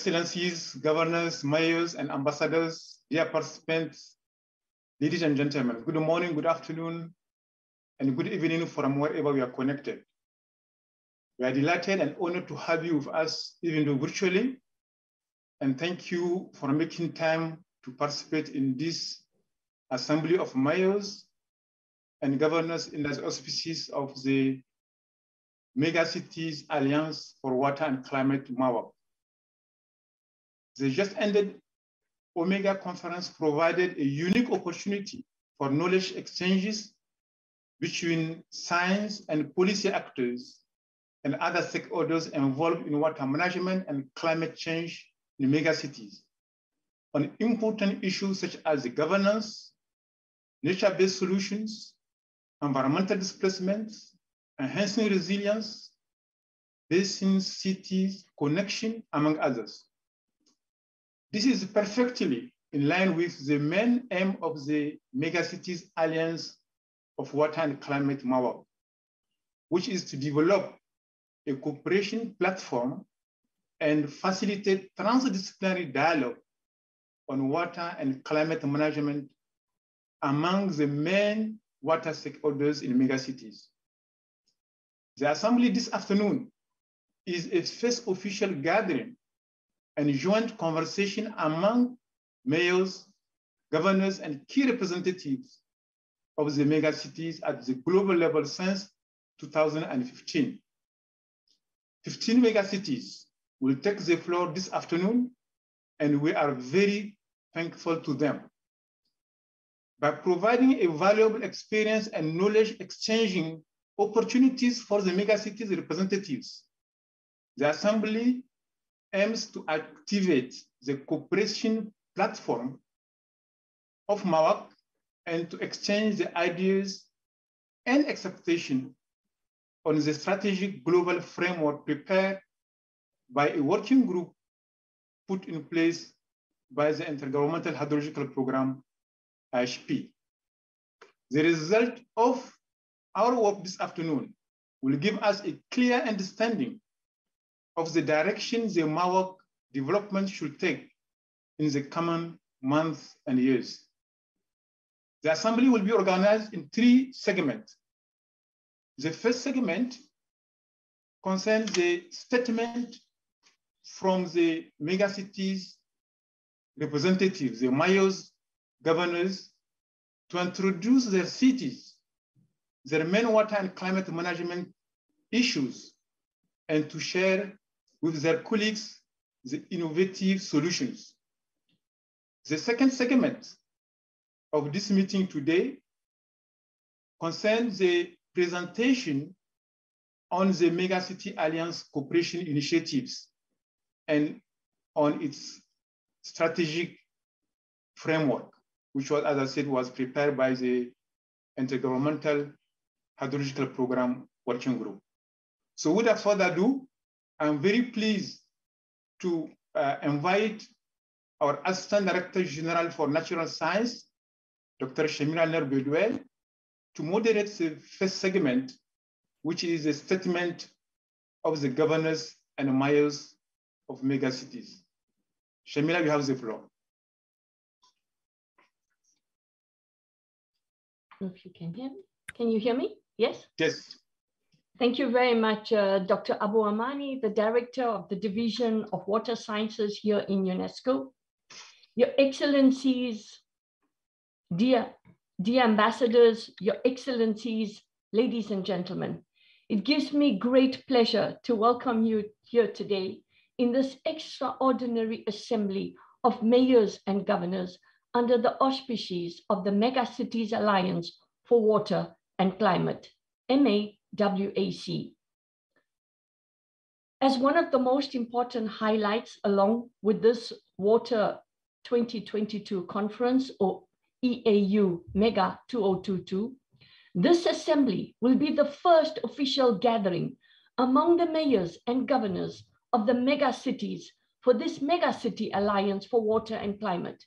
Excellencies, governors, mayors, and ambassadors, dear participants, ladies and gentlemen, good morning, good afternoon, and good evening from wherever we are connected. We are delighted and honored to have you with us, even though virtually, and thank you for making time to participate in this Assembly of Mayors and Governors in the auspices of the Megacities Alliance for Water and Climate, MAWaC. The just ended EauMega conference provided a unique opportunity for knowledge exchanges between science and policy actors and other stakeholders involved in water management and climate change in megacities on important issues such as the governance, nature-based solutions, environmental displacements, enhancing resilience, basin cities connection, among others. This is perfectly in line with the main aim of the Megacities Alliance of Water and Climate, MAWaC, which is to develop a cooperation platform and facilitate transdisciplinary dialogue on water and climate management among the main water stakeholders in megacities. The assembly this afternoon is its first official gathering and joint conversation among mayors, governors, and key representatives of the megacities at the global level since 2015. 15 megacities will take the floor this afternoon, and we are very thankful to them. By providing a valuable experience and knowledge exchanging opportunities for the megacities representatives, the Assembly aims to activate the cooperation platform of MAWaC and to exchange the ideas and expectations on the strategic global framework prepared by a working group put in place by the Intergovernmental Hydrological Program, IHP. The result of our work this afternoon will give us a clear understanding of the direction the MAWaC development should take in the coming months and years. The assembly will be organized in 3 segments. The first segment concerns the statement from the megacities representatives, the mayors, governors, to introduce their cities, their main water and climate management issues, and to share with their colleagues the innovative solutions. The second segment of this meeting today concerns the presentation on the Megacity Alliance cooperation initiatives and on its strategic framework, which was, as I said, was prepared by the Intergovernmental Hydrological Program Working Group. So without further ado, I'm very pleased to invite our Assistant Director General for Natural Science, Dr. Shamila Ner-Bedouel, to moderate the first segment, which is a statement of the governors and mayors of megacities. Shamila, you have the floor. If you can hear me. Can you hear me? Yes? Yes. Thank you very much, Dr. Abu Amani, the Director of the Division of Water Sciences here in UNESCO. Your Excellencies, dear ambassadors, Your Excellencies, ladies and gentlemen, it gives me great pleasure to welcome you here today in this extraordinary assembly of mayors and governors under the auspices of the Megacities Alliance for Water and Climate, MAWaC. As one of the most important highlights along with this Water 2022 conference, or EauMega 2022, this assembly will be the first official gathering among the mayors and governors of the megacities for this Megacity Alliance for Water and Climate.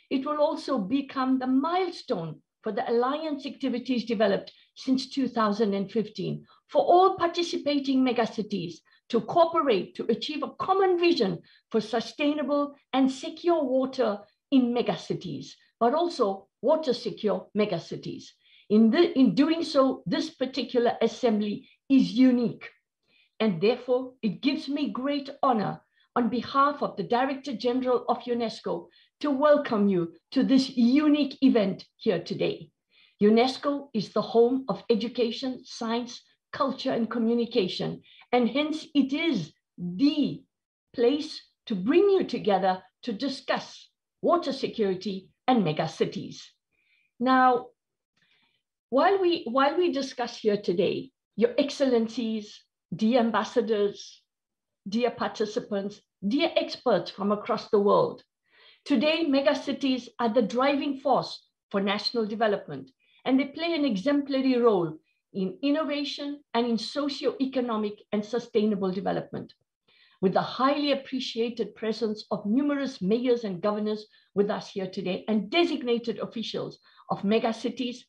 It will also become the milestone for the Alliance activities developed since 2015 for all participating megacities to cooperate to achieve a common vision for sustainable and secure water in megacities, but also water secure megacities. In doing so, this particular assembly is unique. And therefore, it gives me great honor on behalf of the Director General of UNESCO to welcome you to this unique event here today. UNESCO is the home of education, science, culture, and communication, and hence it is the place to bring you together to discuss water security and megacities. Now, while we discuss here today, Your Excellencies, dear ambassadors, dear participants, dear experts from across the world, today megacities are the driving force for national development, and they play an exemplary role in innovation and in socio-economic and sustainable development. With the highly appreciated presence of numerous mayors and governors with us here today and designated officials of megacities,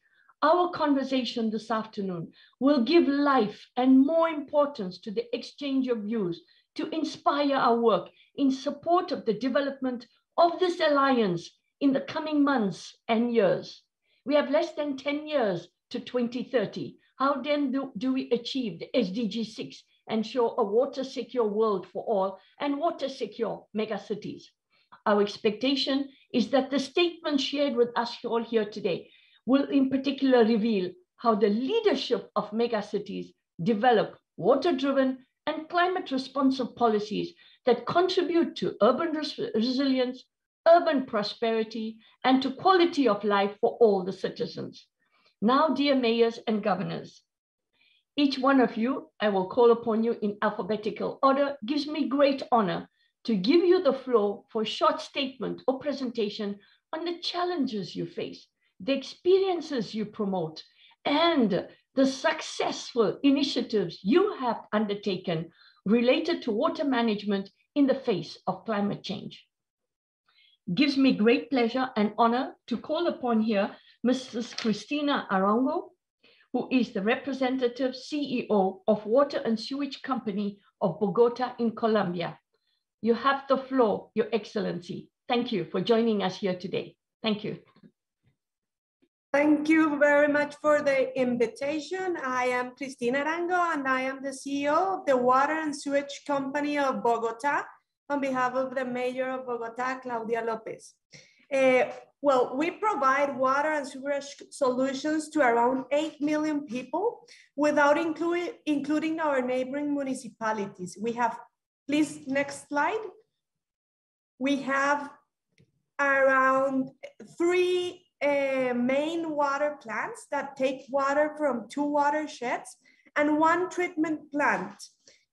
our conversation this afternoon will give life and more importance to the exchange of views to inspire our work in support of the development of this alliance in the coming months and years. We have less than 10 years to 2030. How then do we achieve the SDG 6 and show a water secure world for all and water secure megacities? Our expectation is that the statements shared with us all here today will in particular reveal how the leadership of megacities develop water-driven and climate-responsive policies that contribute to urban resilience, urban prosperity, and to quality of life for all the citizens. Now, dear mayors and governors, each one of you, I will call upon you in alphabetical order, gives me great honor to give you the floor for a short statement or presentation on the challenges you face, the experiences you promote, and the successful initiatives you have undertaken related to water management in the face of climate change. It gives me great pleasure and honor to call upon here Mrs. Cristina Arango, who is the representative CEO of Water and Sewage Company of Bogota in Colombia. You have the floor, Your Excellency. Thank you for joining us here today. Thank you. Thank you very much for the invitation. I am Cristina Arango, and I am the CEO of the Water and Sewage Company of Bogota on behalf of the Mayor of Bogota, Claudia Lopez. Well, we provide water and sewage solutions to around 8 million people without including our neighboring municipalities. We have, please, next slide. We have around 3 main water plants that take water from 2 watersheds and 1 treatment plant.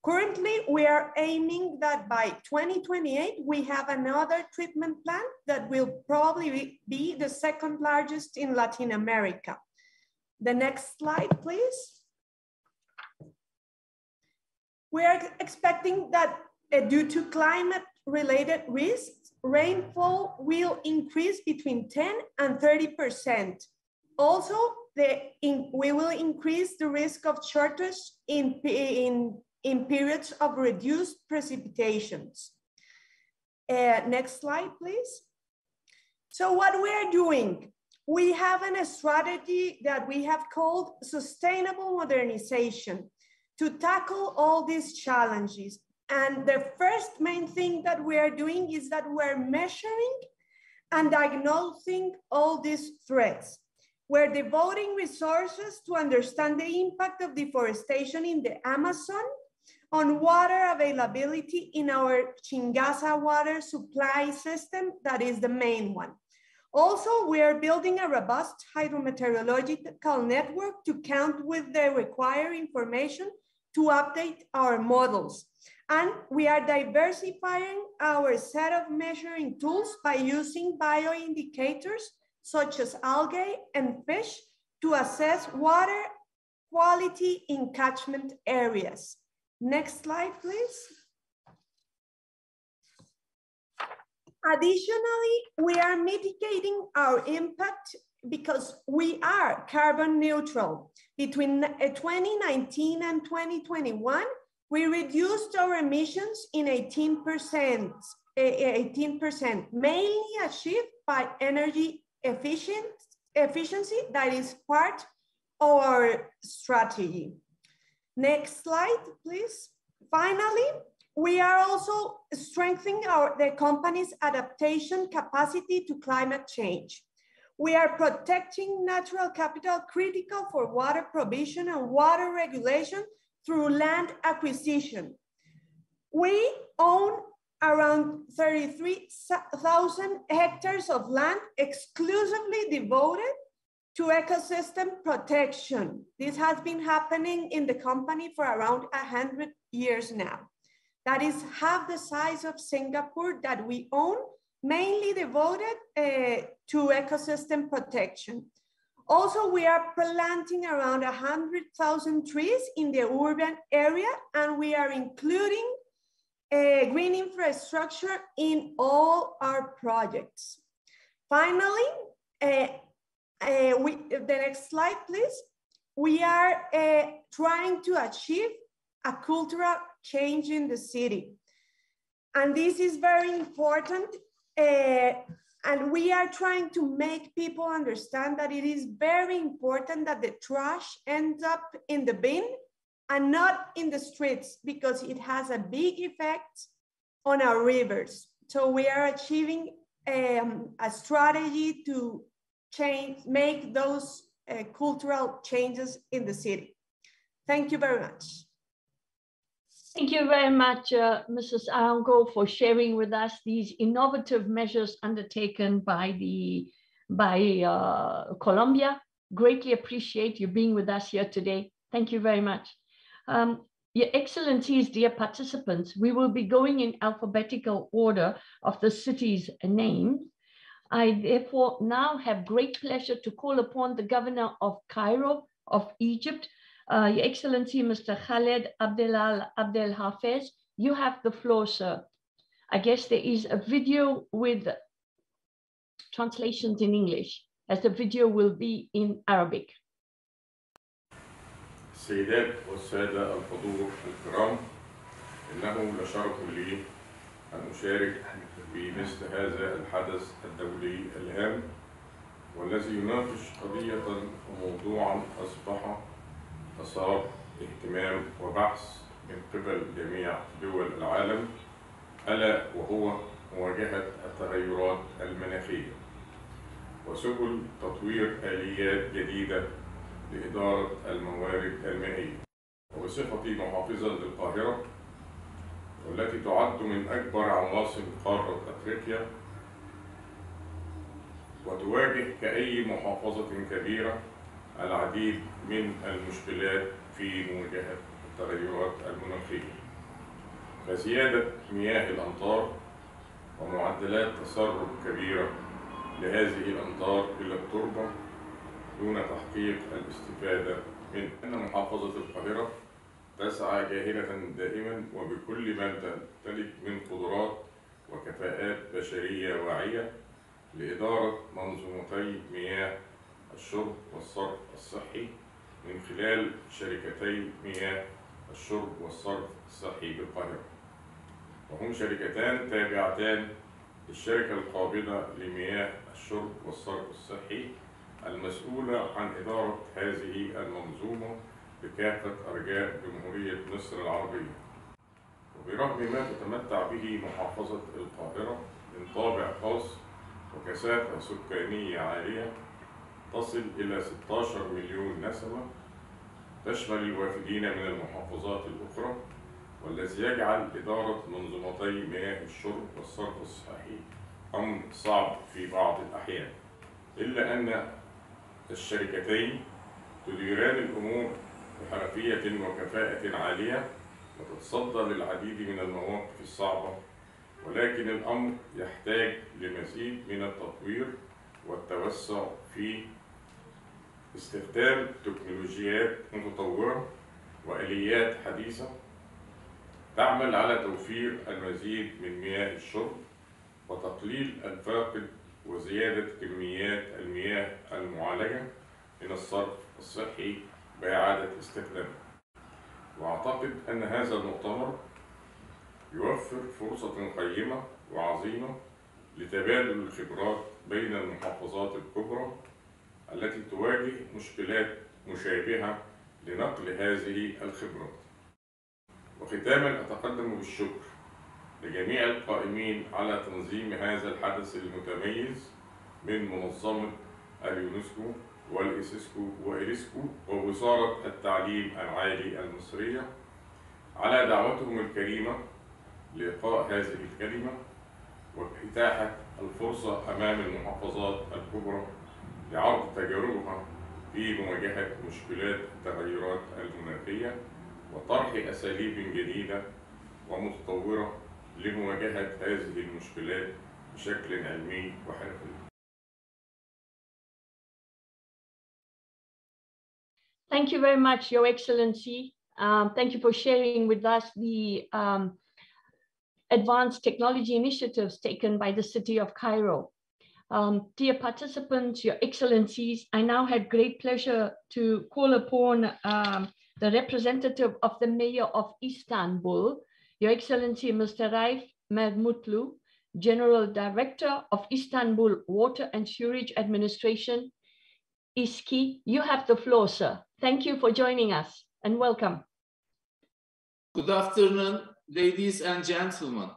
Currently, we are aiming that by 2028, we have another treatment plant that will probably be the 2nd largest in Latin America. The next slide, please. We are expecting that due to climate-related risks, rainfall will increase between 10 and 30%. Also, we will increase the risk of shortage in periods of reduced precipitations. Next slide, please. So what we are doing, we have a strategy that we have called sustainable modernization to tackle all these challenges. And the first main thing that we are doing is that we're measuring and diagnosing all these threats. We're devoting resources to understand the impact of deforestation in the Amazon on water availability in our Chingasa water supply system, that is the main one. Also, we are building a robust hydrometeorological network to count with the required information to update our models. And we are diversifying our set of measuring tools by using bioindicators such as algae and fish to assess water quality in catchment areas. Next slide, please. Additionally, we are mitigating our impact because we are carbon neutral. Between 2019 and 2021, We reduced our emissions in 18%, mainly achieved by energy efficiency that is part of our strategy. Next slide, please. Finally, we are also strengthening the company's adaptation capacity to climate change. We are protecting natural capital critical for water provision and water regulation through land acquisition. We own around 33,000 hectares of land exclusively devoted to ecosystem protection. This has been happening in the company for around 100 years now. That is half the size of Singapore that we own, mainly devoted to ecosystem protection. Also, we are planting around 100,000 trees in the urban area, and we are including green infrastructure in all our projects. Finally, the next slide, please. We are trying to achieve a cultural change in the city. And this is very important. And we are trying to make people understand that it is very important that the trash ends up in the bin and not in the streets, because it has a big effect on our rivers. So we are achieving a strategy to make those cultural changes in the city. Thank you very much. Thank you very much, Mrs. Arango, for sharing with us these innovative measures undertaken by Colombia. Greatly appreciate you being with us here today. Thank you very much. Your Excellencies, dear participants, we will be going in alphabetical order of the city's names. I therefore now have great pleasure to call upon the Governor of Cairo of Egypt, Your Excellency, Mr. Khaled Abdel Hafez. You have the floor, sir. I guess there is a video with translations in English, as the video will be in Arabic. السيدات والسادة الحضور الكرام، إنه لشرف لي أن أشارك في مثل هذا الحدث الدولي الهام، والذي يناقش قضية وموضوعا أصبح أثار اهتمام وبحث من قبل جميع دول العالم، ألا وهو مواجهة التغيرات المناخية وسبل تطوير آليات جديدة لإدارة الموارد المائية. وبصفتي محافظا للقاهرة والتي تعد من أكبر عواصم قارة أفريقيا، وتواجه كأي محافظة كبيرة العديد من المشكلات في مواجهة التغيرات المناخية، فزيادة مياه الأمطار ومعدلات تسرب كبيرة لهذه الأمطار إلى التربة دون تحقيق الاستفادة منه. إن محافظة القاهرة تسعى جاهدة دائما وبكل ما تمتلك من قدرات وكفاءات بشرية واعية لإدارة منظومتي مياه الشرب والصرف الصحي من خلال شركتي مياه الشرب والصرف الصحي بالقاهرة، وهم شركتان تابعتان للشركة القابضة لمياه الشرب والصرف الصحي المسؤولة عن إدارة هذه المنظومة بكافة أرجاء جمهورية مصر العربية. وبرغم ما تتمتع به محافظة القاهرة من طابع خاص وكثافة سكانية عالية تصل إلى 16 مليون نسمة، تشمل الوافدين من المحافظات الأخرى، والذي يجعل إدارة منظومتي مياه الشرب والصرف الصحي أمر صعب في بعض الأحيان، إلا أن الشركتين تديران الأمور بحرفية وكفاءة عالية وتتصدى للعديد من المواقف الصعبة، ولكن الأمر يحتاج لمزيد من التطوير والتوسع في استخدام تكنولوجيات متطورة وآليات حديثة تعمل على توفير المزيد من مياه الشرب وتقليل الفاقد وزيادة كميات المياه المعالجة من الصرف الصحي بإعادة استخدامها. وأعتقد أن هذا المؤتمر يوفر فرصة قيمة وعظيمة لتبادل الخبرات بين المحافظات الكبرى التي تواجه مشكلات مشابهة لنقل هذه الخبرات. وختاما أتقدم بالشكر لجميع القائمين على تنظيم هذا الحدث المتميز من منظمة اليونسكو والإيسكو ووزارة التعليم العالي المصرية على دعوتهم الكريمة لإلقاء هذه الكلمة وإتاحة الفرصة أمام المحافظات الكبرى لعرض تجاربها في مواجهة مشكلات التغيرات المناخية وطرح أساليب جديدة ومتطورة لمواجهة هذه المشكلات بشكل علمي وحرفي. Thank you very much, Your Excellency. Thank you for sharing with us the advanced technology initiatives taken by the city of Cairo. Dear participants, Your Excellencies, I now have great pleasure to call upon the representative of the Mayor of Istanbul, Your Excellency, Mr. Raif Mahmutlu, General Director of Istanbul Water and Sewerage Administration, İSKİ. You have the floor, sir. Thank you for joining us and welcome. Good afternoon, ladies and gentlemen.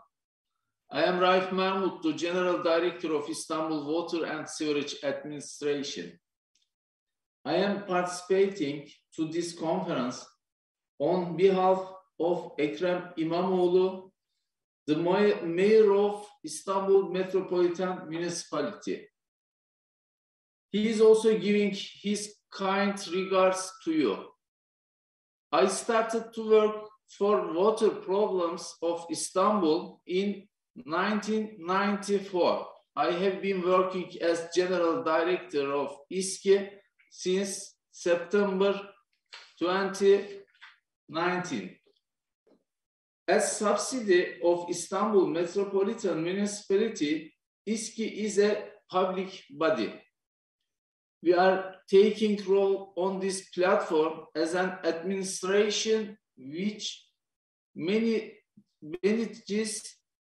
I am Raif Mahmutlu, General Director of Istanbul Water and Sewerage Administration. I am participating to this conference on behalf of Ekrem İmamoğlu, the Mayor of Istanbul Metropolitan Municipality. He is also giving his kind regards to you. I started to work for water problems of Istanbul in 1994. I have been working as General Director of İSKİ since September 2019. As subsidiary of Istanbul Metropolitan Municipality, İSKİ is a public body. We are taking role on this platform as an administration which manages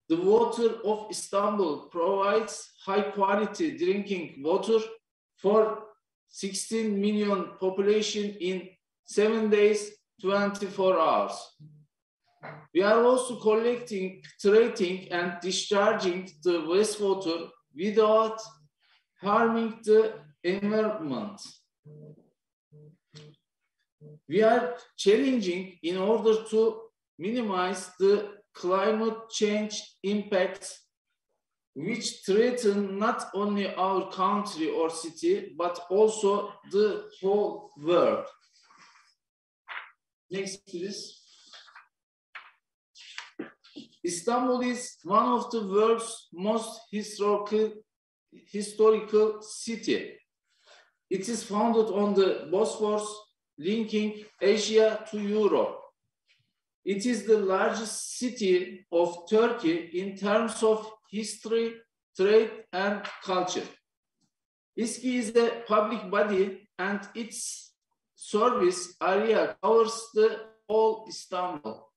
the water of Istanbul, provides high quality drinking water for 16 million population in 7 days, 24 hours. We are also collecting, treating and discharging the wastewater without harming the environment. We are challenging in order to minimize the climate change impacts which threaten not only our country or city, but also the whole world. Next, please. Istanbul is one of the world's most historical city. It is founded on the Bosphorus, linking Asia to Europe. It is the largest city of Turkey in terms of history, trade, and culture. İSKİ is a public body and its service area covers the whole Istanbul.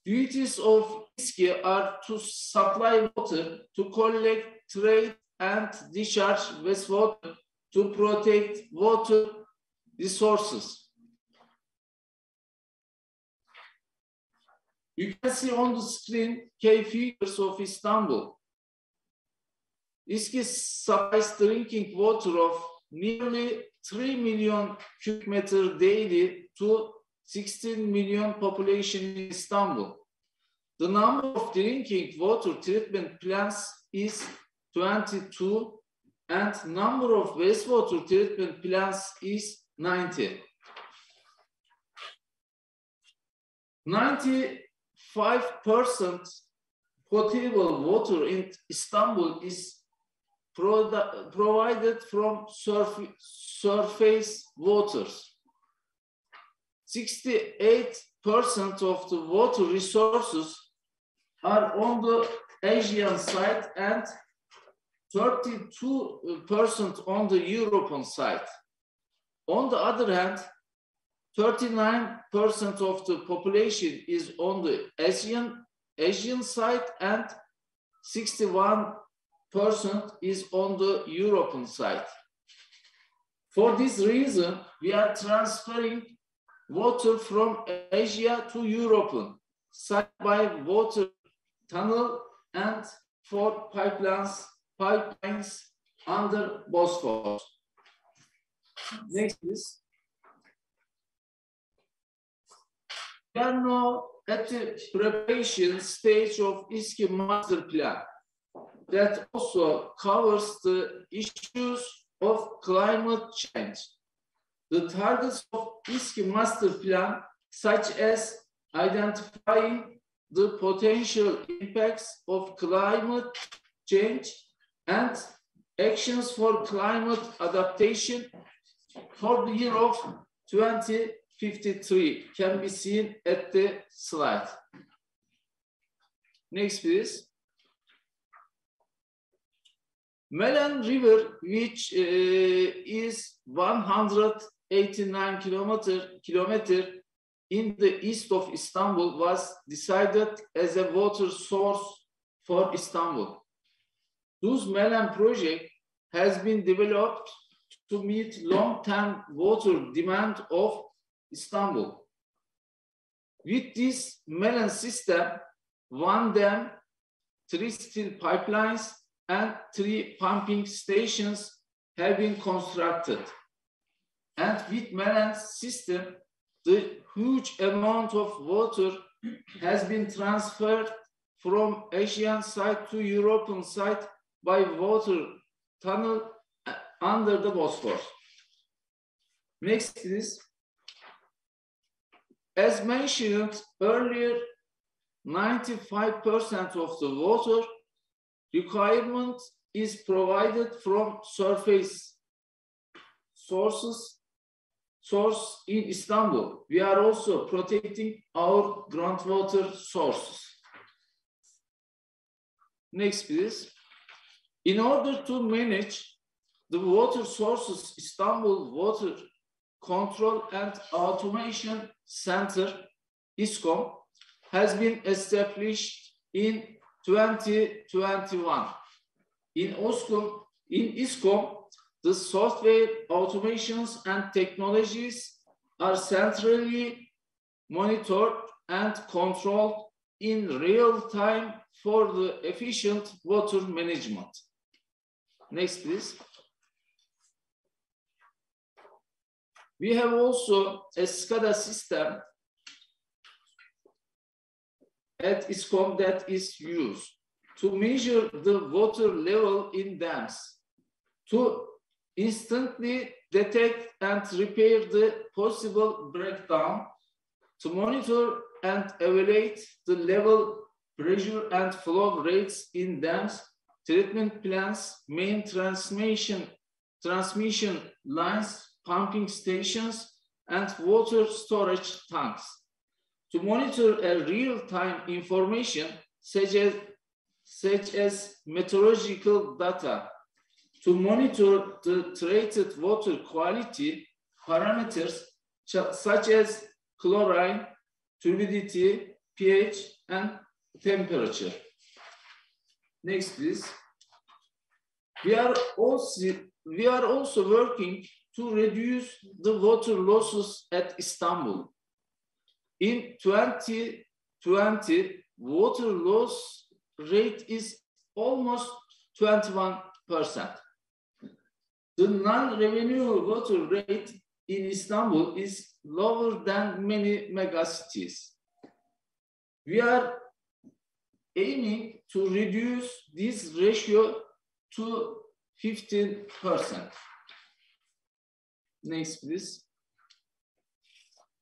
Duties of İSKİ are to supply water, to collect, trade, and discharge wastewater, to protect water resources. You can see on the screen key figures of Istanbul. İSKİ supplies drinking water of nearly 3 million cubic meters daily to 16 million population in Istanbul. The number of drinking water treatment plants is 22 and number of wastewater treatment plants is 90. 95% potable water in Istanbul is provided from surface waters. 68% of the water resources are on the Asian side and 32% on the European side. On the other hand, 39% of the population is on the Asian side and 61% is on the European side. For this reason, we are transferring water from Asia to Europe side by water tunnel and for pipelines under Bosphorus. Next, please. We are now at the preparation stage of ISKI master plan that also covers the issues of climate change. The targets of ISKI master plan, such as identifying the potential impacts of climate change and actions for climate adaptation for the year of 2053 can be seen at the slide. Next, please. Melen River, which is 189 kilometer in the east of Istanbul, was decided as a water source for Istanbul. This Melen project has been developed to meet long-term water demand of Istanbul. With this Melen system, 1 dam, 3 steel pipelines, and 3 pumping stations have been constructed. And with Melen system, the huge amount of water has been transferred from Asian side to European side by water tunnel under the Bosphorus. Next, please. As mentioned earlier, 95% of the water requirement is provided from surface source in Istanbul. We are also protecting our groundwater sources. Next, please. In order to manage the water sources, Istanbul Water Control and Automation Center, ISKOM, has been established in 2021. In ISKOM, the software automations and technologies are centrally monitored and controlled in real time for the efficient water management. Next, please. We have also a Scada system at ISKOM that is used to measure the water level in dams, to instantly detect and repair the possible breakdown, to monitor and evaluate the level, pressure, and flow rates in dams, treatment plants, main transmission lines, pumping stations, and water storage tanks. To monitor a real-time information such as meteorological data, to monitor the treated water quality parameters such as chlorine, turbidity, pH, and temperature. Next, please. We are also working to reduce the water losses at Istanbul. In 2020, water loss rate is almost 21%. The non-revenue water rate in Istanbul is lower than many megacities. We are aiming to reduce this ratio to 15%. Next, please.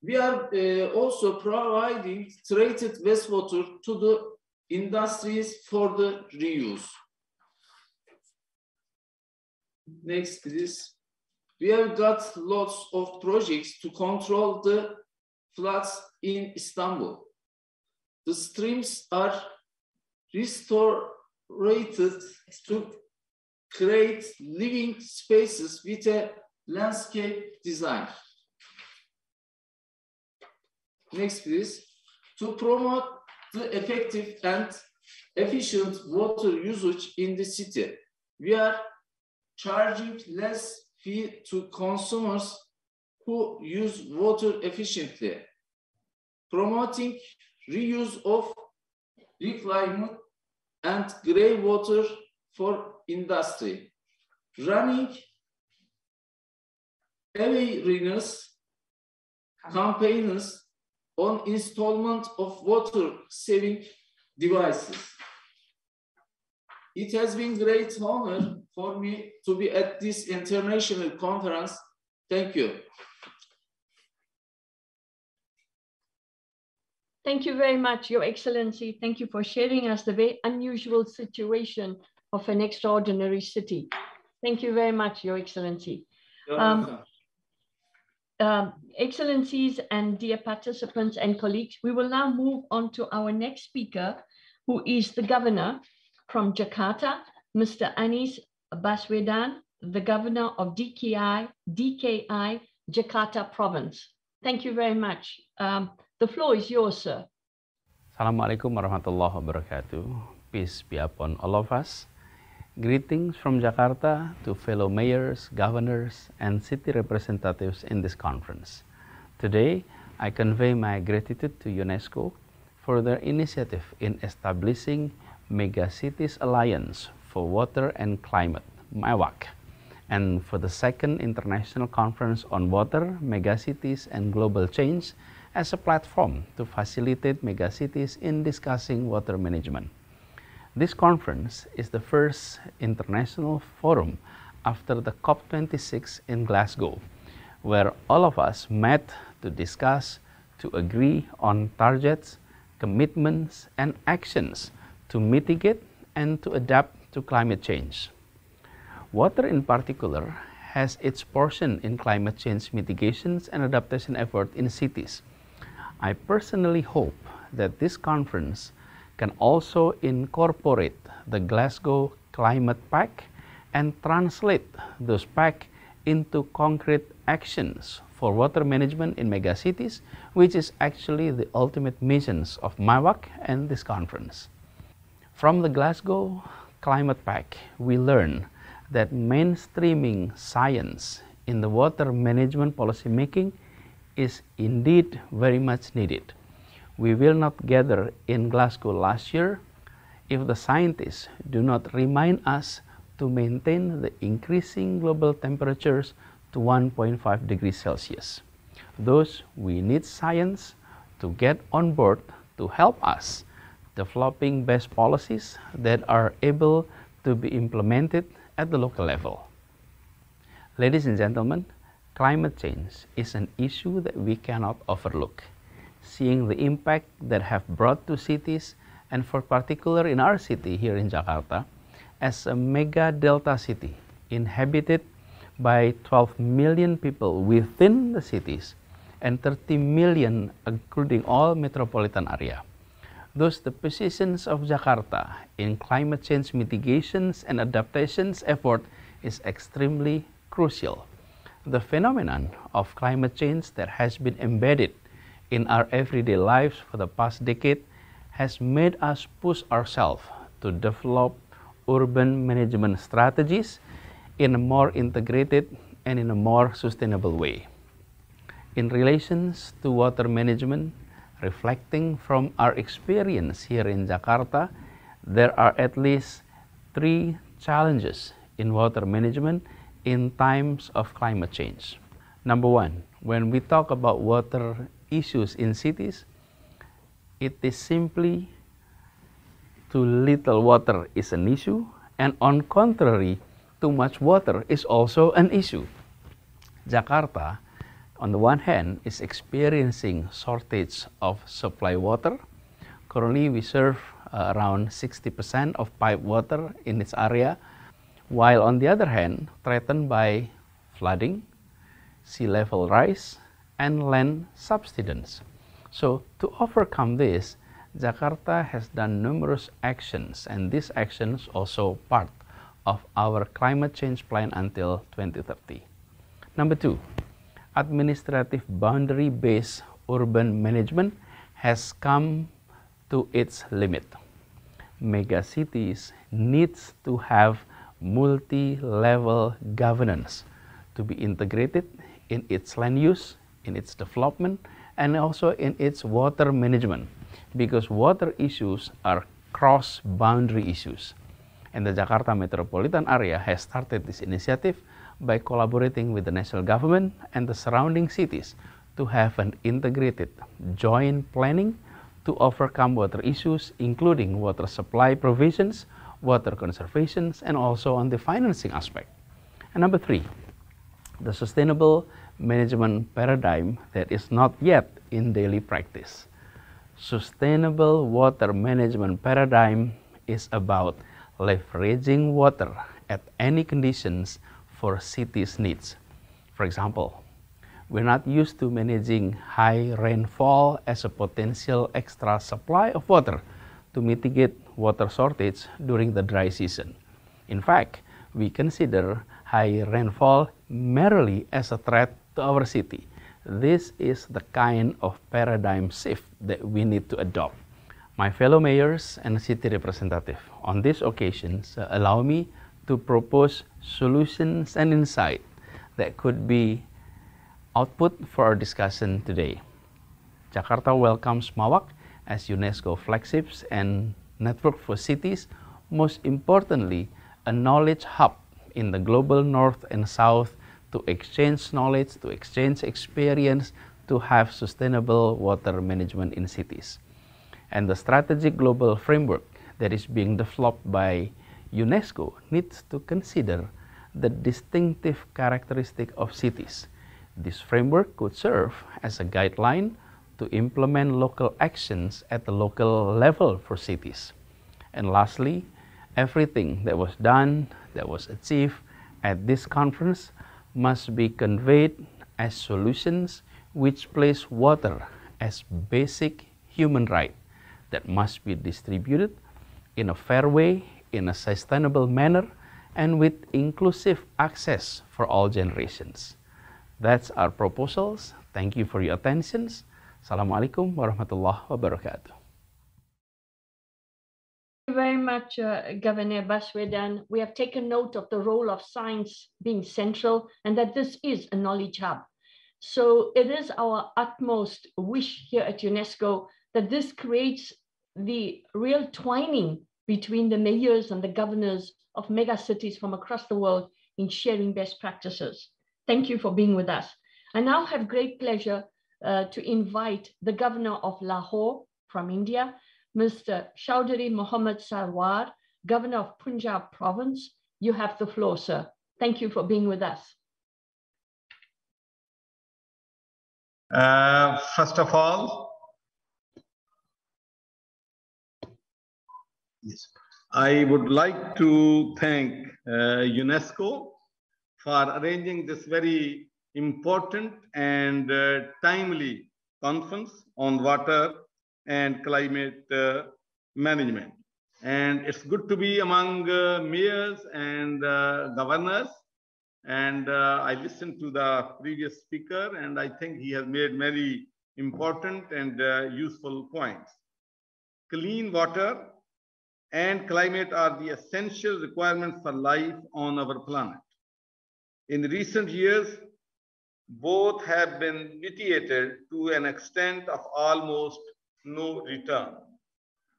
We are also providing treated wastewater to the industries for the reuse. Next, please. We have got lots of projects to control the floods in Istanbul. The streams are restored to create living spaces with a landscape design. next please, to promote the effective and efficient water usage in the city. We are charging less fee to consumers who use water efficiently, promoting reuse of reclaimed and gray water for industry, running awareness campaigns on installment of water-saving devices. It has been great honor for me to be at this international conference. Thank you. Thank you very much, Your Excellency. Thank you for sharing us the very unusual situation of an extraordinary city. Thank you very much, Your Excellency. Excellencies and dear participants and colleagues, we will now move on to our next speaker, who is the governor from Jakarta, Mr. Anies Baswedan, the governor of DKI Jakarta province. Thank you very much. The floor is yours, sir. Assalamualaikum warahmatullahi wabarakatuh. Peace be upon all of us. Greetings from Jakarta to fellow mayors, governors, and city representatives in this conference. Today, I convey my gratitude to UNESCO for their initiative in establishing Megacities Alliance for Water and Climate, MAWaC, and for the second International Conference on Water, Megacities and Global Change as a platform to facilitate megacities in discussing water management. This conference is the first international forum after the COP26 in Glasgow, where all of us met to discuss, to agree on targets, commitments, and actions to mitigate and to adapt to climate change. Water in particular has its portion in climate change mitigations and adaptation effort in cities. I personally hope that this conference can also incorporate the Glasgow Climate Pact and translate those pacts into concrete actions for water management in megacities, which is actually the ultimate missions of MAWaC and this conference. From the Glasgow Climate Pact, we learn that mainstreaming science in the water management policy making is indeed very much needed. We will not gather in Glasgow last year if the scientists do not remind us to maintain the increasing global temperatures to 1.5 degrees Celsius. Thus, we need science to get on board to help us developing best policies that are able to be implemented at the local level. Ladies and gentlemen, climate change is an issue that we cannot overlook. Seeing the impact that have brought to cities, and for particular in our city here in Jakarta, as a mega delta city inhabited by 12 million people within the cities and 30 million including all metropolitan area. Thus, the positions of Jakarta in climate change mitigations and adaptations effort is extremely crucial. The phenomenon of climate change that has been embedded in our everyday lives for the past decade has made us push ourselves to develop urban management strategies in a more integrated and in a more sustainable way. In relation to water management, reflecting from our experience here in Jakarta, there are at least 3 challenges in water management in times of climate change. Number 1, when we talk about water issues in cities, it is simply too little water is an issue, and on contrary, too much water is also an issue. Jakarta, on the one hand, is experiencing shortage of supply water. Currently, we serve around 60% of piped water in its area, while on the other hand, threatened by flooding, sea level rise, and land subsidence. So to overcome this, Jakarta has done numerous actions, and these actions also part of our climate change plan until 2030. Number 2, administrative boundary-based urban management has come to its limit. Megacities needs to have multi-level governance to be integrated in its land use, in its development, and also in its water management, because water issues are cross-boundary issues. And the Jakarta Metropolitan Area has started this initiative by collaborating with the national government and the surrounding cities to have an integrated joint planning to overcome water issues, including water supply provisions, water conservation, and also on the financing aspect. And number 3, the sustainable management paradigm that is not yet in daily practice. Sustainable water management paradigm is about leveraging water at any conditions for cities' needs. For example, we're not used to managing high rainfall as a potential extra supply of water to mitigate water shortage during the dry season. In fact, we consider high rainfall merely as a threat to our city. This is the kind of paradigm shift that we need to adopt. My fellow mayors and city representatives, on these occasions, allow me to propose solutions and insight that could be output for our discussion today. Jakarta welcomes MAWaC as UNESCO flagships and network for cities, most importantly, a knowledge hub in the global north and south to exchange knowledge, to exchange experience, to have sustainable water management in cities. And the strategic global framework that is being developed by UNESCO needs to consider the distinctive characteristic of cities. This framework could serve as a guideline to implement local actions at the local level for cities. And lastly, everything that was done, that was achieved at this conference must be conveyed as solutions which place water as basic human right that must be distributed in a fair way, in a sustainable manner, and with inclusive access for all generations. That's our proposals. Thank you for your attention. Assalamualaikum warahmatullahi wabarakatuh. Thank you very much, Governor Baswedan. We have taken note of the role of science being central and that this is a knowledge hub. So it is our utmost wish here at UNESCO that this creates the real twining between the mayors and the governors of megacities from across the world in sharing best practices. Thank you for being with us. I now have great pleasure to invite the governor of Lahore from India, Mr. Chaudhry Mohammad Sarwar, governor of Punjab province. You have the floor, sir. Thank you for being with us. First of all, yes, I would like to thank UNESCO for arranging this very important and timely conference on water and climate management. And it's good to be among mayors and governors. And I listened to the previous speaker, and I think he has made many important and useful points. Clean water and climate are the essential requirements for life on our planet. In recent years, both have been mitigated to an extent of almost no return.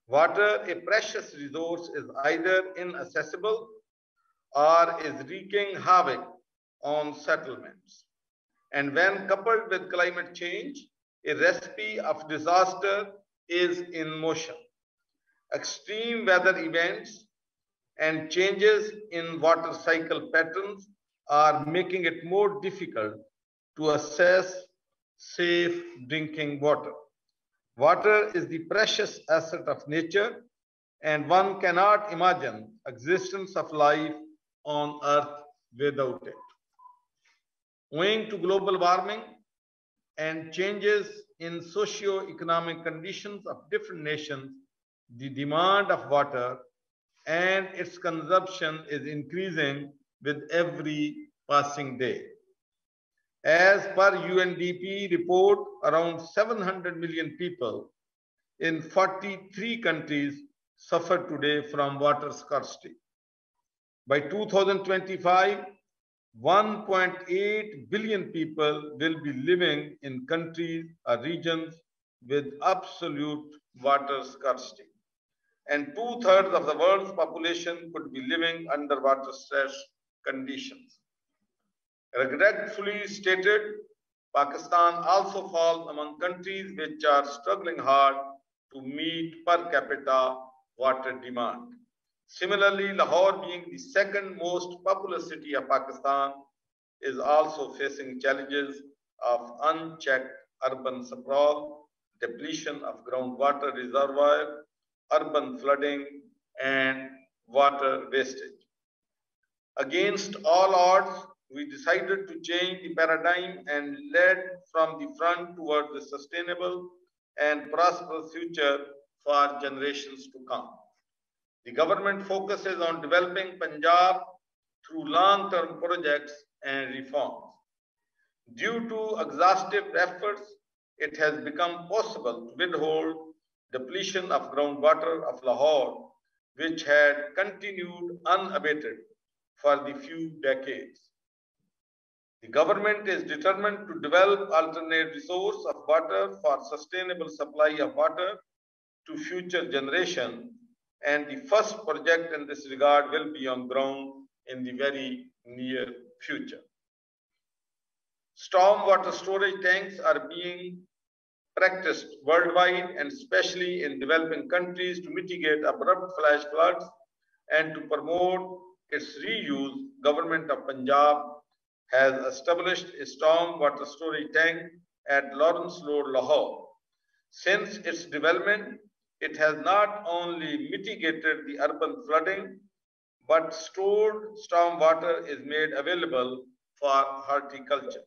Water, a precious resource, is either inaccessible or is wreaking havoc on settlements. And when coupled with climate change, a recipe of disaster is in motion. Extreme weather events and changes in water cycle patterns are making it more difficult to assess safe drinking water. Water is the precious asset of nature, and one cannot imagine existence of life on Earth without it. Owing to global warming and changes in socio-economic conditions of different nations, the demand of water and its consumption is increasing with every passing day. As per UNDP report, around 700 million people in 43 countries suffer today from water scarcity. By 2025, 1.8 billion people will be living in countries or regions with absolute water scarcity. And 2/3 of the world's population could be living under water stress conditions. Regretfully stated, Pakistan also falls among countries which are struggling hard to meet per capita water demand. Similarly, Lahore, being the second most populous city of Pakistan, is also facing challenges of unchecked urban sprawl, depletion of groundwater reservoir, urban flooding, and water wastage. Against all odds, we decided to change the paradigm and led from the front towards a sustainable and prosperous future for generations to come. The government focuses on developing Punjab through long-term projects and reforms. Due to exhaustive efforts, it has become possible to withhold depletion of groundwater of Lahore, which had continued unabated for the few decades. The government is determined to develop alternate resource of water for sustainable supply of water to future generations, and the first project in this regard will be on ground in the very near future. Stormwater storage tanks are being practiced worldwide and especially in developing countries to mitigate abrupt flash floods and to promote its reuse. Government of Punjab has established a stormwater storage tank at Lawrence Road, Lahore. Since its development, it has not only mitigated the urban flooding, but stored stormwater is made available for horticulture.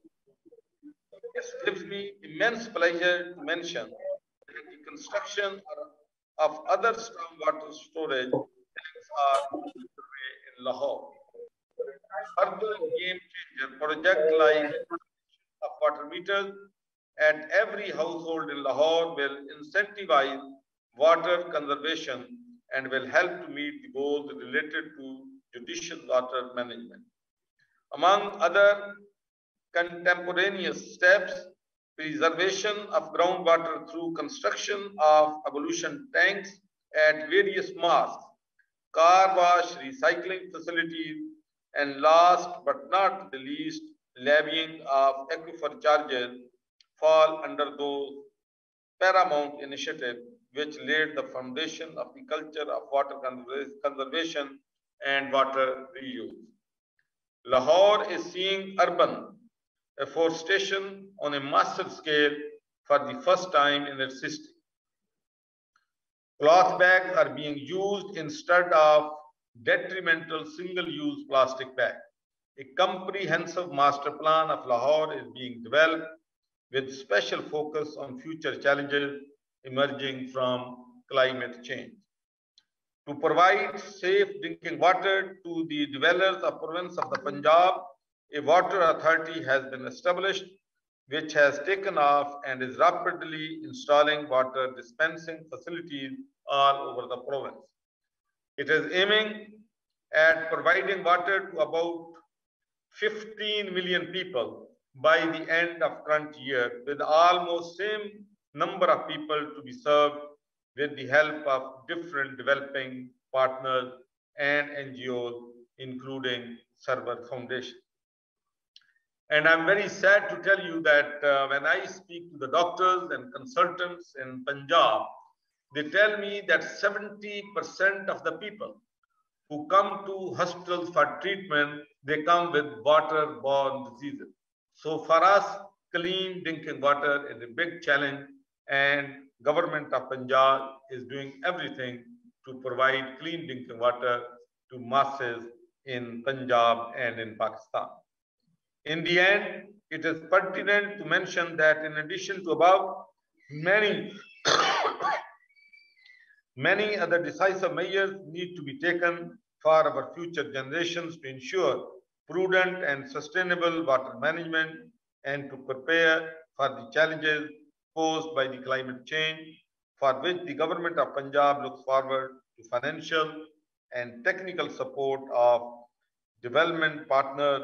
It gives me immense pleasure to mention that the construction of other stormwater storage tanks are underway in Lahore. Further game changer project like of water meters at every household in Lahore will incentivize water conservation and will help to meet the goals related to judicious water management. Among other contemporaneous steps, preservation of groundwater through construction of ablution tanks at various mosques, car wash recycling facilities, and last but not the least, levying of aquifer charges fall under those paramount initiatives which laid the foundation of the culture of water conservation and water reuse. Lahore is seeing urban afforestation on a massive scale for the first time in its history. Cloth bags are being used instead of detrimental single-use plastic bags. A comprehensive master plan of Lahore is being developed with special focus on future challenges emerging from climate change. To provide safe drinking water to the dwellers of province of the Punjab, a water authority has been established, which has taken off and is rapidly installing water dispensing facilities all over the province. It is aiming at providing water to about 15 million people by the end of current year, with almost same number of people to be served with the help of different developing partners and NGOs, including Server Foundation. And I'm very sad to tell you that when I speak to the doctors and consultants in Punjab, they tell me that 70% of the people who come to hospitals for treatment, they come with water-borne diseases. So for us, clean drinking water is a big challenge, and government of Punjab is doing everything to provide clean drinking water to masses in Punjab and in Pakistan. In the end, it is pertinent to mention that in addition to above, many other decisive measures need to be taken for our future generations to ensure prudent and sustainable water management and to prepare for the challenges posed by the climate change, for which the government of Punjab looks forward to financial and technical support of development partners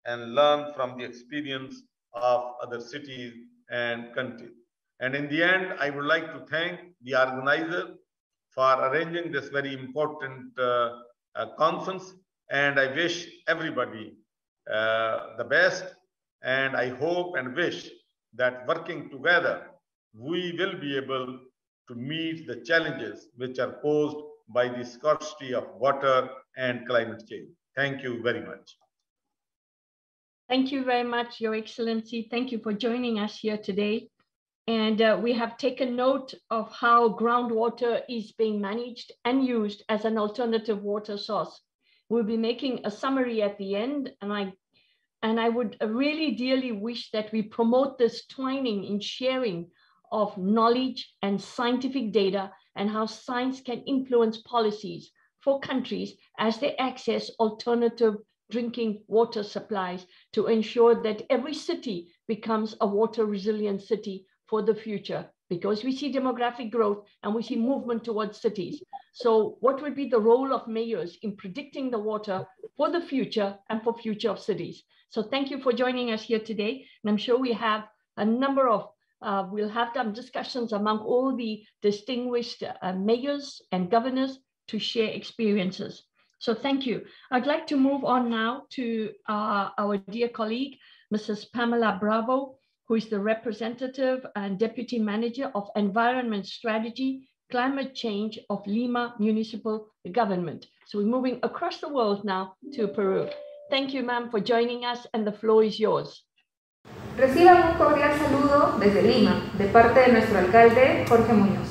and learn from the experience of other cities and countries. And in the end, I would like to thank the organizer for arranging this very important conference, and I wish everybody the best, and I hope and wish that working together, we will be able to meet the challenges which are posed by the scarcity of water and climate change. Thank you very much. Thank you very much, Your Excellency. Thank you for joining us here today. And we have taken note of how groundwater is being managed and used as an alternative water source. We'll be making a summary at the end, and I would really dearly wish that we promote this twining in sharing of knowledge and scientific data and how science can influence policies for countries as they access alternative drinking water supplies to ensure that every city becomes a water resilient city for the future, because we see demographic growth and we see movement towards cities. So what would be the role of mayors in predicting the water for the future and for future of cities? So thank you for joining us here today. And I'm sure we have a number of, we'll have some discussions among all the distinguished mayors and governors to share experiences. So thank you. I'd like to move on now to our dear colleague, Mrs. Pamela Bravo, who is the representative and deputy manager of Environment Strategy, Climate Change of Lima Municipal Government. So we're moving across the world now to Peru. Thank you, ma'am, for joining us, and the floor is yours. Reciban un cordial saludo desde Lima, de parte de nuestro alcalde, Jorge Muñoz.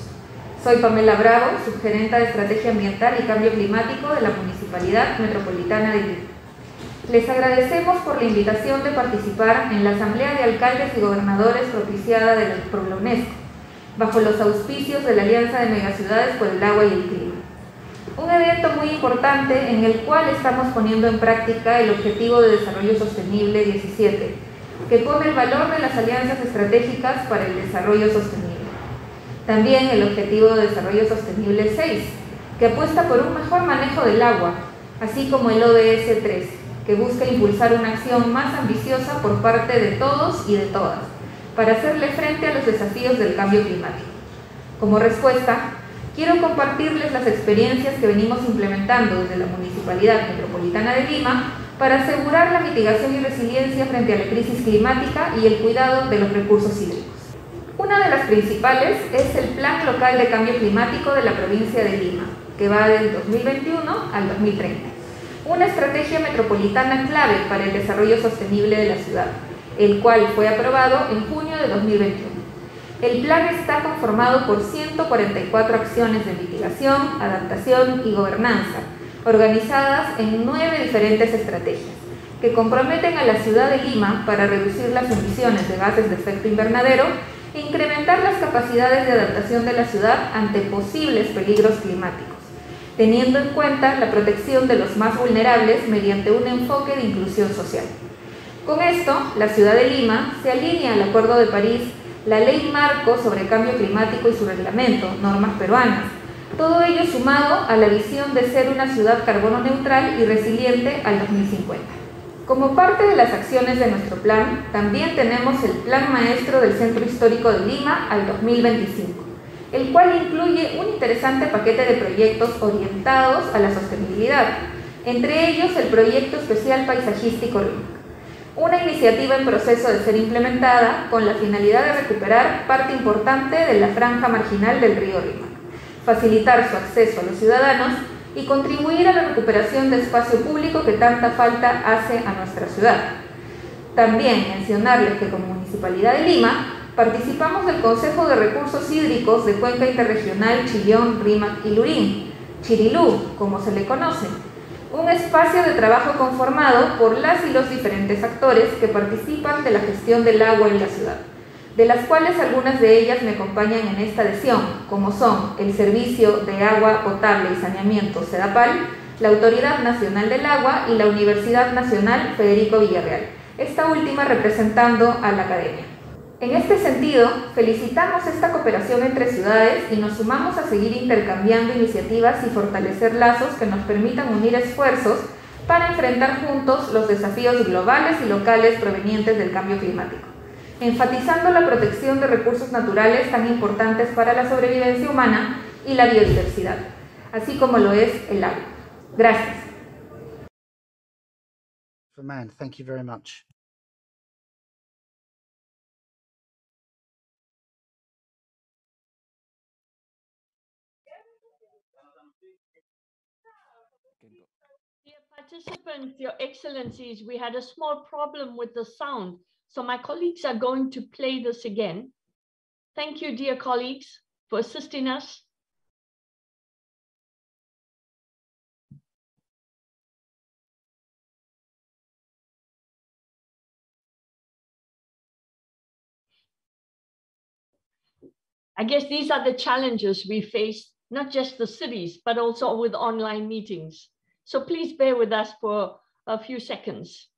Soy Pamela Bravo, subgerenta de Estrategia Ambiental y Cambio Climático de la Municipalidad Metropolitana de Lima. Les agradecemos por la invitación de participar en la Asamblea de Alcaldes y Gobernadores propiciada por la UNESCO, bajo los auspicios de la Alianza de Megaciudades por el Agua y el Clima. Un evento muy importante en el cual estamos poniendo en práctica el Objetivo de Desarrollo Sostenible 17, que pone el valor de las alianzas estratégicas para el desarrollo sostenible. También el Objetivo de Desarrollo Sostenible 6, que apuesta por un mejor manejo del agua, así como el ODS 3, que busca impulsar una acción más ambiciosa por parte de todos y de todas, para hacerle frente a los desafíos del cambio climático. Como respuesta, quiero compartirles las experiencias que venimos implementando desde la Municipalidad Metropolitana de Lima para asegurar la mitigación y resiliencia frente a la crisis climática y el cuidado de los recursos hídricos. Una de las principales es el Plan Local de Cambio Climático de la provincia de Lima, que va del 2021 al 2030. Una estrategia metropolitana clave para el desarrollo sostenible de la ciudad, el cual fue aprobado en junio de 2021. El plan está conformado por 144 acciones de mitigación, adaptación y gobernanza, organizadas en 9 diferentes estrategias, que comprometen a la ciudad de Lima para reducir las emisiones de gases de efecto invernadero e incrementar las capacidades de adaptación de la ciudad ante posibles peligros climáticos, teniendo en cuenta la protección de los más vulnerables mediante un enfoque de inclusión social. Con esto, la ciudad de Lima se alinea al Acuerdo de París, la Ley Marco sobre Cambio Climático y su reglamento, normas peruanas, todo ello sumado a la visión de ser una ciudad carbono neutral y resiliente al 2050. Como parte de las acciones de nuestro plan, también tenemos el Plan Maestro del Centro Histórico de Lima al 2025, el cual incluye un interesante paquete de proyectos orientados a la sostenibilidad, entre ellos el Proyecto Especial Paisajístico Rímac, una iniciativa en proceso de ser implementada con la finalidad de recuperar parte importante de la franja marginal del río Rímac, facilitar su acceso a los ciudadanos y contribuir a la recuperación de espacio público que tanta falta hace a nuestra ciudad. También mencionarles que como Municipalidad de Lima participamos del Consejo de Recursos Hídricos de Cuenca Interregional Chillón, Rímac y Lurín, Chirilú, como se le conoce, un espacio de trabajo conformado por las y los diferentes actores que participan de la gestión del agua en la ciudad, de las cuales algunas de ellas me acompañan en esta adhesión, como son el Servicio de Agua Potable y Saneamiento SEDAPAL, la Autoridad Nacional del Agua y la Universidad Nacional Federico Villarreal, esta última representando a la academia. En este sentido, felicitamos esta cooperación entre ciudades y nos sumamos a seguir intercambiando iniciativas y fortalecer lazos que nos permitan unir esfuerzos para enfrentar juntos los desafíos globales y locales provenientes del cambio climático, enfatizando la protección de recursos naturales tan importantes para la sobrevivencia humana y la biodiversidad, así como lo es el agua. Gracias. Man, thank you very much. Dear participants, Your Excellencies, we had a small problem with the sound, so my colleagues are going to play this again. Thank you, dear colleagues, for assisting us. I guess these are the challenges we face, not just the cities, but also with online meetings. So please bear with us for a few seconds.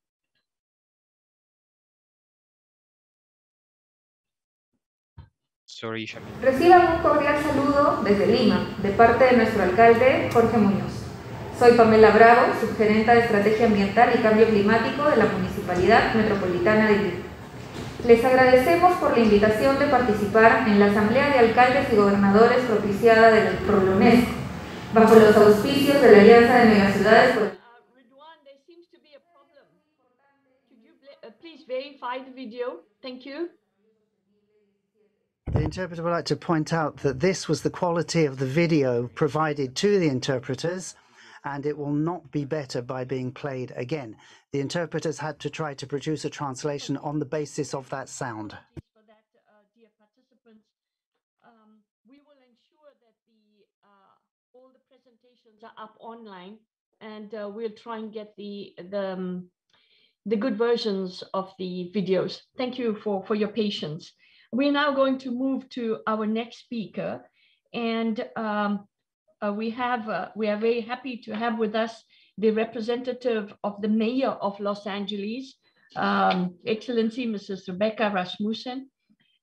Reciban un cordial saludo desde Lima, de parte de nuestro alcalde Jorge Muñoz. Soy Pamela Bravo, subgerenta de Estrategia Ambiental y Cambio Climático de la Municipalidad Metropolitana de Lima. Les agradecemos por la invitación de participar en la Asamblea de Alcaldes y Gobernadores propiciada por la UNESCO, bajo los auspicios de la Alianza de Megaciudades. Ridwan, there seems to be a problem. Could you please verify the video? Thank you. The interpreter would like to point out that this was the quality of the video provided to the interpreters, and it will not be better by being played again. The interpreters had to try to produce a translation on the basis of that sound. For that, dear participants, we will ensure that all the presentations are up online, and we'll try and get the good versions of the videos. Thank you for your patience. We're now going to move to our next speaker, and we are very happy to have with us the representative of the Mayor of Los Angeles, Excellency Mrs. Rebecca Rasmussen,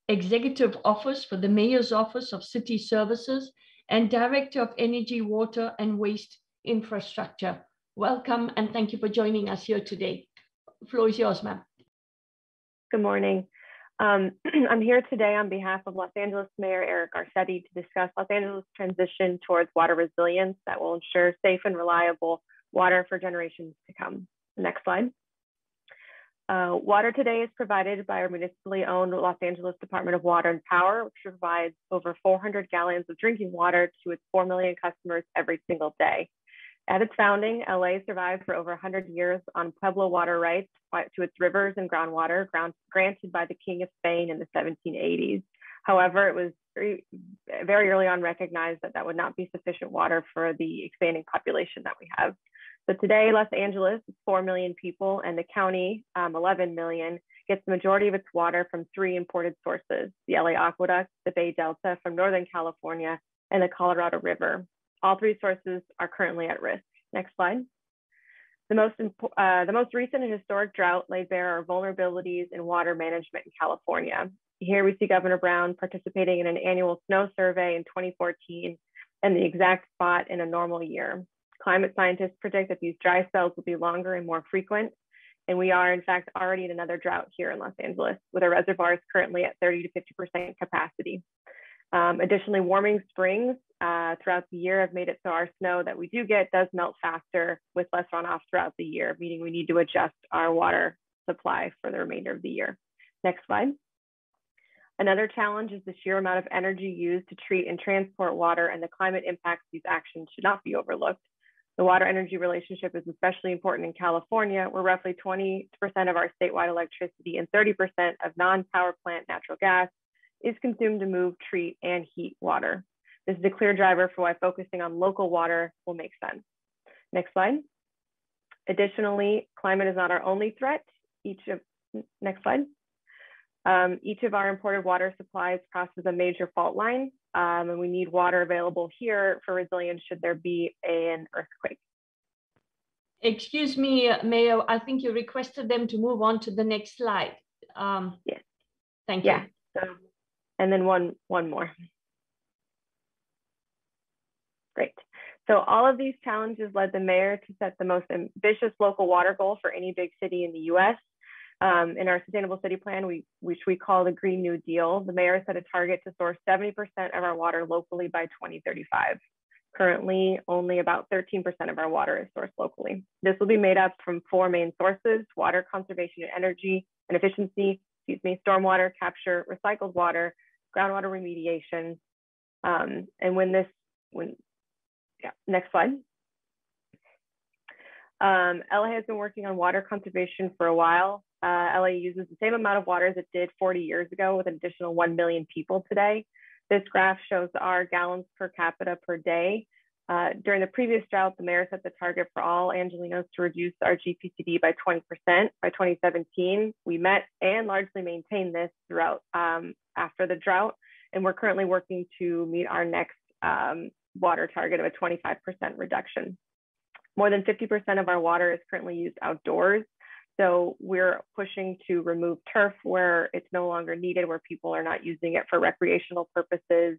Executive Office for the Mayor's Office of City Services, and Director of Energy, Water, and Waste Infrastructure. Welcome, and thank you for joining us here today. The floor is yours, ma'am. Good morning. I'm here today on behalf of Los Angeles Mayor Eric Garcetti to discuss Los Angeles' transition towards water resilience that will ensure safe and reliable water for generations to come. Next slide. Water today is provided by our municipally owned Los Angeles Department of Water and Power, which provides over 400 gallons of drinking water to its 4 million customers every single day. At its founding, LA survived for over 100 years on Pueblo water rights to its rivers and groundwater granted by the King of Spain in the 1780s. However, it was very early on recognized that that would not be sufficient water for the expanding population that we have. So today, Los Angeles is 4 million people, and the county, 11 million, gets the majority of its water from 3 imported sources: the LA Aqueduct, the Bay Delta from Northern California, and the Colorado River. All 3 sources are currently at risk. Next slide. The most recent and historic drought laid bare our vulnerabilities in water management in California. Here we see Governor Brown participating in an annual snow survey in 2014 and the exact spot in a normal year. Climate scientists predict that these dry spells will be longer and more frequent, and we are in fact already in another drought here in Los Angeles, with our reservoirs currently at 30 to 50% capacity. Additionally, warming springs throughout the year have made it so our snow that we do get does melt faster with less runoff throughout the year, meaning we need to adjust our water supply for the remainder of the year. Next slide. Another challenge is the sheer amount of energy used to treat and transport water, and the climate impacts of these actions should not be overlooked. The water-energy relationship is especially important in California, where roughly 20% of our statewide electricity and 30% of non-power plant natural gas is consumed to move, treat, and heat water. This is a clear driver for why focusing on local water will make sense. Next slide. Additionally, climate is not our only threat. Next slide. Each of our imported water supplies crosses a major fault line, and we need water available here for resilience should there be an earthquake. Excuse me, Mayor, I think you requested them to move on to the next slide. Yes. Thank you. So, and then one more. Great. So all of these challenges led the mayor to set the most ambitious local water goal for any big city in the US. In our sustainable city plan, which we call the Green New Deal, the mayor set a target to source 70% of our water locally by 2035. Currently, only about 13% of our water is sourced locally. This will be made up from 4 main sources: water conservation and energy and efficiency, stormwater capture, recycled water, groundwater remediation. Next slide. LA has been working on water conservation for a while. LA uses the same amount of water as it did 40 years ago with an additional 1 million people today. This graph shows our gallons per capita per day. During the previous drought, the mayor set the target for all Angelinos to reduce our GPCD by 20% by 2017. We met and largely maintained this throughout after the drought, and we're currently working to meet our next water target of a 25% reduction. More than 50% of our water is currently used outdoors. So we're pushing to remove turf where it's no longer needed, where people are not using it for recreational purposes.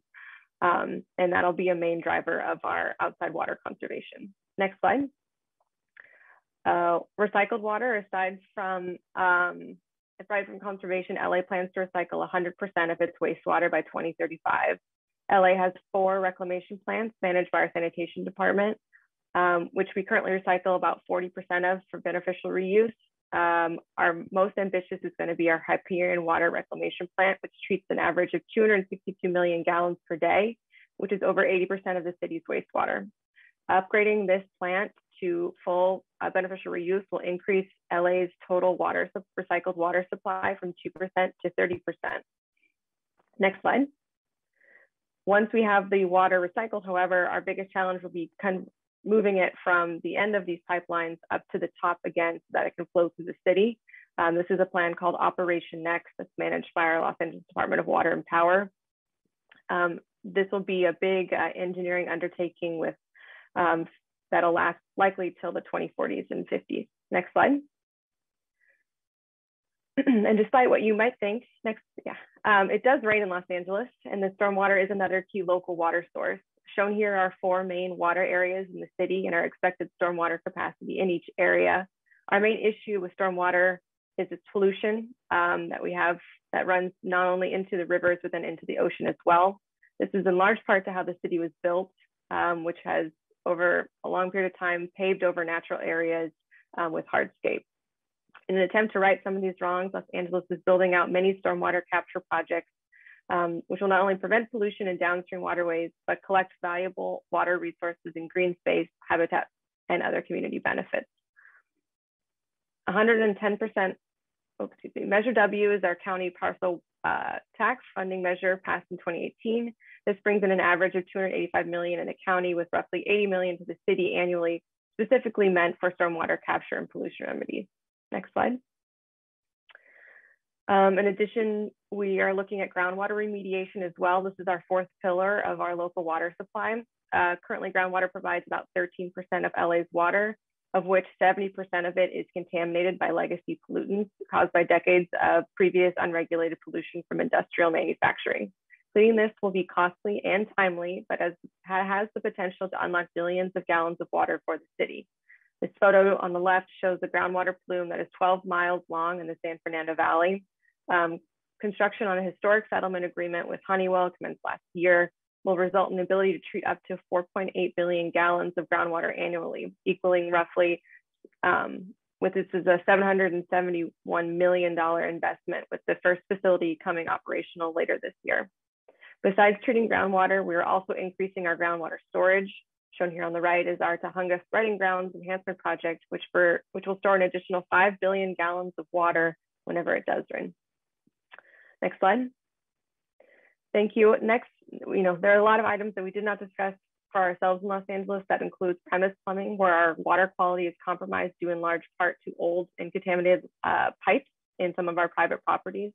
And that'll be a main driver of our outside water conservation. Next slide. Recycled water, aside from conservation, LA plans to recycle 100% of its wastewater by 2035. LA has 4 reclamation plants managed by our sanitation department, which we currently recycle about 40% of for beneficial reuse. Our most ambitious is going to be our Hyperion water reclamation plant, which treats an average of 262 million gallons per day, which is over 80% of the city's wastewater. Upgrading this plant to full beneficial reuse will increase LA's total recycled water supply from 2% to 30%. Next slide. Once we have the water recycled, however, our biggest challenge will be moving it from the end of these pipelines up to the top again so that it can flow through the city. This is a plan called Operation Next that's managed by our Los Angeles Department of Water and Power. This will be a big engineering undertaking with that'll last likely till the 2040s and 50s. Next slide. And despite what you might think, it does rain in Los Angeles, and the stormwater is another key local water source. Shown here are 4 main water areas in the city and our expected stormwater capacity in each area. Our main issue with stormwater is its pollution that we have that runs not only into the rivers, but then into the ocean as well. This is in large part to how the city was built, which has over a long period of time paved over natural areas with hardscape. In an attempt to right some of these wrongs, Los Angeles is building out many stormwater capture projects, which will not only prevent pollution in downstream waterways, but collect valuable water resources in green space, habitat, and other community benefits. 110%, Measure W is our county parcel tax funding measure passed in 2018. This brings in an average of $285 million in the county with roughly $80 million to the city annually, specifically meant for stormwater capture and pollution remedies. Next slide. In addition, we are looking at groundwater remediation as well. This is our 4th pillar of our local water supply. Currently, groundwater provides about 13% of LA's water, of which 70% of it is contaminated by legacy pollutants caused by decades of previous unregulated pollution from industrial manufacturing. Cleaning this will be costly and timely, but has the potential to unlock billions of gallons of water for the city. This photo on the left shows the groundwater plume that is 12 miles long in the San Fernando Valley. Construction on a historic settlement agreement with Honeywell commenced last year will result in the ability to treat up to 4.8 billion gallons of groundwater annually, equaling roughly, this is a $771 million investment, with the first facility coming operational later this year. Besides treating groundwater, we are also increasing our groundwater storage. Shown here on the right is our Tahunga Spreading Grounds Enhancement Project, which will store an additional 5 billion gallons of water whenever it does rain. Next slide. Thank you. Next, there are a lot of items that we did not discuss for ourselves in Los Angeles. That includes premise plumbing, where our water quality is compromised due in large part to old and contaminated pipes in some of our private properties.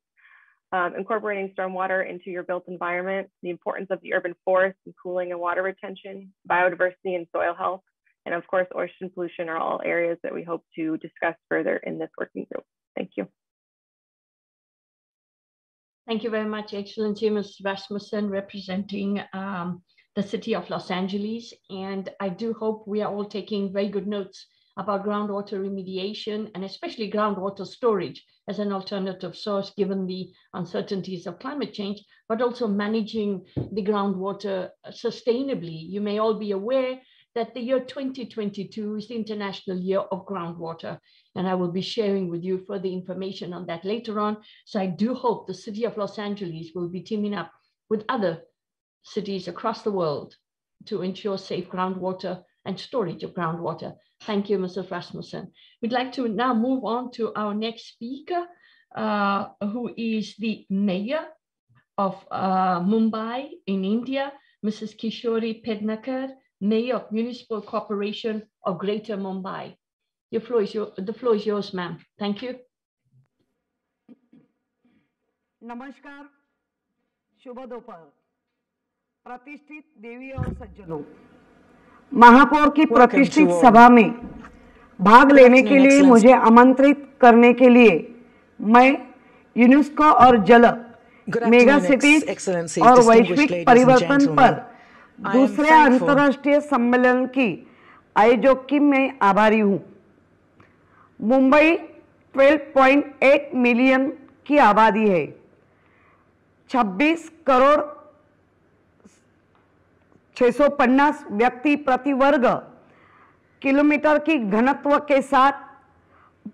Incorporating stormwater into your built environment, the importance of the urban forest and cooling and water retention, biodiversity and soil health, and of course, ocean pollution are all areas that we hope to discuss further in this working group. Thank you. Thank you very much, Excellency Ms. Rasmussen, representing the city of Los Angeles. And I do hope we are all taking very good notes about groundwater remediation and especially groundwater storage as an alternative source, given the uncertainties of climate change, but also managing the groundwater sustainably. You may all be aware that the year 2022 is the International Year of Groundwater, and I will be sharing with you further information on that later on. So I do hope the city of Los Angeles will be teaming up with other cities across the world to ensure safe groundwater and storage of groundwater. Thank you, Mrs. Rasmussen. We'd like to now move on to our next speaker, who is the mayor of Mumbai in India, Mrs. Kishori Pednekar, Mayor of Municipal Corporation of Greater Mumbai. The floor is yours, ma'am. Thank you. नमस्कार, शुभ दोपहर। प्रतिष्ठित देवी और सज्जनों, महापौर की प्रतिष्ठित सभा में भाग लेने के लिए मुझे आमंत्रित करने के लिए मैं यूनेस्को और जल, मेगा सिटीज और वैश्विक परिवर्तन पर दूसरे अंतर्राष्ट्रीय सम्मेलन की आयोजक की मैं आभारी हूँ। मुंबई 12.8 मिलियन की आबादी है। 26 करोड़ 650 व्यक्ति प्रति वर्ग किलोमीटर की घनत्व के साथ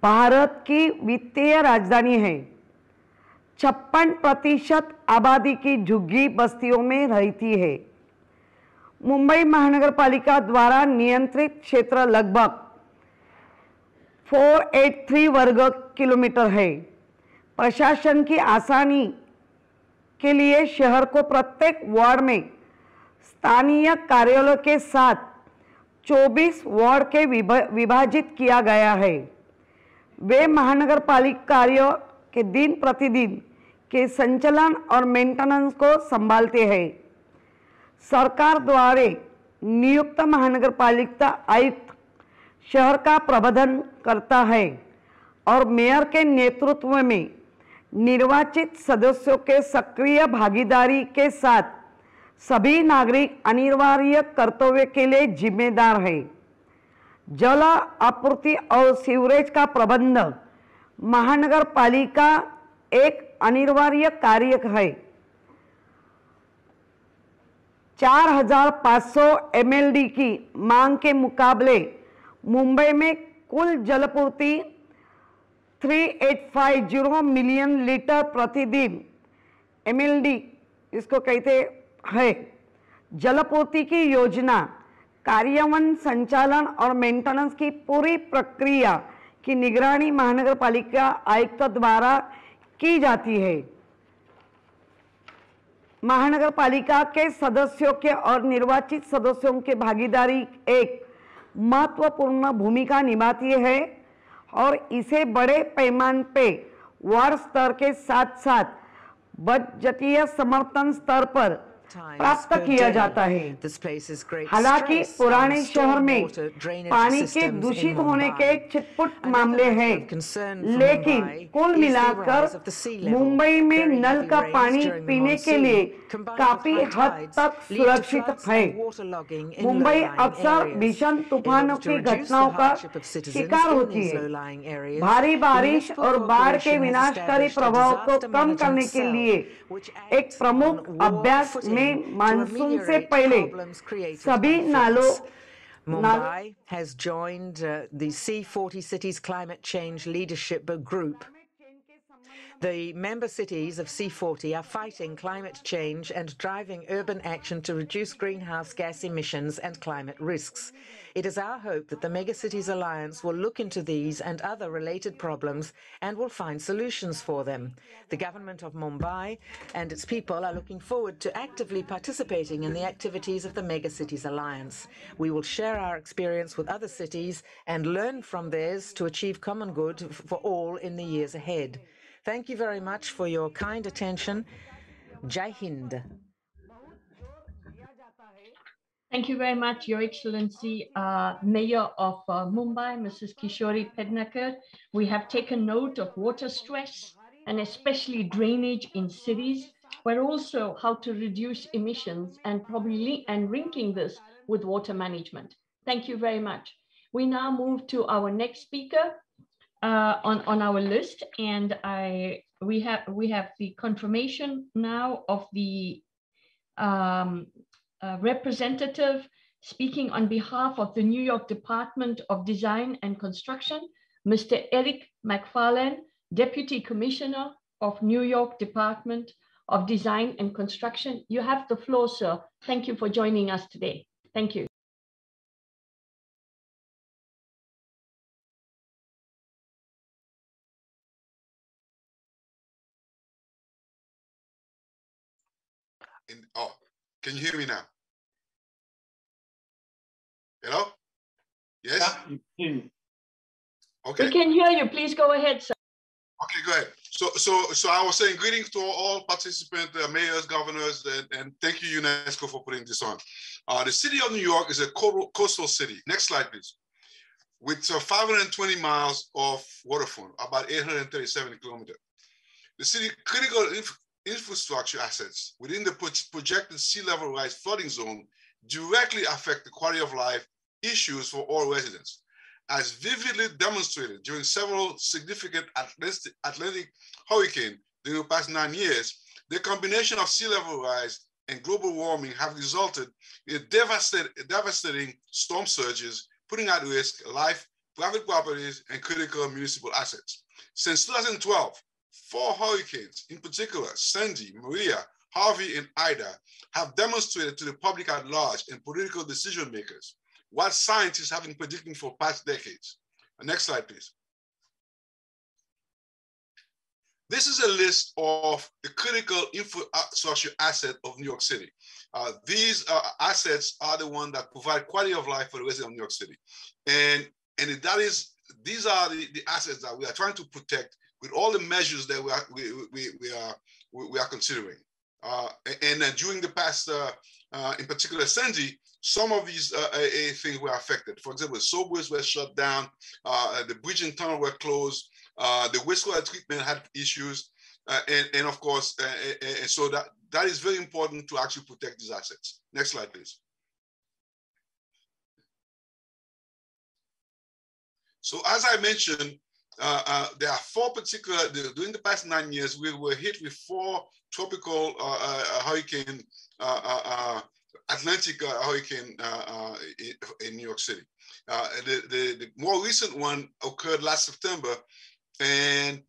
भारत की वित्तीय राजधानी है। 56% आबादी की झुग्गी बस्तियों में रहती है। मुंबई महानगर पालिका द्वारा नियंत्रित क्षेत्र लगभग 483 वर्ग किलोमीटर है। प्रशासन की आसानी के लिए शहर को प्रत्येक वार्ड में स्थानीय कार्यालय के साथ 24 वार्ड के विभाजित किया गया है। वे महानगर पालिका कार्यों के दिन प्रतिदिन के संचालन और मेंटेनेंस को संभालते हैं। सरकार द्वारा नियुक्त महानगर पालिका आयुक्त शहर का प्रबंधन करता है और मेयर के नेतृत्व में निर्वाचित सदस्यों के सक्रिय भागीदारी के साथ सभी नागरिक अनिवार्य कर्तव्य के लिए जिम्मेदार है। जल आपूर्ति और सीवरेज का प्रबंध महानगर पालिका एक अनिवार्य कार्य है। 4500 MLD की मांग के मुकाबले मुंबई में कुल जलापूर्ति 3850 मिलियन लीटर प्रतिदिन MLD इसको कहते हैं। जलापूर्ति की योजना, कार्यान्वयन, संचालन और मेंटेनेंस की पूरी प्रक्रिया की निगरानी महानगर पालिका आयुक्त द्वारा की जाती है। महानगर पालिका के सदस्यों के और निर्वाचित सदस्यों की भागीदारी एक महत्वपूर्ण भूमिका निभाती है और इसे बड़े पैमाने पे वार्ड स्तर के साथ साथ बजटीय समर्थन स्तर पर प्राप्त किया जाता है। हालांकि पुराने शहर में पानी के दूषित होने के छिटपुट मामले हैं, लेकिन कुल मिलाकर मुंबई में नल का पानी पीने के लिए काफी हद तक सुरक्षित है। मुंबई अक्सर भीषण तूफानों की घटनाओं का शिकार होती है। भारी बारिश और बाढ़ के विनाशकारी प्रभाव को कम करने के लिए एक प्रमुख अभ्यास में मानसून से पहले सभी नालों Mumbai has joined the C40 Cities Climate Change Leadership Group. The member cities of C40 are fighting climate change and driving urban action to reduce greenhouse gas emissions and climate risks. It is our hope that the Megacities Alliance will look into these and other related problems and will find solutions for them. The government of Mumbai and its people are looking forward to actively participating in the activities of the Megacities Alliance. We will share our experience with other cities and learn from theirs to achieve common good for all in the years ahead. Thank you very much for your kind attention. Jai Hind. Thank you very much, Your Excellency, Mayor of Mumbai, Mrs. Kishori Pednekar. We have taken note of water stress and especially drainage in cities, but also how to reduce emissions and probably linking this with water management. Thank you very much. We now move to our next speaker on our list, and we have the confirmation now of the representative speaking on behalf of the New York Department of Design and Construction, Mr. Eric McFarlane, Deputy Commissioner of New York Department of Design and Construction. You have the floor, sir. Thank you for joining us today. Thank you. Oh, can you hear me now? Hello? Yes? Yeah. Okay. We can hear you. Please go ahead, sir. Okay, go ahead. So I was saying greetings to all participants, mayors, governors, and thank you, UNESCO, for putting this on. The city of New York is a coastal city. Next slide, please. With 520 miles of waterfront, about 837 kilometers. The city critical infrastructure assets within the projected sea level rise flooding zone directly affect the quality of life issues for all residents. As vividly demonstrated during several significant Atlantic hurricanes during the past 9 years, the combination of sea level rise and global warming have resulted in devastating storm surges, putting at risk life, private properties, and critical municipal assets. Since 2012, 4 hurricanes, in particular, Sandy, Maria, Harvey, and Ida, have demonstrated to the public at large and political decision makers what scientists have been predicting for past decades. Next slide, please. This is a list of the critical infrastructure assets of New York City. These assets are the ones that provide quality of life for the residents of New York City. And these are the assets that we are trying to protect with all the measures that we are considering. During the past, in particular, Sandy, some of these things were affected. For example, subways were shut down, the bridge and tunnel were closed, the wastewater treatment had issues, and of course, so that is very important to actually protect these assets. Next slide, please. So as I mentioned, there are 4 particular, during the past 9 years, we were hit with 4 tropical hurricane, Atlantic hurricane in New York City. The more recent one occurred last September, and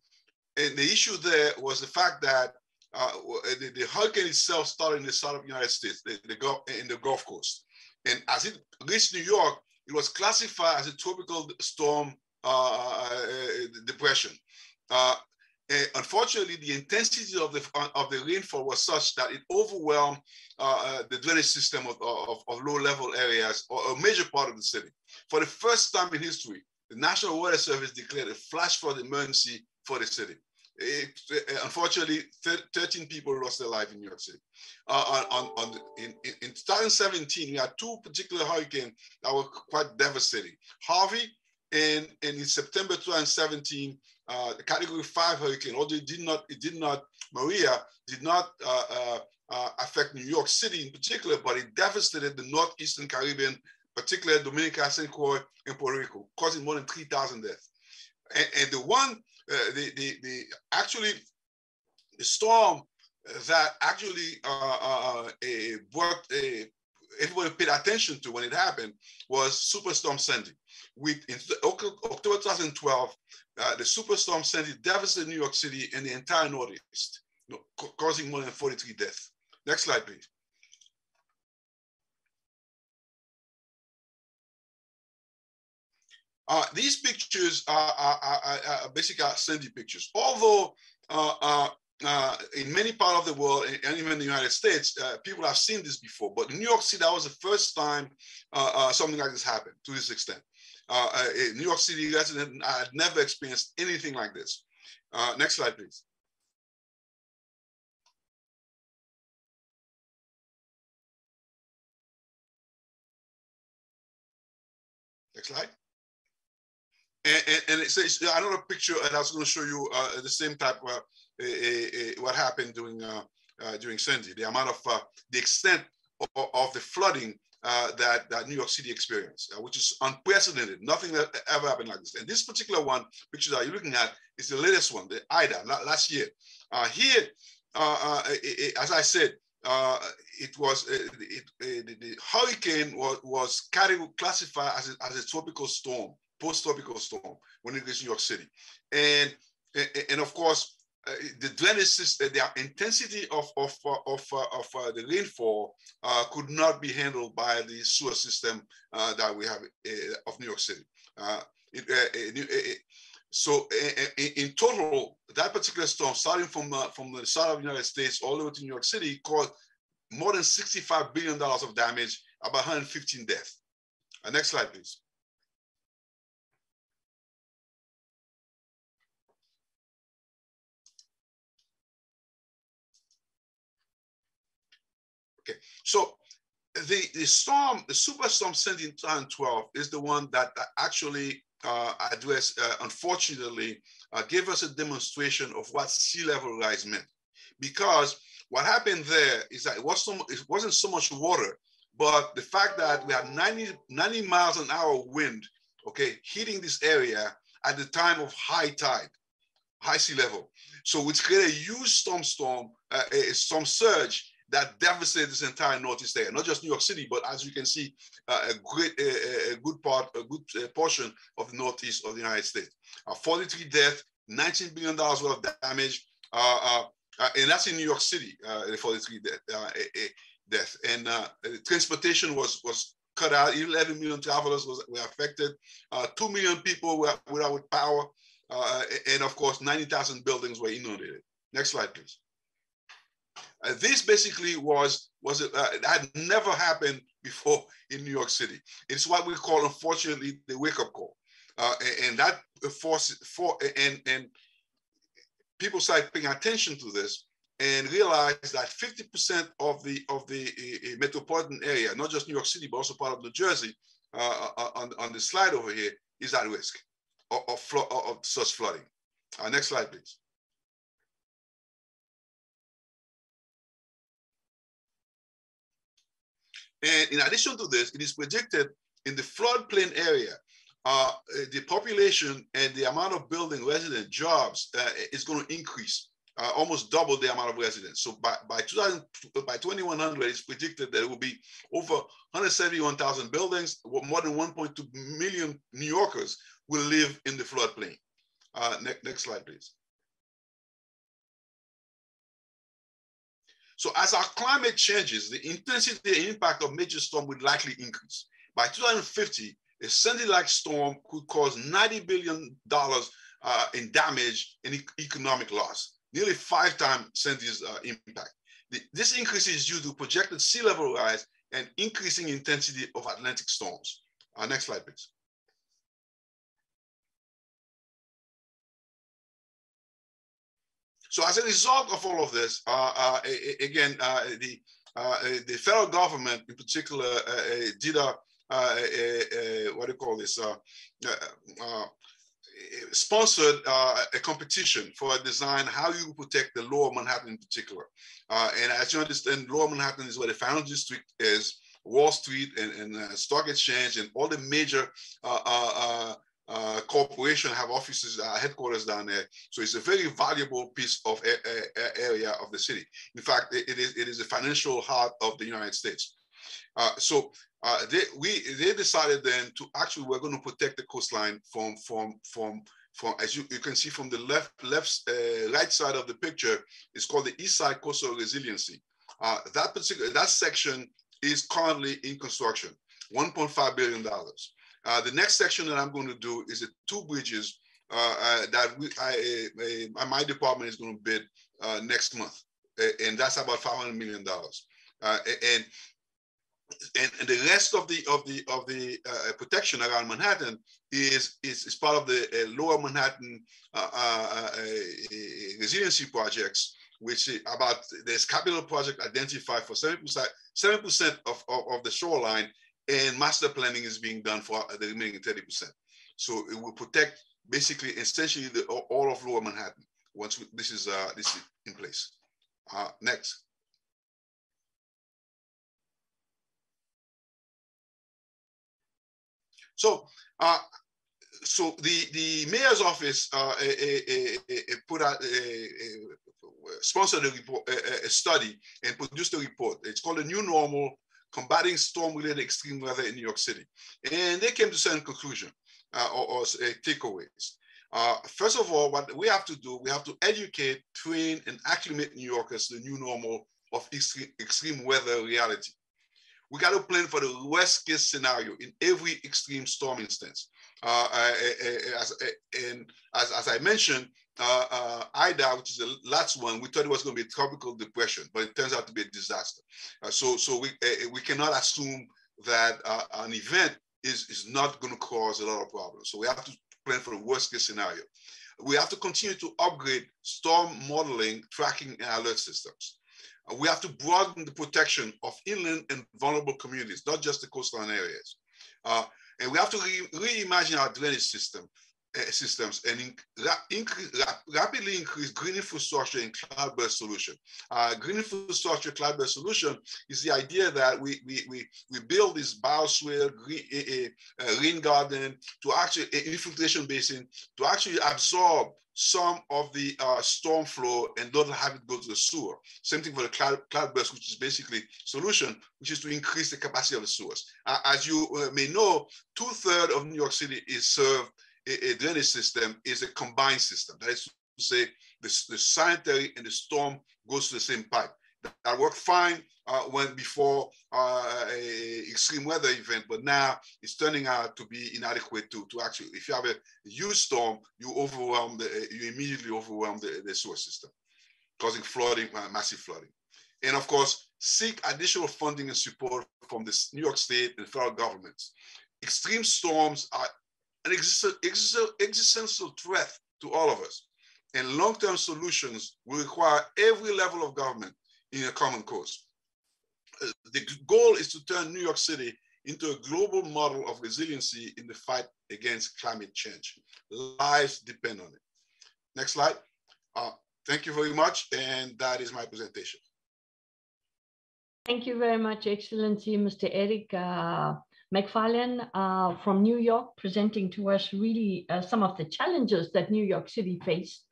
the issue there was the fact that the hurricane itself started in the south of the United States, in the Gulf Coast. And as it reached New York, it was classified as a tropical storm depression. Unfortunately, the intensity of the rainfall was such that it overwhelmed the drainage system of low-level areas, or a major part of the city. For the first time in history, the National Water Service declared a flash flood emergency for the city. Unfortunately, 13 people lost their life in New York City. In 2017, we had 2 particular hurricanes that were quite devastating. Harvey, and in September 2017, the Category 5 hurricane, although Maria did not affect New York City in particular, but it devastated the northeastern Caribbean, particularly Dominica, St. Croix, and Puerto Rico, causing more than 3,000 deaths. And the one, actually, the storm that actually everybody paid attention to when it happened was Superstorm Sandy. In October 2012, the Superstorm Sandy devastated New York City and the entire Northeast, causing more than 43 deaths. Next slide, please. These pictures are basically Sandy pictures. Although in many parts of the world, and even in the United States, people have seen this before. But in New York City, that was the first time something like this happened to this extent. New York City residents had never experienced anything like this. Next slide, please. Next slide. And it says another picture, and I was going to show you the same type of what happened during Sandy, the amount of the extent of the flooding that New York City experienced, which is unprecedented. Nothing that ever happened like this. And this particular picture that you're looking at is the latest one, the Ida, last year. Here, as I said, the hurricane was classified as a tropical storm, post-tropical storm, when it reached New York City. And of course, the drainage system, the intensity of the rainfall could not be handled by the sewer system that we have of New York City. So in total, that particular storm, starting from the south of the United States all the way to New York City, caused more than $65 billion of damage, about 115 deaths. Next slide, please. Okay, so the superstorm Sandy in 2012 is the one that actually addressed, unfortunately, gave us a demonstration of what sea level rise meant. Because what happened there is that it wasn't so much water, but the fact that we had 90 miles an hour wind, okay, hitting this area at the time of high tide, high sea level. So which created a huge storm surge that devastated this entire Northeast area, not just New York City, but as you can see, a good portion of the Northeast of the United States. 43 deaths, $19 billion worth of damage, and that's in New York City, the 43 deaths. And transportation was cut out. 11 million travelers were affected. 2 million people were without power, and of course, 90,000 buildings were inundated. Next slide, please. This basically had never happened before in New York City. It's what we call, unfortunately, the wake-up call, and that and people started paying attention to this and realized that 50% of the metropolitan area, not just New York City, but also part of New Jersey, on the slide over here, is at risk of such flooding. Next slide, please. And in addition to this, it is predicted in the floodplain area, the population and the amount of building, resident jobs is going to increase, almost double the amount of residents. So by 2100, it's predicted that it will be over 171,000 buildings. More than 1.2 million New Yorkers will live in the floodplain. Next slide, please. So as our climate changes, the intensity and impact of major storm would likely increase. By 2050, a Sandy-like storm could cause $90 billion in damage and economic loss, nearly 5 times Sandy's impact. This increase is due to projected sea level rise and increasing intensity of Atlantic storms. Next slide, please. So as a result of all of this, again, the federal government in particular did what do you call this, sponsored a competition for a design how you protect the lower Manhattan in particular. And as you understand, lower Manhattan is where the financial district is, Wall Street and Stock Exchange and all the major corporations have offices, headquarters down there. So it's a very valuable piece of area of the city. In fact, it is a financial heart of the United States. So they decided then to actually, we're going to protect the coastline from as you can see from the right side of the picture, it's called the East Side Coastal Resiliency. That section is currently in construction, $1.5 billion. The next section that I'm going to do is the 2 bridges that my department is going to bid next month, and that's about $500 million. And the rest of the protection around Manhattan is part of the Lower Manhattan resiliency projects, which there's capital project identified for 7% of the shoreline, and master planning is being done for the remaining 30%. So it will protect basically, essentially, all of Lower Manhattan once this is in place. Next. So, so the mayor's office put out sponsored a report, a study, and produced a report. It's called "A New Normal: Combating Storm-Related Extreme Weather in New York City," and they came to certain conclusion or takeaways. First of all, what we have to do, we have to educate, train, and acclimate New Yorkers to the new normal of extreme weather reality. We got to plan for the worst case scenario in every extreme storm instance. As I mentioned, Ida, which is the last one, we thought it was going to be a tropical depression, but it turns out to be a disaster. So we cannot assume that an event is not going to cause a lot of problems. So we have to plan for the worst case scenario. We have to continue to upgrade storm modeling, tracking, and alert systems. We have to broaden the protection of inland and vulnerable communities, not just the coastline areas. And we have to reimagine our drainage systems and rapidly increase green infrastructure and cloudburst solution. Green infrastructure cloudburst solution is the idea that we build this biosphere, rain garden, to actually infiltration basin to actually absorb some of the storm flow and not have it go to the sewer. Same thing for the cloudburst, which is basically solution, which is to increase the capacity of the sewers. As you may know, 2/3 of New York City is served. A drainage system is a combined system. That is to say, the sanitary and the storm goes to the same pipe. That worked fine when before a extreme weather event, but now it's turning out to be inadequate to actually, if you have a huge storm, you immediately overwhelm the sewer system, causing flooding, massive flooding. And of course, seek additional funding and support from the New York State and federal governments. Extreme storms are an existential threat to all of us. And long-term solutions will require every level of government in a common cause. The goal is to turn New York City into a global model of resiliency in the fight against climate change. Lives depend on it. Next slide. Thank you very much, and that is my presentation. Thank you very much, Excellency, Mr. Eric McFarlane from New York, presenting to us really some of the challenges that New York City faced.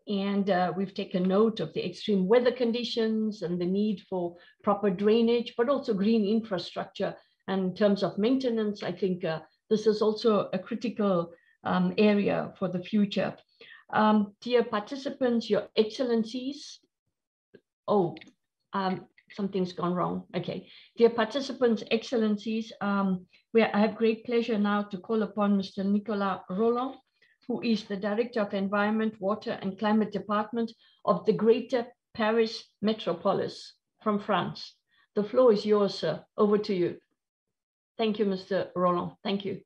And we've taken note of the extreme weather conditions and the need for proper drainage, but also green infrastructure. And in terms of maintenance, I think this is also a critical area for the future. Dear participants, Your Excellencies, something's gone wrong. Okay. Dear participants, Excellencies, I have great pleasure now to call upon Mr. Nicolas Roland, who is the Director of Environment, Water and Climate Department of the Greater Paris Metropolis from France. The floor is yours, sir. Over to you. Thank you, Mr. Roland. Thank you.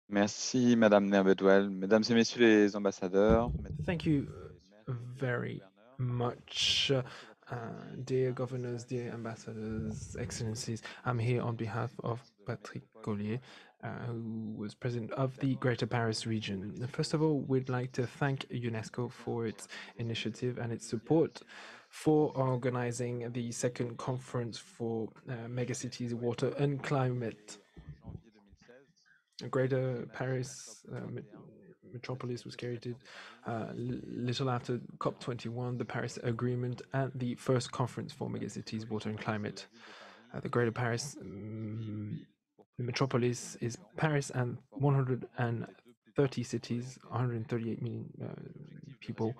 Merci, Madame Nerbedwell. Mesdames et Messieurs les ambassadeurs. Thank you very much, dear governors, dear ambassadors, excellencies. I'm here on behalf of Patrick Collier, who was president of the Greater Paris region. First of all, we'd like to thank UNESCO for its initiative and its support for organizing the second conference for Megacities, Water and Climate. Greater Paris Metropolis was created little after COP21, the Paris Agreement, and the first conference for Megacities, Water and Climate. The Greater Paris Metropolis is Paris and 130 cities, 138 million people,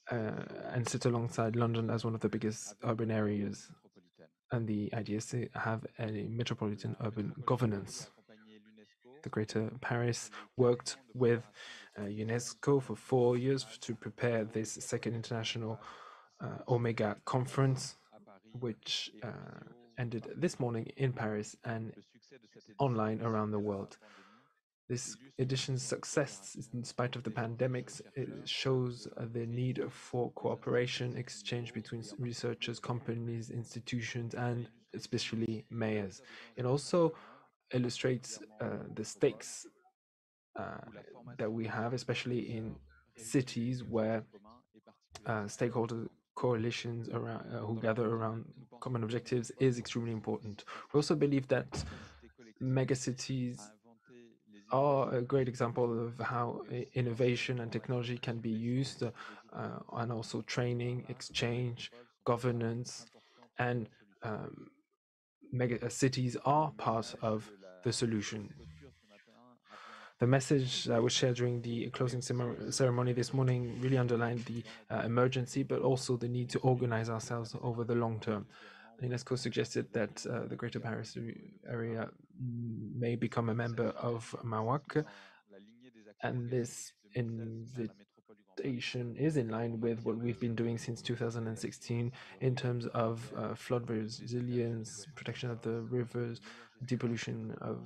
and sit alongside London as one of the biggest urban areas. And the idea is to have a metropolitan urban governance. The Greater Paris worked with UNESCO for 4 years to prepare this second international EauMega conference, which ended this morning in Paris and online around the world. This edition's success, in spite of the pandemics, it shows the need for cooperation, exchange between researchers, companies, institutions, and especially mayors. It also illustrates the stakes that we have, especially in cities where stakeholder coalitions around, who gather around common objectives is extremely important. We also believe that megacities are a great example of how innovation and technology can be used, and also training, exchange, governance, and mega cities are part of the solution. The message that was shared during the closing ceremony this morning really underlined the emergency, but also the need to organize ourselves over the long term. UNESCO suggested that the Greater Paris Area may become a member of MAWaC, and this invitation is in line with what we've been doing since 2016 in terms of flood resilience, protection of the rivers, depollution of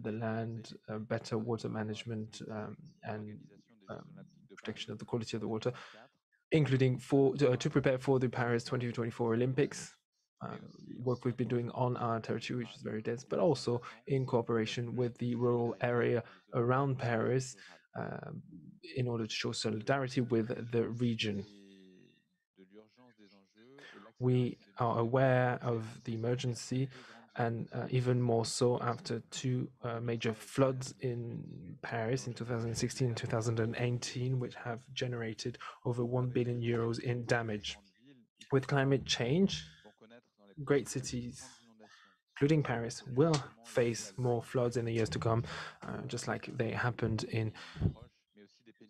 the land, better water management, and protection of the quality of the water, including to prepare for the Paris 2024 Olympics. Work we've been doing on our territory, which is very dense, but also in cooperation with the rural area around Paris, in order to show solidarity with the region. We are aware of the emergency, and even more so after two major floods in Paris in 2016 and 2018, which have generated over 1 billion euros in damage. With climate change, great cities, including Paris, will face more floods in the years to come, just like they happened in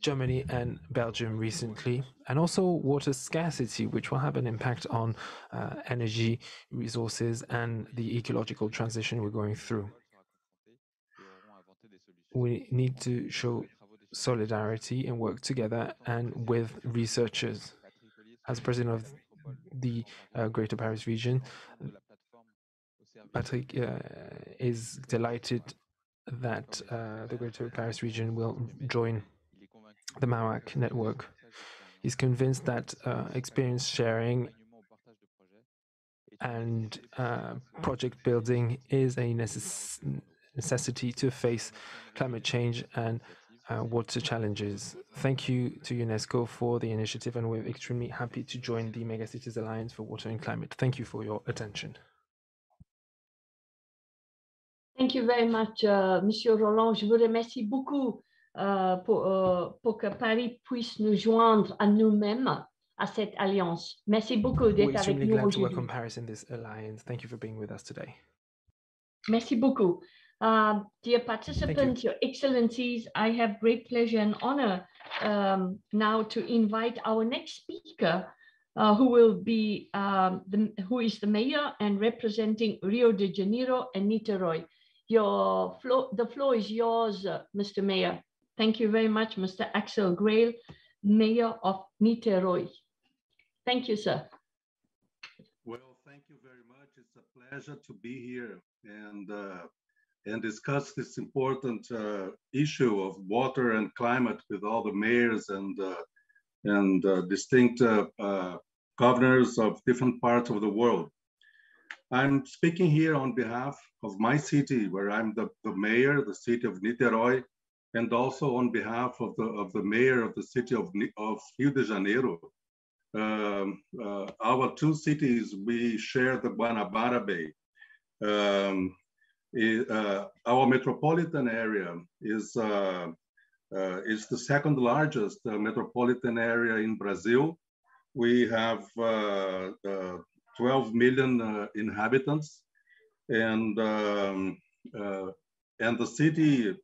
Germany and Belgium recently, and also water scarcity, which will have an impact on energy resources and the ecological transition we're going through. We need to show solidarity and work together and with researchers. As president of the Greater Paris region, Patrick is delighted that the Greater Paris region will join the MAWaC network. He's convinced that experience sharing and project building is a necessity to face climate change and water challenges. Thank you to UNESCO for the initiative, and we're extremely happy to join the Megacities Alliance for Water and Climate. Thank you for your attention. Thank you very much, Monsieur Roland. Je vous remercie beaucoup pour que Paris puisse nous joindre à nous-mêmes, à cette alliance. Merci beaucoup d'être avec nous aujourd'hui. We're extremely glad to welcome Paris in this alliance. Thank you for being with us today. Merci beaucoup. Dear participants, Your Excellencies, I have great pleasure and honor now to invite our next speaker, who will be who is the mayor and representing Rio de Janeiro and Niterói. The floor is yours, Mr. Mayor. Thank you very much, Mr. Axel Grail, Mayor of Niterói. Thank you, sir. Well, thank you very much. It's a pleasure to be here and discuss this important issue of water and climate with all the mayors and distinct governors of different parts of the world. I'm speaking here on behalf of my city, where I'm the mayor, the city of Niterói, and also on behalf of the mayor of the city of Rio de Janeiro. Our two cities, we share the Guanabara Bay. Our metropolitan area is the second largest metropolitan area in Brazil. We have 12 million inhabitants, and the city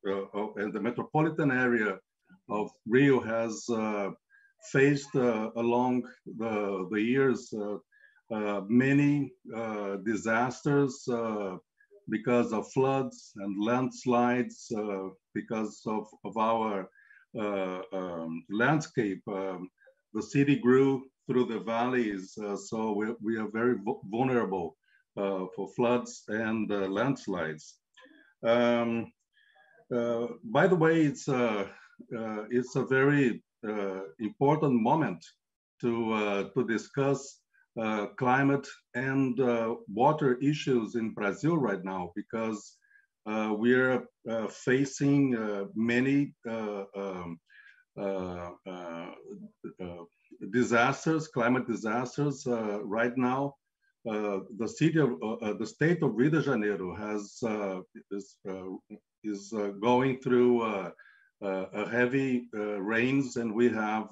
and the metropolitan area of Rio has faced along the years many disasters because of floods and landslides, because of our landscape. The city grew through the valleys, so we are very vulnerable for floods and landslides. By the way, it's a very important moment to discuss climate and water issues in Brazil right now, because we're facing many disasters, climate disasters right now. The state of Rio de Janeiro is going through heavy rains, and we have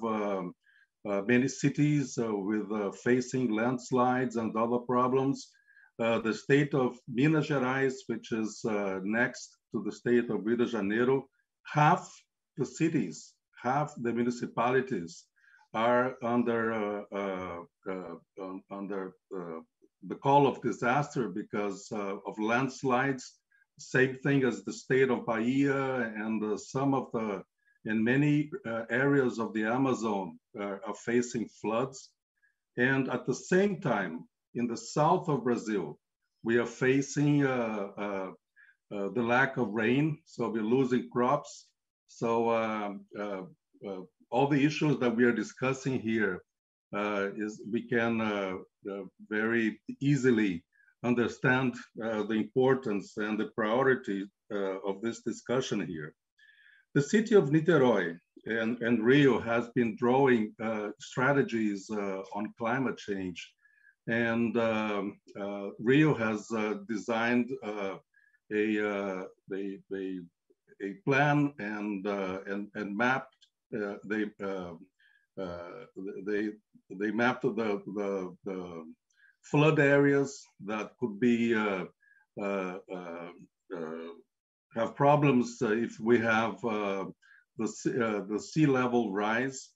many cities with facing landslides and other problems. The state of Minas Gerais, which is next to the state of Rio de Janeiro, half the cities, half the municipalities are under the call of disaster because of landslides. Same thing as the state of Bahia and some of the, in many areas of the Amazon are facing floods. And at the same time, in the south of Brazil, we are facing the lack of rain, so we're losing crops. So all the issues that we are discussing here we can very easily understand the importance and the priority of this discussion here. The city of Niterói and Rio has been drawing strategies on climate change. And Rio has designed a plan and mapped. They mapped the flood areas that could be have problems if we have the sea level rise.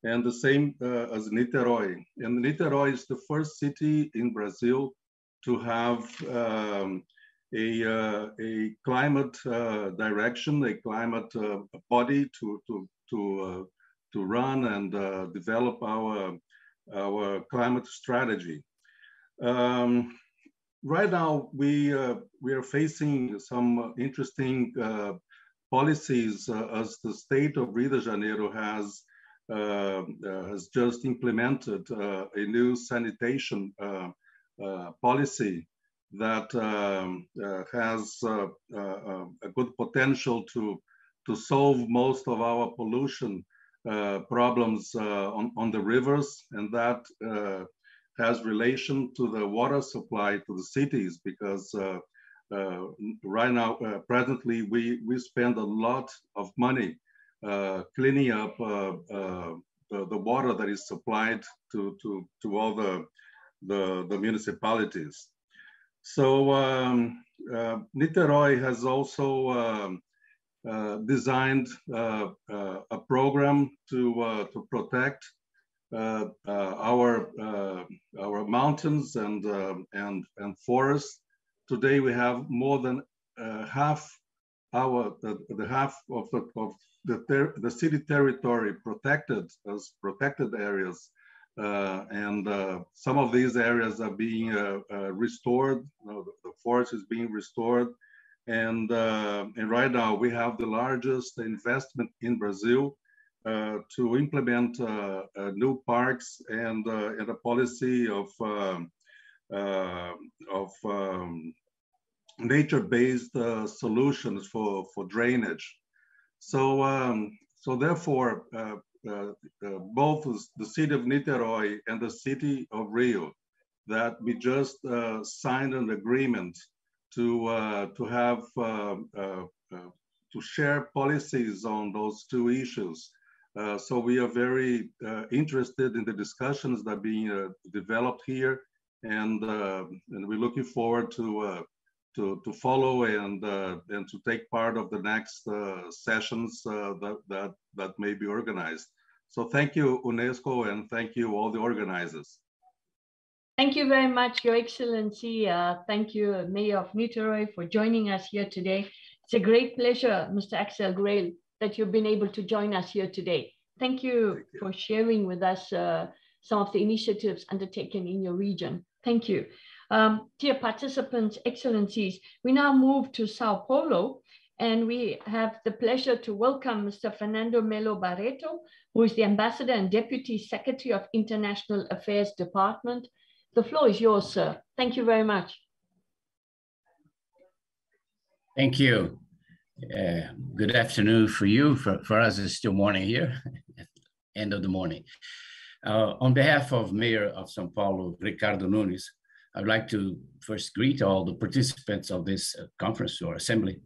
And the same as Niterói. And Niterói is the first city in Brazil to have a climate direction, a climate body to run and develop our climate strategy. Right now, we are facing some interesting policies as the state of Rio de Janeiro has just implemented a new sanitation policy that has a good potential to solve most of our pollution problems on the rivers, and that has relation to the water supply to the cities, because right now, presently, we spend a lot of money cleaning up the water that is supplied to all the municipalities. So Niterói has also designed a program to protect our mountains and forests. Today we have more than half half of the city territory protected as protected areas, and some of these areas are being restored. The forest is being restored, and right now we have the largest investment in Brazil to implement new parks and a policy of nature-based solutions for drainage. So, so therefore, both the city of Niterói and the city of Rio, that we just signed an agreement to have to share policies on those two issues. So we are very interested in the discussions that are being developed here, and we're looking forward to follow and to take part of the next sessions that may be organized. So thank you, UNESCO, and thank you all the organizers. Thank you very much, Your Excellency. Thank you, Mayor of Niterói, for joining us here today. It's a great pleasure, Mr. Axel Grael, that you've been able to join us here today. Thank you for sharing with us some of the initiatives undertaken in your region. Thank you. Dear participants, excellencies, we now move to Sao Paulo, and we have the pleasure to welcome Mr. Fernando Melo Barreto, who is the Ambassador and Deputy Secretary of International Affairs Department. The floor is yours, sir. Thank you very much. Thank you. Good afternoon for you. For us, it's still morning here, end of the morning. On behalf of Mayor of São Paulo, Ricardo Nunes, I'd like to first greet all the participants of this conference or assembly.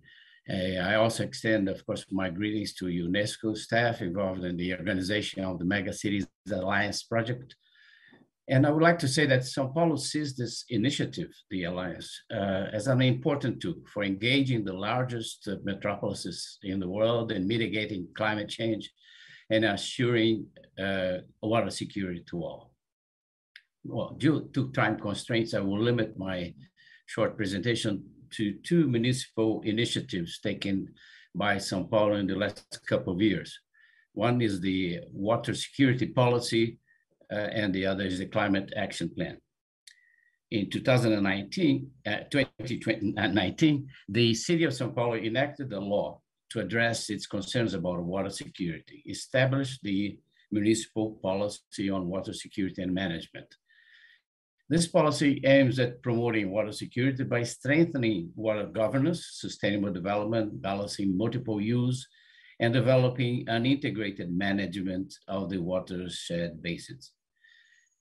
I also extend, of course, my greetings to UNESCO staff involved in the organization of the Megacities Alliance project. And I would like to say that São Paulo sees this initiative, the Alliance, as an important tool for engaging the largest metropolises in the world in mitigating climate change and assuring water security to all. Well, due to time constraints, I will limit my short presentation to two municipal initiatives taken by São Paulo in the last couple of years. One is the water security policy, and the other is the climate action plan. In 2019, the city of São Paulo enacted a law to address its concerns about water security, established the municipal policy on water security and management. This policy aims at promoting water security by strengthening water governance, sustainable development, balancing multiple use, and developing an integrated management of the watershed basins.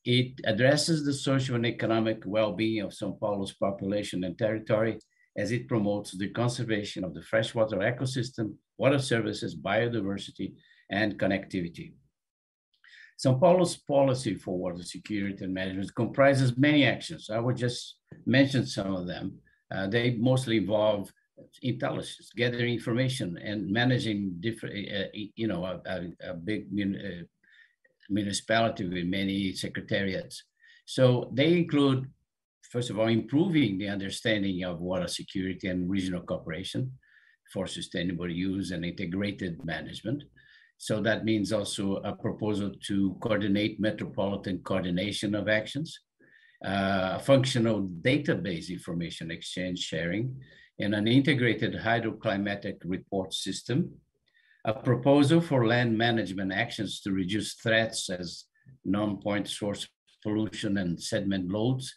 It addresses the social and economic well-being of São Paulo's population and territory as it promotes the conservation of the freshwater ecosystem, water services, biodiversity, and connectivity. São Paulo's policy for water security and management comprises many actions. I would just mention some of them. They mostly involve intelligence, gathering information, and managing different, a big municipality with many secretariats. So they include, first of all, improving the understanding of water security and regional cooperation for sustainable use and integrated management. So that means also a proposal to coordinate metropolitan coordination of actions, functional database information exchange sharing, and an integrated hydroclimatic report system, a proposal for land management actions to reduce threats as non-point source pollution and sediment loads,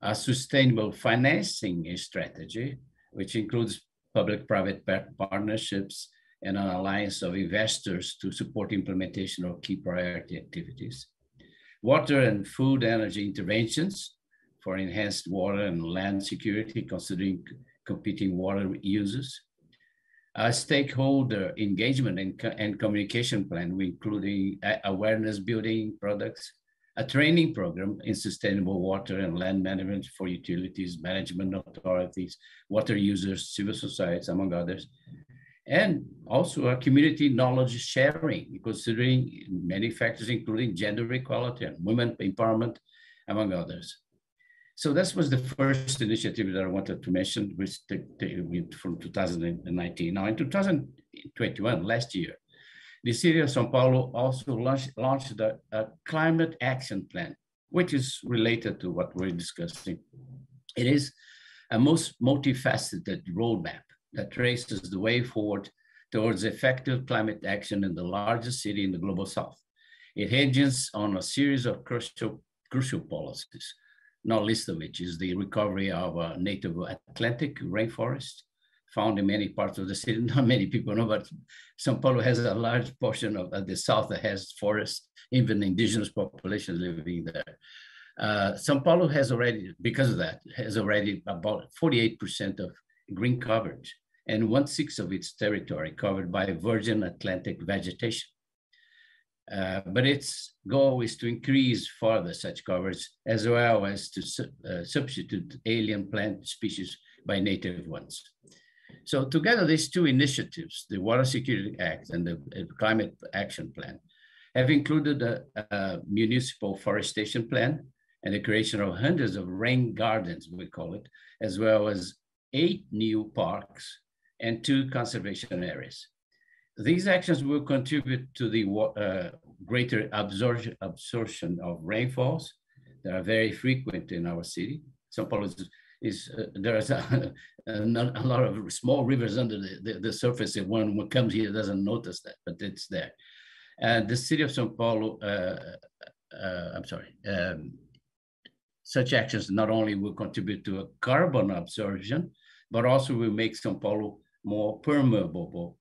a sustainable financing strategy, which includes public-private partnerships and an alliance of investors to support implementation of key priority activities, water and food energy interventions for enhanced water and land security, considering competing water uses, a stakeholder engagement and communication plan, including awareness building products, a training program in sustainable water and land management for utilities, management authorities, water users, civil societies, among others, and also a community knowledge sharing, considering many factors, including gender equality and women empowerment, among others. So this was the first initiative that I wanted to mention, which from 2019. Now in 2021, last year, the city of São Paulo also launched a climate action plan, which is related to what we're discussing. It is a most multifaceted roadmap that traces the way forward towards effective climate action in the largest city in the global south. It hinges on a series of crucial policies, not least of which is the recovery of a native Atlantic rainforest found in many parts of the city. Not many people know, but São Paulo has a large portion of the south that has forests, even indigenous populations living there. São Paulo has already, because of that, has already about 48% of green coverage and 1/6 of its territory covered by virgin Atlantic vegetation. But its goal is to increase further such coverage, as well as to substitute alien plant species by native ones. So together, these two initiatives, the Water Security Act and the Climate Action Plan, have included a municipal forestation plan and the creation of hundreds of rain gardens, we call it, as well as 8 new parks and 2 conservation areas. These actions will contribute to the greater absorption of rainfalls that are very frequent in our city. São Paulo there's a lot of small rivers under the surface. If one comes here, doesn't notice that, but it's there. The city of São Paulo, such actions not only will contribute to a carbon absorption, but also will make São Paulo more permeable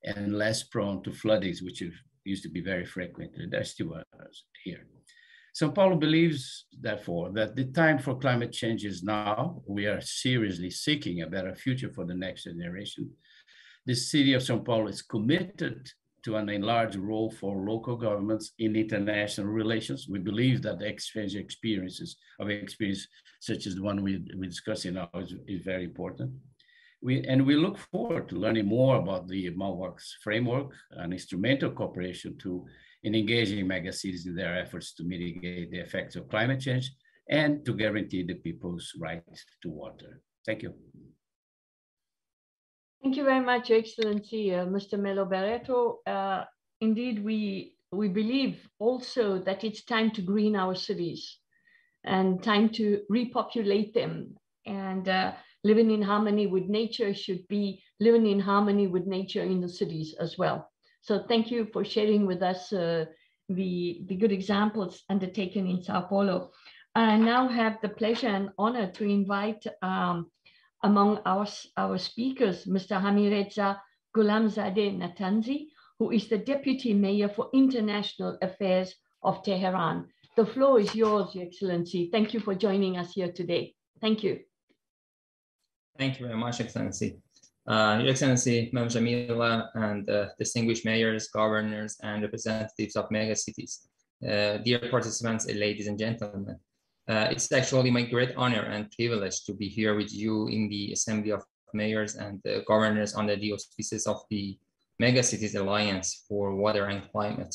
and less prone to floodings, which used to be very frequent. They're still here. São Paulo believes, therefore, that the time for climate change is now. We are seriously seeking a better future for the next generation. The city of São Paulo is committed to an enlarged role for local governments in international relations. We believe that the exchange experience such as the one we're discussing now is very important. We look forward to learning more about the MAWaC's framework and instrumental cooperation in engaging megacities in their efforts to mitigate the effects of climate change and to guarantee the people's right to water. Thank you. Thank you very much, Your Excellency, Mr. Melo Barreto. Indeed, we believe also that it's time to green our cities and time to repopulate them. And living in harmony with nature should be living in harmony with nature in the cities as well. So thank you for sharing with us the good examples undertaken in Sao Paulo. I now have the pleasure and honor to invite among our speakers, Mr. Hamireza Ghulamzadeh Natanzi, who is the Deputy Mayor for International Affairs of Tehran. The floor is yours, Your Excellency. Thank you for joining us here today. Thank you. Thank you very much, Excellency. Your Excellency, Ma'am Jamila, and distinguished mayors, governors, and representatives of megacities, dear participants, ladies and gentlemen. It's actually my great honor and privilege to be here with you in the Assembly of Mayors and Governors under the auspices of the Megacities Alliance for Water and Climate.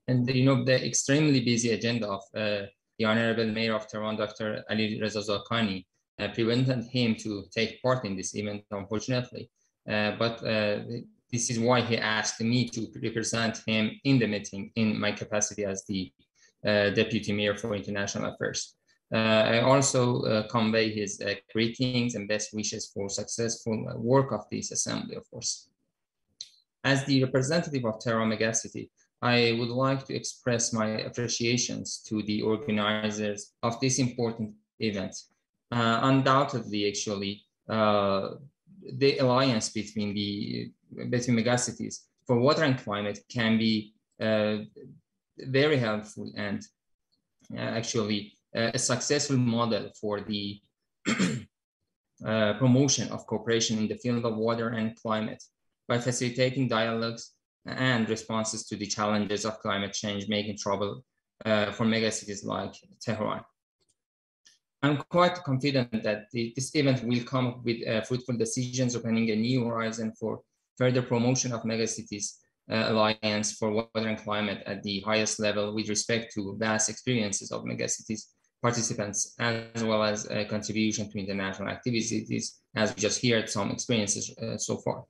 And you know, the extremely busy agenda of the Honorable Mayor of Tehran, Dr. Ali Reza Zakani, prevented him to take part in this event, unfortunately. But this is why he asked me to represent him in the meeting in my capacity as the Deputy Mayor for International Affairs. I also convey his greetings and best wishes for successful work of this assembly, of course. As the representative of Tehran Megacity, I would like to express my appreciations to the organizers of this important event. Undoubtedly, actually, the alliance between megacities for water and climate can be very helpful and actually a successful model for the promotion of cooperation in the field of water and climate by facilitating dialogues and responses to the challenges of climate change making trouble for megacities like Tehran. I'm quite confident that this event will come up with fruitful decisions, opening a new horizon for further promotion of megacities alliance for water and climate at the highest level with respect to vast experiences of megacities participants, as well as a contribution to international activities, as we just heard some experiences so far.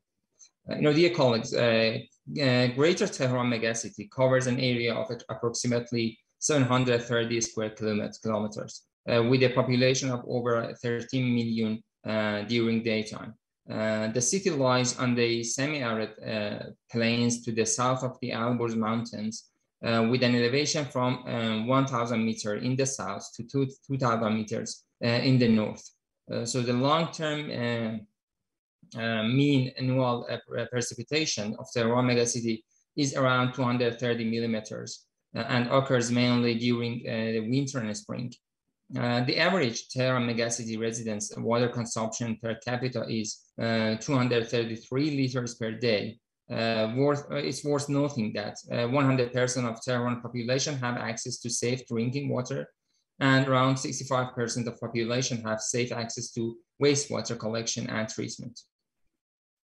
You know, dear colleagues, Greater Tehran megacity covers an area of approximately 730 square kilometers, with a population of over 13 million during daytime. The city lies on the semi-arid plains to the south of the Alborz Mountains, with an elevation from 1,000 meters in the south to 2,000 meters in the north. So the long-term mean annual precipitation of the Tehran megacity is around 230 millimeters and occurs mainly during the winter and spring. The average Tehran megacity residents' water consumption per capita is 233 liters per day. It's worth noting that 100% of Tehran population have access to safe drinking water, and around 65% of population have safe access to wastewater collection and treatment.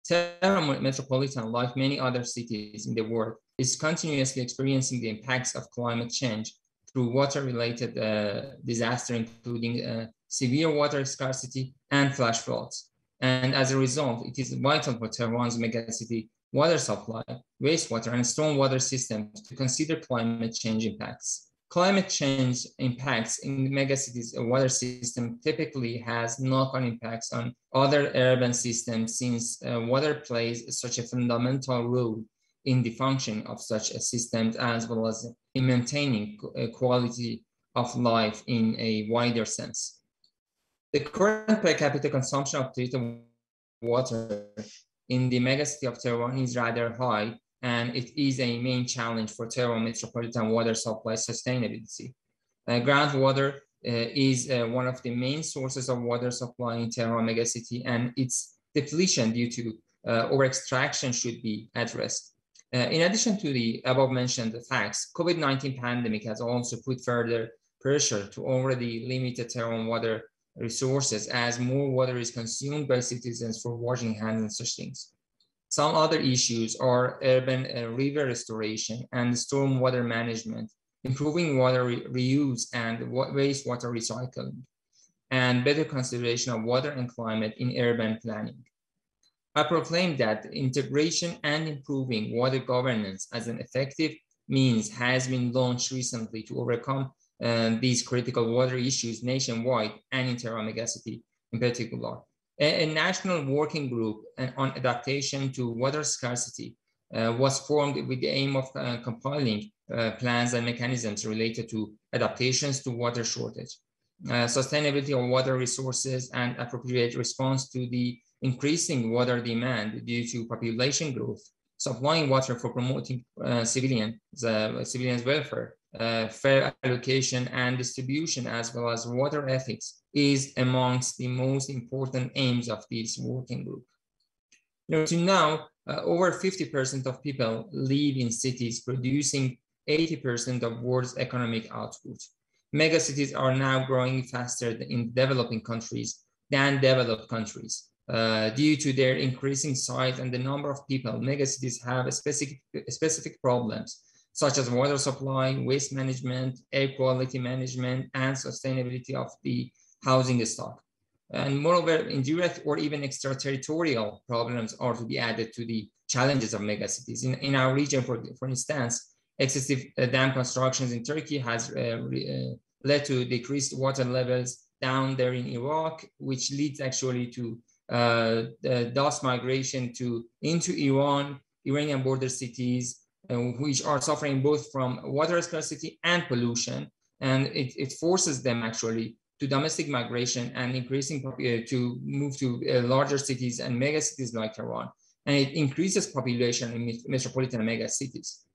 Tehran Metropolitan, like many other cities in the world, is continuously experiencing the impacts of climate change through water-related disaster, including severe water scarcity and flash floods. And as a result, it is vital for Tehran's megacity water supply, wastewater, and stormwater systems to consider climate change impacts. Climate change impacts in the megacities' water system typically has knock-on impacts on other urban systems, since water plays such a fundamental role in the function of such systems, as well as in maintaining quality of life in a wider sense. The current per capita consumption of treated water in the megacity of Tehran is rather high, and it is a main challenge for Tehran metropolitan water supply sustainability. Groundwater is one of the main sources of water supply in Tehran megacity, and its depletion due to over-extraction should be addressed. In addition to the above-mentioned facts, COVID-19 pandemic has also put further pressure to already limited Tehran water resources, as more water is consumed by citizens for washing hands and such things. Some other issues are urban river restoration and stormwater management, improving water reuse and wastewater recycling, and better consideration of water and climate in urban planning. I proclaim that integration and improving water governance as an effective means has been launched recently to overcome these critical water issues nationwide and in Tehran megacity in particular. A national working group on adaptation to water scarcity was formed with the aim of compiling plans and mechanisms related to adaptations to water shortage, sustainability of water resources, and appropriate response to the increasing water demand due to population growth, supplying water for promoting civilians' welfare, fair allocation and distribution, as well as water ethics, is amongst the most important aims of this working group. To now, over 50% of people live in cities producing 80% of world's economic output. Megacities are now growing faster in developing countries than developed countries. Due to their increasing size and the number of people, megacities have specific problems, such as water supply, waste management, air quality management, and sustainability of the housing stock. And moreover, indirect or even extraterritorial problems are to be added to the challenges of megacities. In our region, for instance, excessive dam constructions in Turkey has led to decreased water levels down there in Iraq, which leads actually to dust migration into Iranian border cities, which are suffering both from water scarcity and pollution. And it forces them actually to domestic migration and increasing to move to larger cities and mega cities like Tehran. And it increases population in metropolitan mega cities.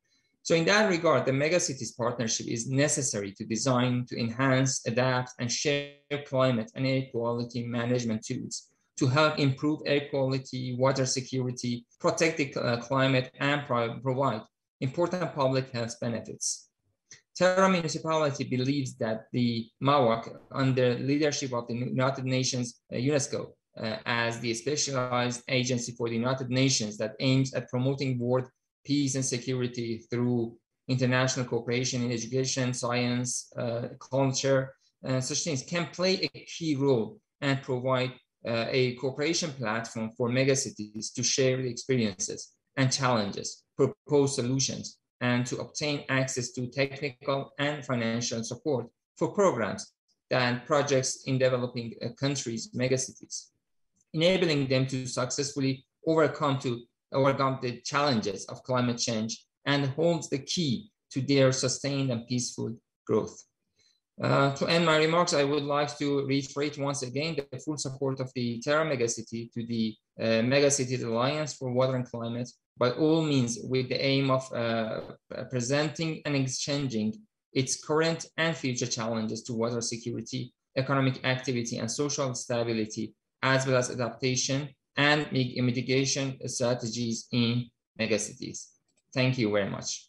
So in that regard, the megacities partnership is necessary to design, to enhance, adapt, and share climate and air quality management tools to help improve air quality, water security, protect the climate, and provide important public health benefits. Tehran municipality believes that the MAWaC, under leadership of the United Nations, UNESCO, as the specialized agency for the United Nations that aims at promoting world peace and security through international cooperation in education, science, culture, and such things, can play a key role and provide a cooperation platform for megacities to share the experiences and challenges, propose solutions, and to obtain access to technical and financial support for programs and projects in developing countries' megacities, enabling them to successfully overcome the challenges of climate change and holds the key to their sustained and peaceful growth. To end my remarks, I would like to reiterate once again the full support of the Tehran megacity to the Megacities Alliance for Water and Climate by all means, with the aim of presenting and exchanging its current and future challenges to water security, economic activity, and social stability, as well as adaptation and mitigation strategies in megacities. Thank you very much.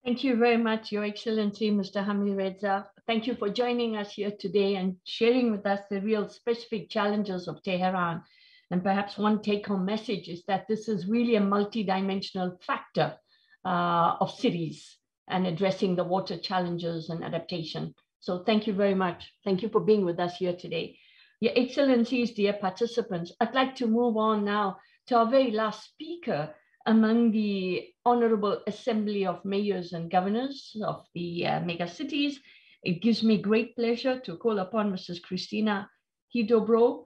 Thank you very much, Your Excellency, Mr. Hamid Reza. Thank you for joining us here today and sharing with us the real specific challenges of Tehran. And perhaps one take-home message is that this is really a multidimensional factor of cities and addressing the water challenges and adaptation. So thank you very much. Thank you for being with us here today. Your Excellencies, dear participants, I'd like to move on now to our very last speaker among the Honorable Assembly of Mayors and Governors of the megacities. It gives me great pleasure to call upon Mrs. Christina Hidobro,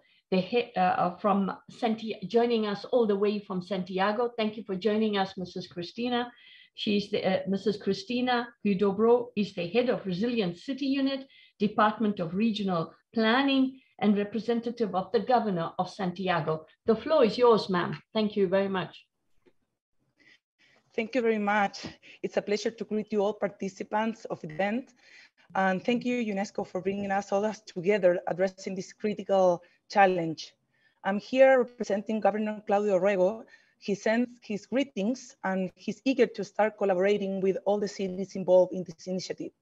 joining us all the way from Santiago. Thank you for joining us, Mrs. Christina. Mrs. Christina Hidobro is the head of Resilient City Unit, Department of Regional Planning and representative of the governor of Santiago. The floor is yours, ma'am. Thank you very much. Thank you very much. It's a pleasure to greet you all participants of the event. And thank you, UNESCO, for bringing us all together addressing this critical challenge. I'm here representing Governor Claudio Rego. He sends his greetings and he's eager to start collaborating with all the cities involved in this initiative.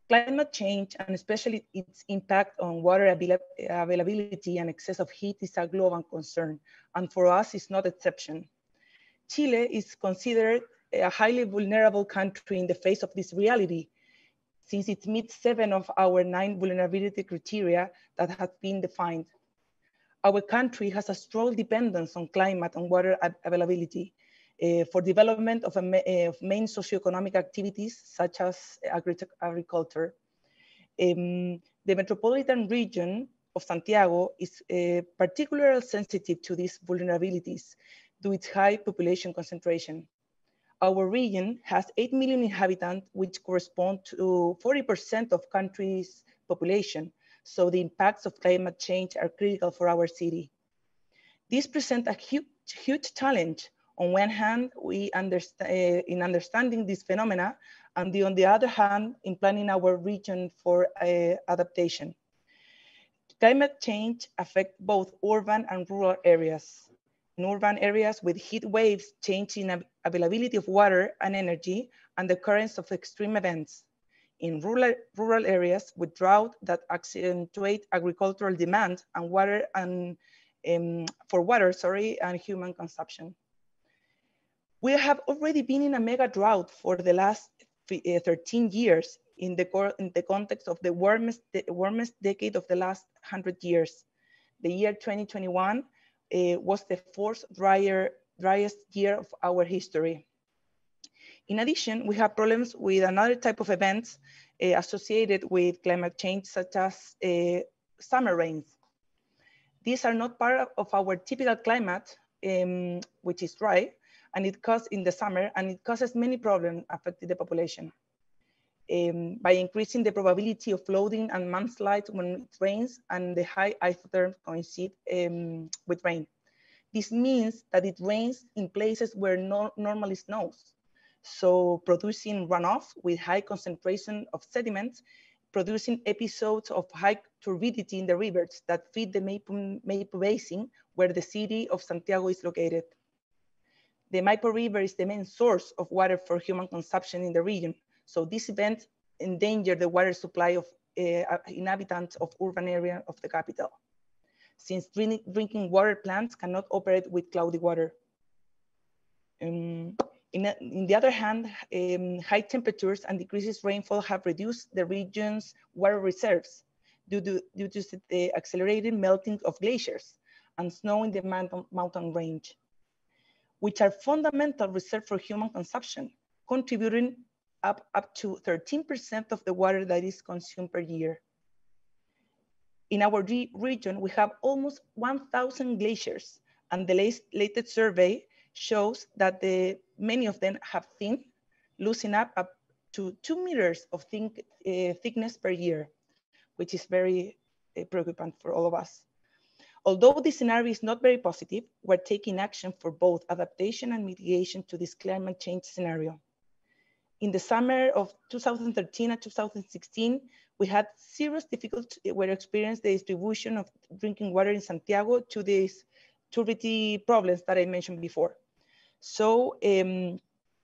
Climate change, and especially its impact on water availability and excess of heat, is a global concern, and for us it's not exception. Chile is considered a highly vulnerable country in the face of this reality, since it meets 7 of our 9 vulnerability criteria that have been defined. Our country has a strong dependence on climate and water availability for development of main socioeconomic activities such as agriculture. The metropolitan region of Santiago is particularly sensitive to these vulnerabilities due to its high population concentration. Our region has 8 million inhabitants, which correspond to 40% of country's population. So the impacts of climate change are critical for our city. This presents a huge challenge. On one hand, we understand in understanding this phenomena, and on the other hand, in planning our region for adaptation. Climate change affects both urban and rural areas. In urban areas with heat waves, change in availability of water and energy, and the occurrence of extreme events. In rural areas with drought that accentuate agricultural demand and water and and human consumption. We have already been in a mega drought for the last 13 years in the context of the warmest decade of the last 100 years. The year 2021 was the 4th driest year of our history. In addition, we have problems with another type of events associated with climate change, such as summer rains. These are not part of our typical climate, which is dry, and it causes in the summer, and it causes many problems affecting the population. By increasing the probability of flooding and mudslides when it rains, and the high isotherms coincide with rain. This means that it rains in places where normally snows. So producing runoff with high concentration of sediments, producing episodes of high turbidity in the rivers that feed the Maipo Basin, where the city of Santiago is located. The Maipo River is the main source of water for human consumption in the region. So this event endangered the water supply of inhabitants of urban area of the capital, since drinking water plants cannot operate with cloudy water. In the other hand, high temperatures and decreases rainfall have reduced the region's water reserves due to the accelerated melting of glaciers and snow in the mountain range, which are fundamental reserves for human consumption, contributing up to 13% of the water that is consumed per year. In our region, we have almost 1,000 glaciers, and the latest survey shows that many of them have thinned, losing up to 2 meters of thickness per year, which is very preoccupant for all of us. Although this scenario is not very positive, we're taking action for both adaptation and mitigation to this climate change scenario. In the summer of 2013 and 2016, we had serious difficulties where experienced the distribution of drinking water in Santiago to these turbidity problems that I mentioned before. So the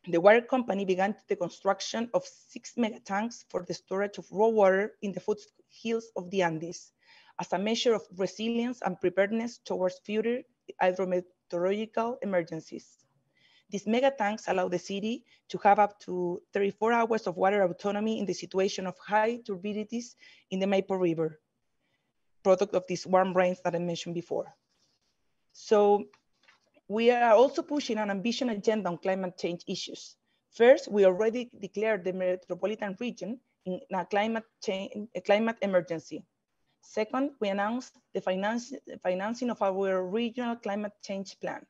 water company began the construction of 6 mega tanks for the storage of raw water in the foothills of the Andes as a measure of resilience and preparedness towards future hydrometeorological emergencies. These mega tanks allow the city to have up to 34 hours of water autonomy in the situation of high turbidities in the Maipo River, product of these warm rains that I mentioned before. So we are also pushing an ambitious agenda on climate change issues. First, we already declared the metropolitan region in a climate emergency. Second, we announced the financing of our regional climate change plan.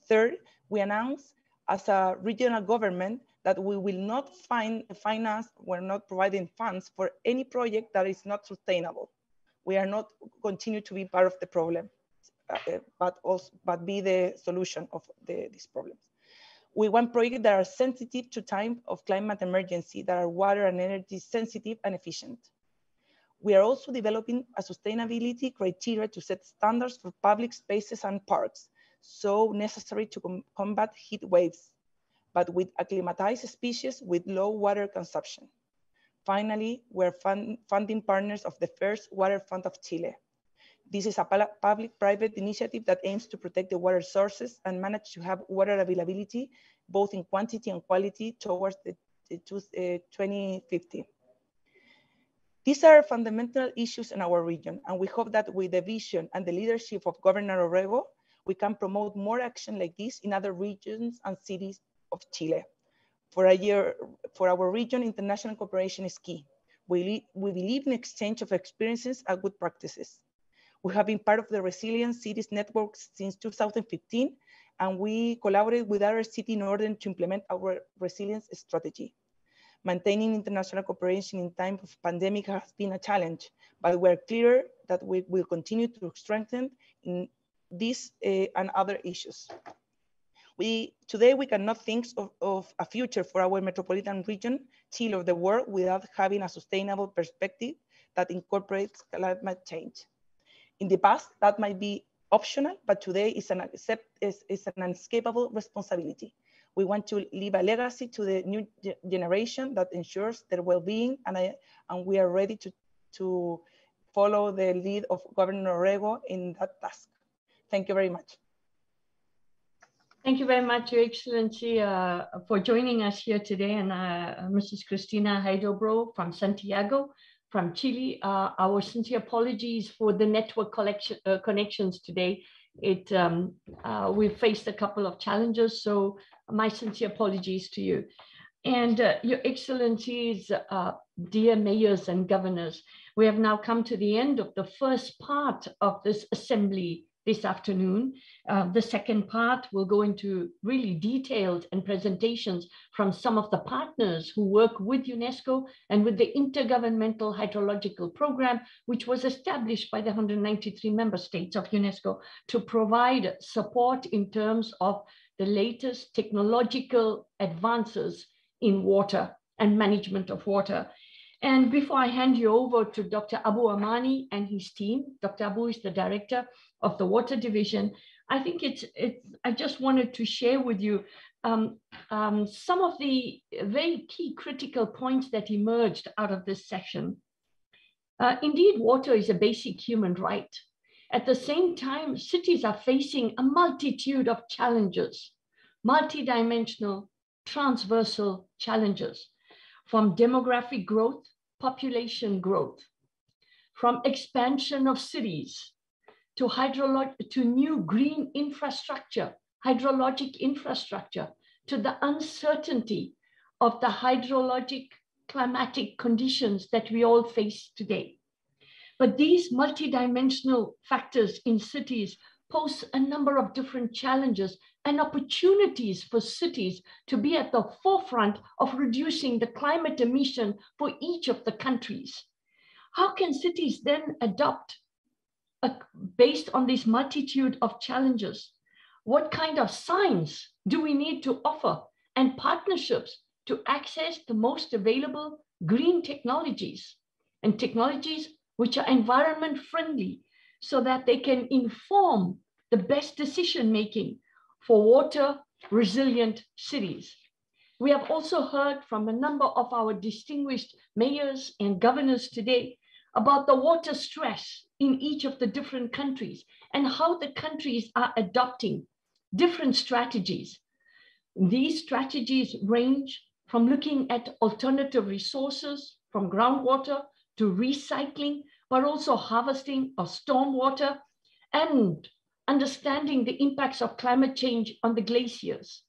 Third, we announced as a regional government that we will not we're not providing funds for any project that is not sustainable. We are not continue to be part of the problem, but be the solution of these problems. We want projects that are sensitive to time of climate emergency, that are water and energy sensitive and efficient. We are also developing a sustainability criteria to set standards for public spaces and parks, so necessary to combat heat waves, but with acclimatized species with low water consumption. Finally, we're funding partners of the first Water Fund of Chile. This is a public-private initiative that aims to protect the water sources and manage to have water availability, both in quantity and quality, towards the 2050. These are fundamental issues in our region, and we hope that with the vision and the leadership of Governor Orrego, we can promote more action like this in other regions and cities of Chile. For our region, international cooperation is key. We believe in exchange of experiences and good practices. We have been part of the Resilient Cities Network since 2015, and we collaborate with other cities in order to implement our resilience strategy. Maintaining international cooperation in time of pandemic has been a challenge, but we're clear that we will continue to strengthen in these and other issues. Today we cannot think of a future for our metropolitan region, Chile, of the world, without having a sustainable perspective that incorporates climate change. In the past, that might be optional, but today it's an unescapable responsibility. We want to leave a legacy to the new generation that ensures their well-being, and we are ready to follow the lead of Governor Orrego in that task. Thank you very much. Thank you very much, Your Excellency, for joining us here today, and Mrs. Cristina Heidelbro from Santiago, from Chile. Our sincere apologies for the network connections today. We've faced a couple of challenges, so my sincere apologies to you. And Your Excellencies, dear mayors and governors, we have now come to the end of the first part of this assembly this afternoon. The second part will go into really detailed and presentations from some of the partners who work with UNESCO and with the Intergovernmental Hydrological Program, which was established by the 193 member states of UNESCO to provide support in terms of the latest technological advances in water and management of water. And before I hand you over to Dr. Abu Amani and his team, Dr. Abu is the director of the Water Division. I think I just wanted to share with you some of the very key critical points that emerged out of this session. Indeed, water is a basic human right. At the same time, cities are facing a multitude of challenges, multidimensional, transversal challenges, from demographic growth, population growth, from expansion of cities to new green infrastructure, hydrologic infrastructure, to the uncertainty of the hydrologic climatic conditions that we all face today. But these multidimensional factors in cities pose a number of different challenges and opportunities for cities to be at the forefront of reducing the climate emission for each of the countries. How can cities then adopt based on this multitude of challenges? What kind of science do we need to offer and partnerships to access the most available green technologies and technologies which are environment friendly so that they can inform the best decision-making for water resilient cities? We have also heard from a number of our distinguished mayors and governors today about the water stress in each of the different countries and how the countries are adopting different strategies. These strategies range from looking at alternative resources, from groundwater to recycling, but also harvesting of stormwater and understanding the impacts of climate change on the glaciers.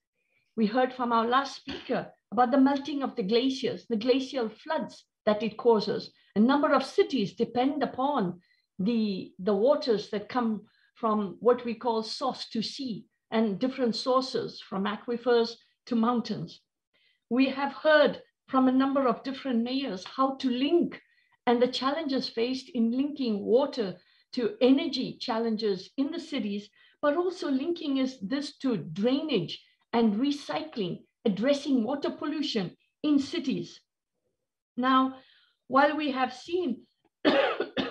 We heard from our last speaker about the melting of the glaciers, the glacial floods that it causes. A number of cities depend upon the waters that come from what we call source to sea and different sources from aquifers to mountains. We have heard from a number of different mayors how to link and the challenges faced in linking water to energy challenges in the cities, but also linking this to drainage and recycling, addressing water pollution in cities. Now, while we have seen,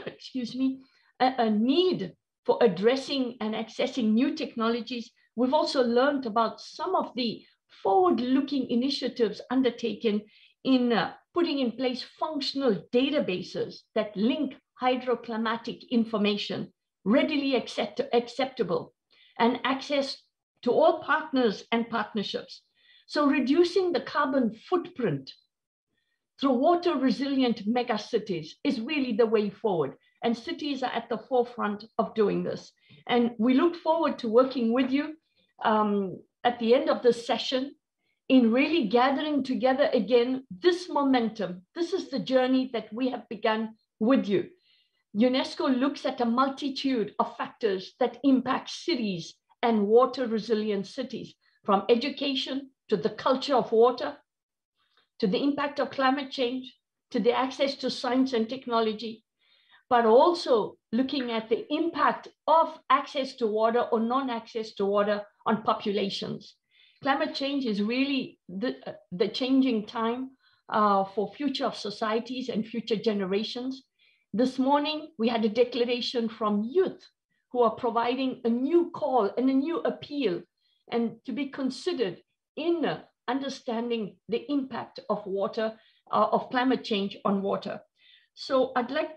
excuse me, a need for addressing and accessing new technologies, we've also learned about some of the forward-looking initiatives undertaken in putting in place functional databases that link hydroclimatic information readily acceptable and access to all partners and partnerships. So reducing the carbon footprint through water resilient megacities is really the way forward. And cities are at the forefront of doing this. And we look forward to working with you at the end of this session in really gathering together again this momentum. This is the journey that we have begun with you. UNESCO looks at a multitude of factors that impact cities and water resilient cities, from education to the culture of water, to the impact of climate change, to the access to science and technology, but also looking at the impact of access to water or non-access to water on populations. Climate change is really the changing time for future of societies and future generations. This morning, we had a declaration from youth who are providing a new call and a new appeal and to be considered in understanding the impact of water, of climate change on water. So I'd like,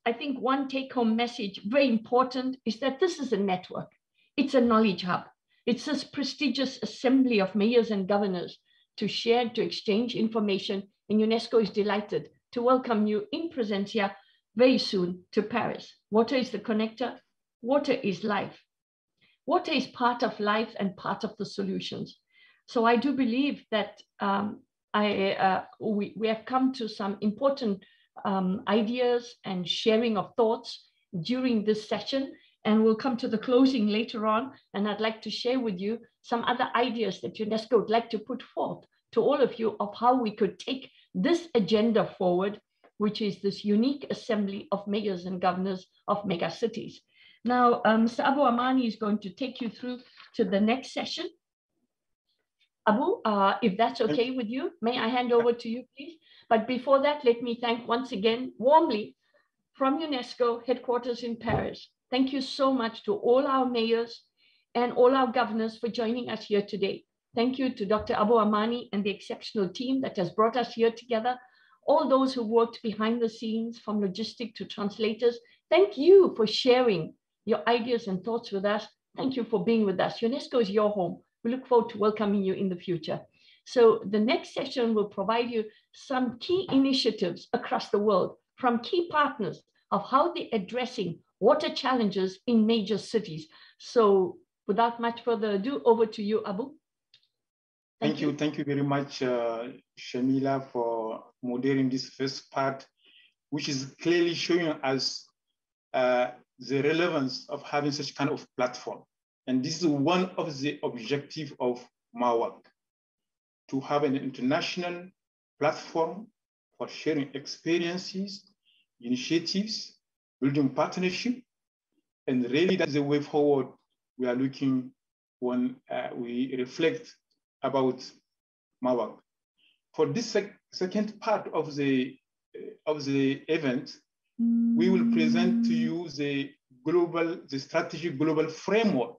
I think one take-home message, very important, is that this is a network. It's a knowledge hub. It's this prestigious assembly of mayors and governors to share, to exchange information, and UNESCO is delighted to welcome you in presencia very soon to Paris. Water is the connector. Water is life. Water is part of life and part of the solutions. So I do believe that we have come to some important ideas and sharing of thoughts during this session, and we'll come to the closing later on. And I'd like to share with you some other ideas that UNESCO would like to put forth to all of you of how we could take this agenda forward, which is this unique assembly of mayors and governors of megacities. Now, Mr. Abu Amani is going to take you through to the next session. Abu, if that's okay with you, may I hand over to you, please? But before that, let me thank once again warmly from UNESCO headquarters in Paris. Thank you so much to all our mayors and all our governors for joining us here today. Thank you to Dr. Abu Amani and the exceptional team that has brought us here together. All those who worked behind the scenes, from logistics to translators, thank you for sharing your ideas and thoughts with us. Thank you for being with us. UNESCO is your home. We look forward to welcoming you in the future. So the next session will provide you some key initiatives across the world from key partners of how they're addressing water challenges in major cities. So without much further ado, over to you, Abu. Thank you very much, Shamila, for moderating this first part, which is clearly showing us the relevance of having such kind of platform. And this is one of the objectives of MAWaC, to have an international platform for sharing experiences, initiatives, building partnership, and really that's the way forward we are looking when we reflect about MAWaC. For this second part of the event, we will present to you the strategic global framework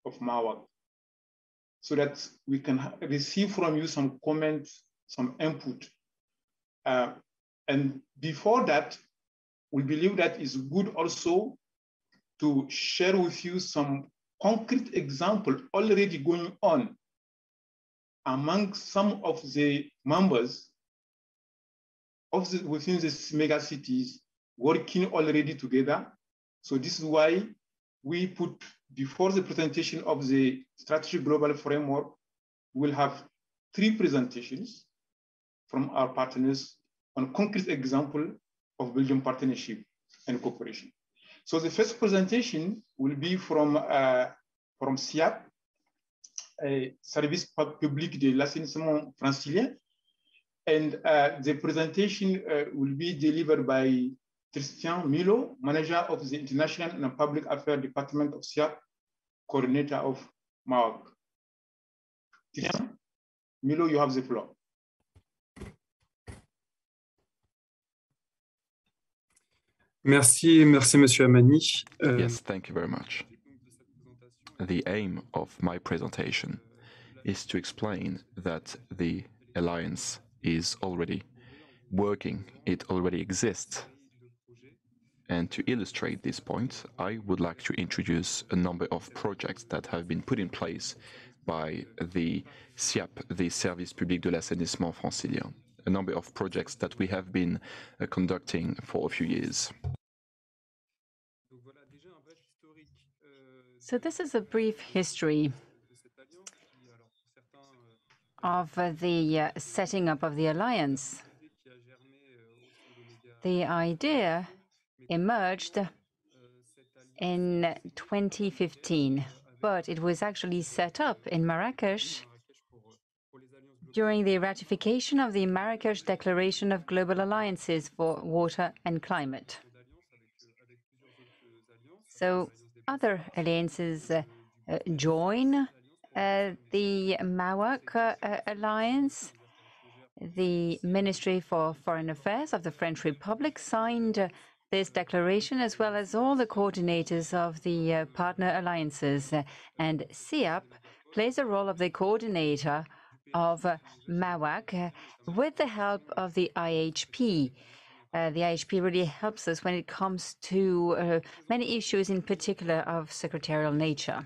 of MAWaC, so that we can receive from you some comments, some input. And before that, we believe that it's good also to share with you some concrete example already going on among some of the members of within these megacities working already together. So this is why we put, before the presentation of the strategic global framework, we'll have 3 presentations from our partners on concrete example of building partnership and cooperation. So the first presentation will be from SIAAP, Service Public de l'Assainissement Francilien, And the presentation will be delivered by Tristan Milo, manager of the International and Public Affairs Department of SIAAP, coordinator of MAWaC. Tristan Milo, you have the floor. Merci, Monsieur Amani. Yes, thank you very much. The aim of my presentation is to explain that the Alliance is already working, it already exists. And to illustrate this point, I would like to introduce a number of projects that have been put in place by the SIAAP, the Service Public de l'Assainissement Francilien, a number of projects that we have been conducting for a few years. So this is a brief history of the setting up of the Alliance. The idea emerged in 2015, but it was actually set up in Marrakesh during the ratification of the Marrakesh Declaration of Global Alliances for Water and Climate. So other alliances join the MAWaC alliance. The Ministry for Foreign Affairs of the French Republic signed this declaration, as well as all the coordinators of the partner alliances. And SIAAP plays a role of the coordinator of MAWaC with the help of the IHP. The IHP really helps us when it comes to many issues, in particular of secretarial nature.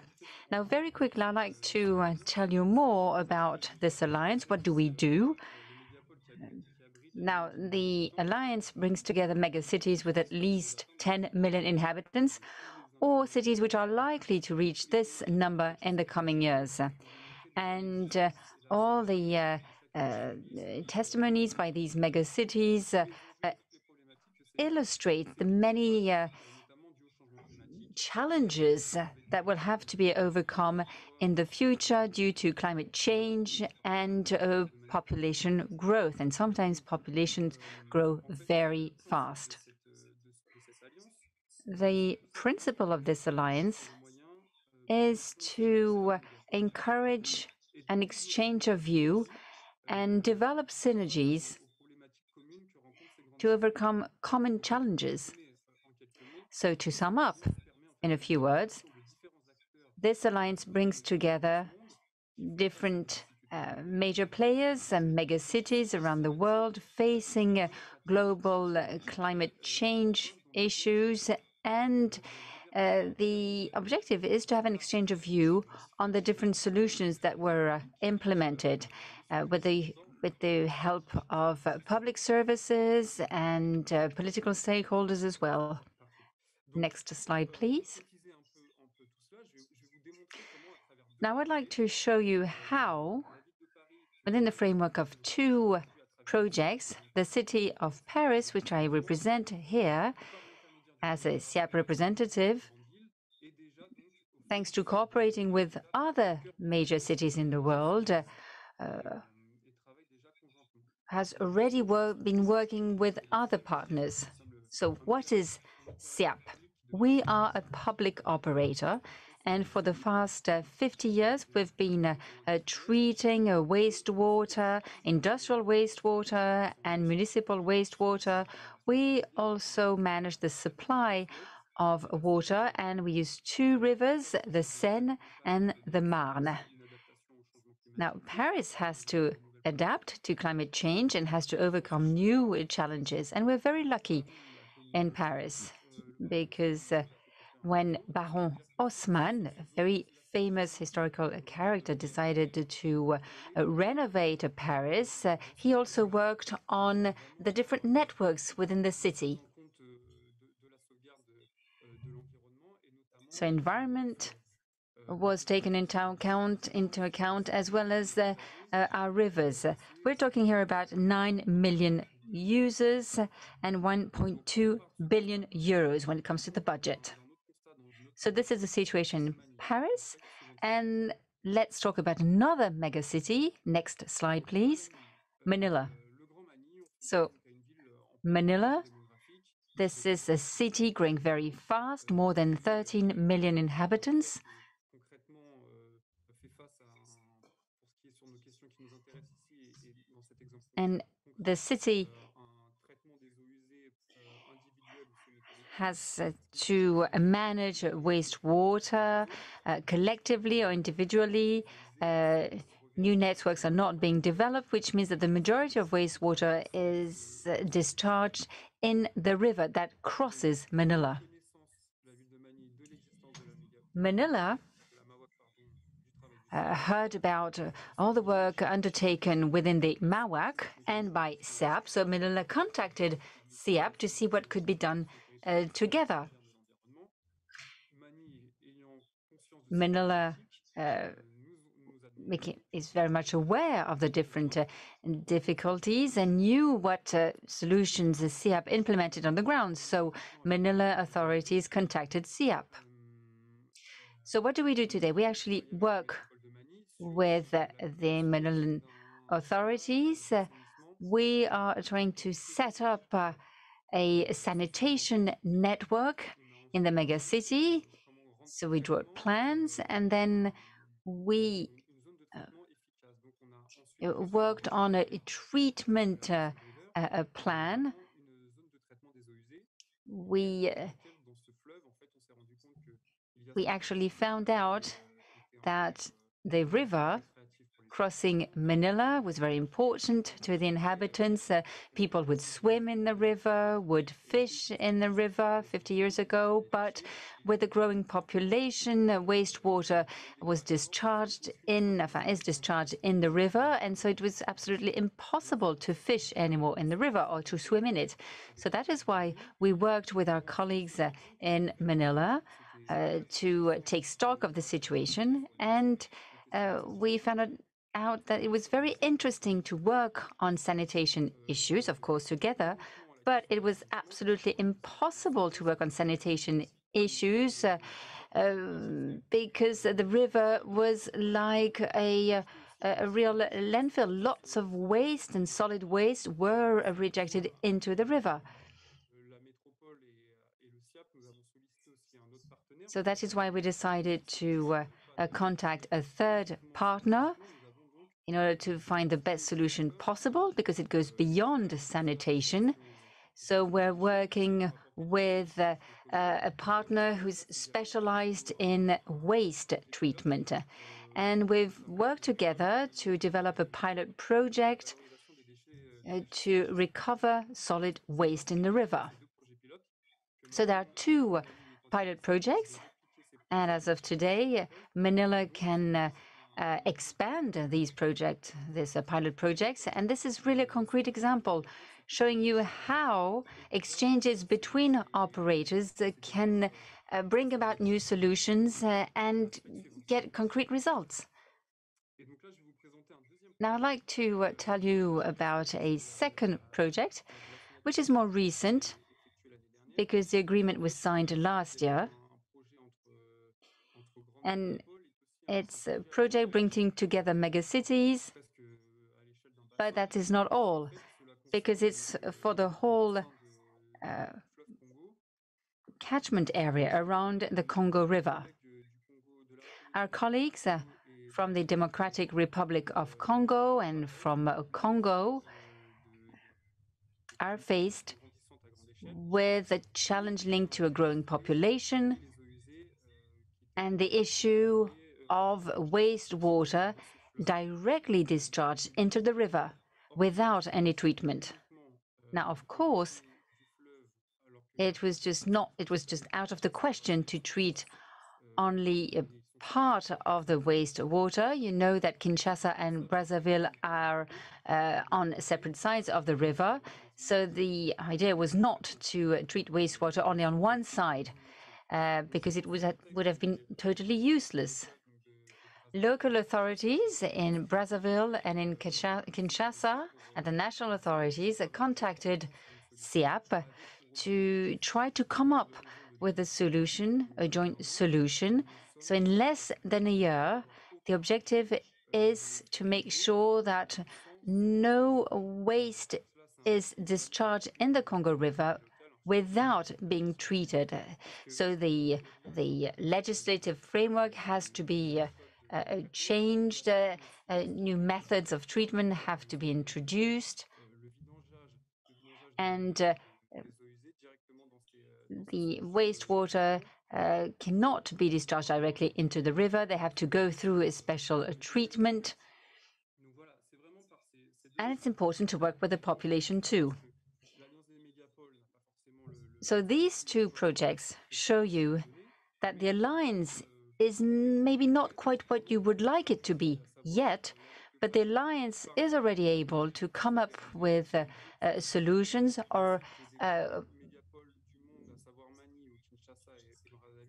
Now, very quickly, I'd like to tell you more about this alliance. What do we do? Now, the alliance brings together megacities with at least 10 million inhabitants, or cities which are likely to reach this number in the coming years. And all the testimonies by these megacities illustrate the many challenges that will have to be overcome in the future due to climate change and population growth. And sometimes populations grow very fast. The principle of this alliance is to encourage an exchange of view and develop synergies to overcome common challenges. So to sum up, in a few words, this alliance brings together different major players and megacities around the world facing global climate change issues, and the objective is to have an exchange of view on the different solutions that were implemented with the help of public services and political stakeholders as well. Next slide, please. Now I'd like to show you how, within the framework of two projects, the city of Paris, which I represent here as a SIAAP representative, thanks to cooperating with other major cities in the world, has already been working with other partners. So what is SIAAP? We are a public operator, and for the past 50 years, we've been treating wastewater, industrial wastewater, and municipal wastewater. We also manage the supply of water, and we use two rivers, the Seine and the Marne. Now, Paris has to adapt to climate change and has to overcome new challenges, and we're very lucky in Paris because when Baron Haussmann, a very famous historical character, decided to renovate Paris, he also worked on the different networks within the city. So environment was taken into account as well as our rivers. We're talking here about 9 million users and 1.2 billion euros when it comes to the budget. So this is the situation in Paris. And let's talk about another megacity. Next slide, please. Manila. So Manila, this is a city growing very fast, more than 13 million inhabitants. And the city has to manage wastewater collectively or individually. New networks are not being developed, which means that the majority of wastewater is discharged in the river that crosses Manila. Manila heard about all the work undertaken within the MAWaC and by SIAAP. So Manila contacted SIAAP to see what could be done together. Manila is very much aware of the different difficulties and knew what solutions the SIAAP implemented on the ground. So Manila authorities contacted SIAAP. So what do we do today? We actually work with the Manilan authorities. We are trying to set up a sanitation network in the megacity. So we drew plans, and then we worked on a treatment plan. We actually found out that the river crossing Manila was very important to the inhabitants. People would swim in the river, would fish in the river 50 years ago, but with the growing population, wastewater was discharged is discharged in the river, and so it was absolutely impossible to fish anymore in the river or to swim in it. So that is why we worked with our colleagues in Manila to take stock of the situation, and we found out that it was very interesting to work on sanitation issues, of course, together, but it was absolutely impossible to work on sanitation issues because the river was like a real landfill. Lots of waste and solid waste were rejected into the river. So that is why we decided to contact a third partner in order to find the best solution possible, because it goes beyond sanitation. So we're working with a partner who's specialized in waste treatment. And we've worked together to develop a pilot project to recover solid waste in the river. So there are two pilot projects. And as of today, Manila can expand these pilot projects. And this is really a concrete example showing you how exchanges between operators can bring about new solutions and get concrete results. Now I'd like to tell you about a second project, which is more recent because the agreement was signed last year. And it's a project bringing together megacities, but that is not all, because it's for the whole catchment area around the Congo River. Our colleagues from the Democratic Republic of Congo and from Congo are faced with a challenge linked to a growing population and the issue of wastewater directly discharged into the river without any treatment. Now, of course, it was just out of the question to treat only a part of the wastewater. You know that Kinshasa and Brazzaville are on separate sides of the river. So the idea was not to treat wastewater only on one side, because it would have been totally useless. Local authorities in Brazzaville and in Kinshasa and the national authorities contacted SIAAP to try to come up with a solution, a joint solution. So in less than a year, the objective is to make sure that no waste is discharged in the Congo River without being treated. So the legislative framework has to be changed, new methods of treatment have to be introduced, and the wastewater cannot be discharged directly into the river. They have to go through a special treatment. And it's important to work with the population too. So these two projects show you that the alliance is maybe not quite what you would like it to be yet, but the alliance is already able to come up with solutions or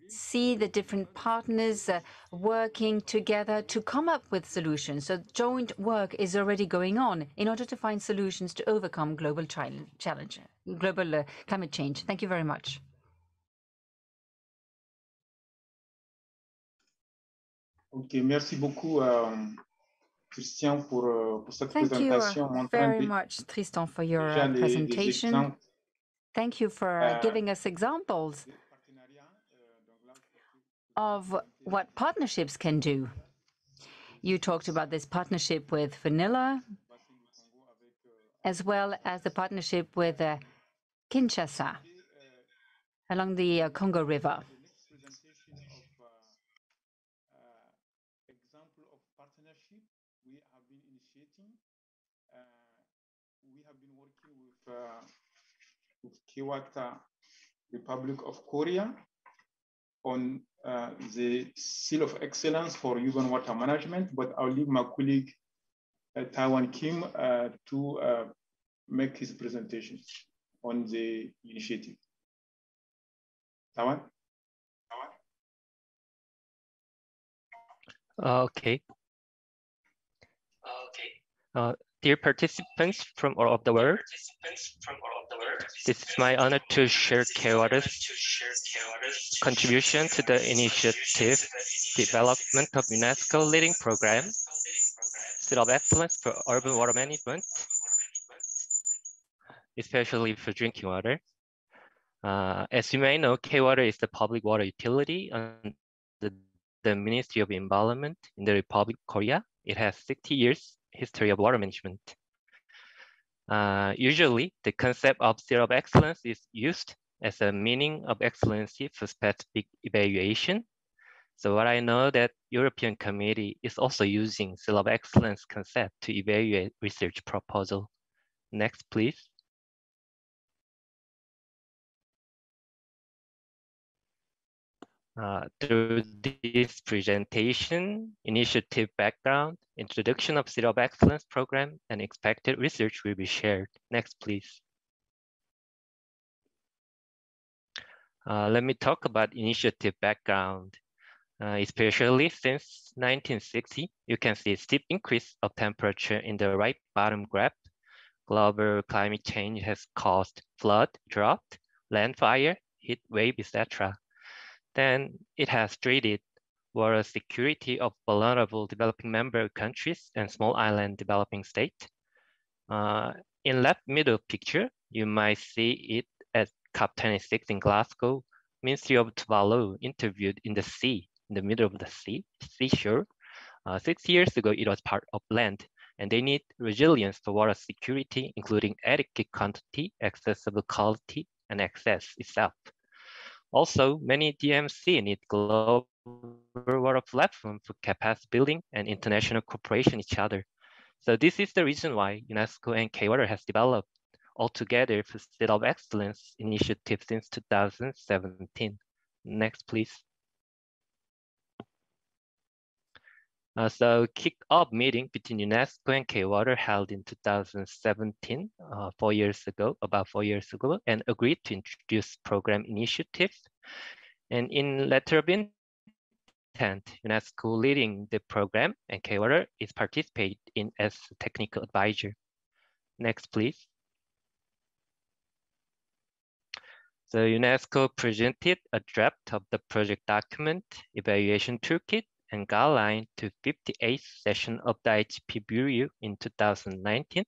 see the different partners working together to come up with solutions. So joint work is already going on in order to find solutions to overcome global climate change. Thank you very much. Ok, merci beaucoup, Christian, pour cette Thank you présentation. very much, Tristan, for your presentation. Thank you for giving us examples of what partnerships can do. You talked about this partnership with Vanilla, as well as the partnership with Kinshasa along the Congo River. Example of partnership we have been initiating. We have been working with Kiwata, Republic of Korea, on the Seal of Excellence for urban water management, but I'll leave my colleague Taiwan Kim to make his presentation on the initiative. Taiwan? Okay. Dear participants from all over the world, this is my honor to share Keware's contribution to the initiative development of UNESCO leading program, Seal of Excellence for Urban Water Management, especially for drinking water. As you may know, K-Water is the public water utility under the Ministry of Environment in the Republic of Korea. It has 60 years history of water management. Usually, the concept of Seal of Excellence is used as a meaning of excellency for specific evaluation. So what I know that European Committee is also using Seal of Excellence concept to evaluate research proposal. Next, please. Through this presentation, initiative background, introduction of Seal of Excellence program, and expected research will be shared. Next, please. Let me talk about initiative background. Especially since 1960, you can see a steep increase of temperature in the right bottom graph. Global climate change has caused flood, drought, land fire, heat wave, etc. Then it has threatened water security of vulnerable developing member countries and small island developing states. In left middle picture, you might see it at COP26 in Glasgow. Ministry of Tuvalu interviewed in the sea, in the middle of the seashore. 6 years ago, it was part of land, and they need resilience for water security, including adequate quantity, accessible quality, and access itself. Also, many DMC need global water platform for capacity building and international cooperation each other. So this is the reason why UNESCO and K-Water has developed altogether for Seal of Excellence initiative since 2017. Next, please. So kick-off meeting between UNESCO and K-Water held in 2017, about 4 years ago, and agreed to introduce program initiatives. And in letter of intent, UNESCO leading the program and K-Water is participating in as a technical advisor. Next, please. So UNESCO presented a draft of the project document, evaluation toolkit, and guideline to 58th session of the IHP Bureau in 2019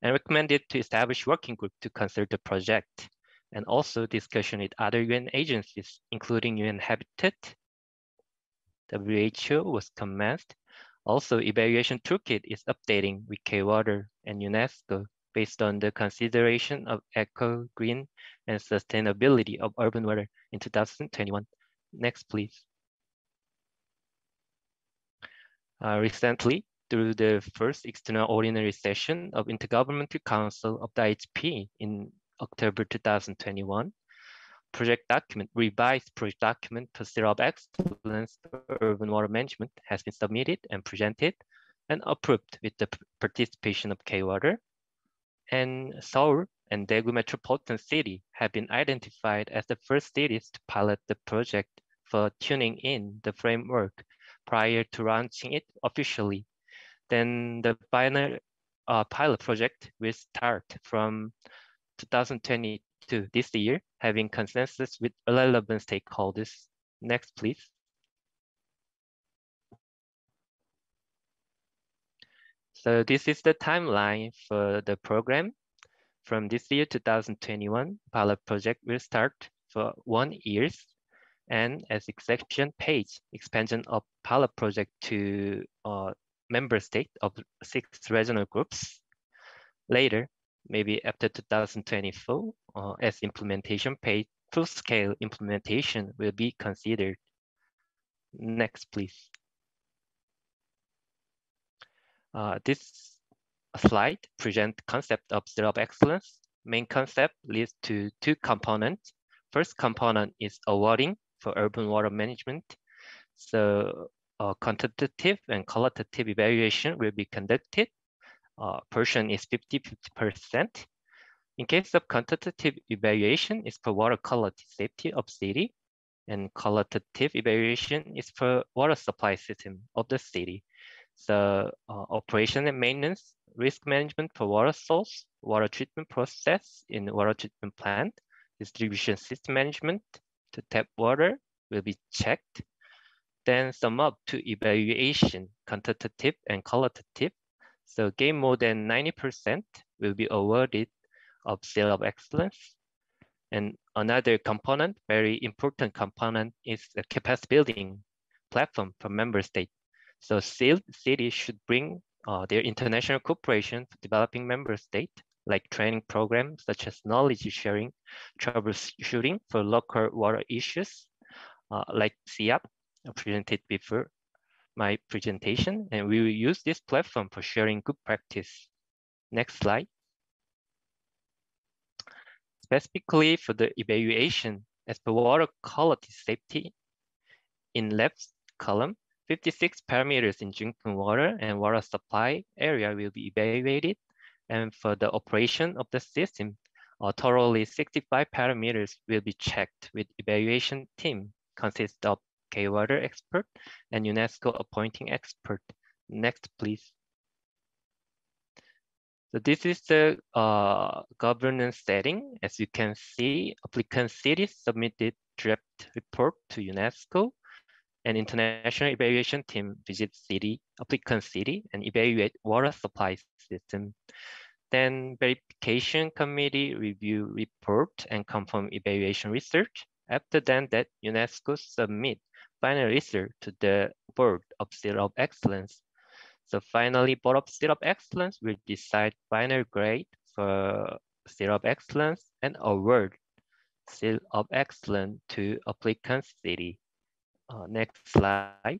and recommended to establish working group to consider the project, and also discussion with other UN agencies, including UN Habitat. WHO was commenced. Also, evaluation toolkit is updating with K-Water and UNESCO based on the consideration of eco, green, and sustainability of urban water in 2021. Next, please. Recently, through the first external ordinary session of Intergovernmental Council of the IHP in October 2021, revised project document for Center of Excellence for Urban Water Management has been submitted and presented and approved with the participation of K-Water. And Seoul and Daegu Metropolitan City have been identified as the first cities to pilot the project for tuning in the framework prior to launching it officially. Then the final pilot project will start from 2022 this year, having consensus with relevant stakeholders. Next, please. So this is the timeline for the program. From this year, 2021, pilot project will start for 1 year. And as exception page, expansion of pilot project to member state of 6 regional groups. Later, maybe after 2024, as implementation page, full-scale implementation will be considered. Next, please. This slide presents concept of Center of Excellence. Main concept leads to 2 components. First component is awarding for urban water management. So quantitative and qualitative evaluation will be conducted. Portion is 50-50%. In case of quantitative evaluation, is for water quality safety of city, and qualitative evaluation is for water supply system of the city. So operation and maintenance, risk management for water source, water treatment process in water treatment plant, distribution system management to tap water will be checked. Then sum up to evaluation, quantitative and qualitative. So gain more than 90% will be awarded of Seal of Excellence. And another component, very important component, is the capacity building platform for member state. So cities should bring their international cooperation for developing member state, like training programs such as knowledge sharing, troubleshooting for local water issues, like SIAAP, presented before my presentation, and we will use this platform for sharing good practice. Next slide. Specifically for the evaluation, as per water quality safety, in left column, 56 parameters in drinking water and water supply area will be evaluated. And for the operation of the system, thoroughly 65 parameters will be checked with evaluation team consists of K-Water expert and UNESCO appointing expert. Next, please. So this is the governance setting. As you can see, applicant cities submitted draft report to UNESCO, and international evaluation team visits city, applicant city, and evaluate water supply system. Then verification committee review report and confirm evaluation research. After that UNESCO submit final research to the Board of Seal of Excellence. So finally, Board of Seal of Excellence will decide final grade for Seal of Excellence and award Seal of Excellence to applicant city. Next slide.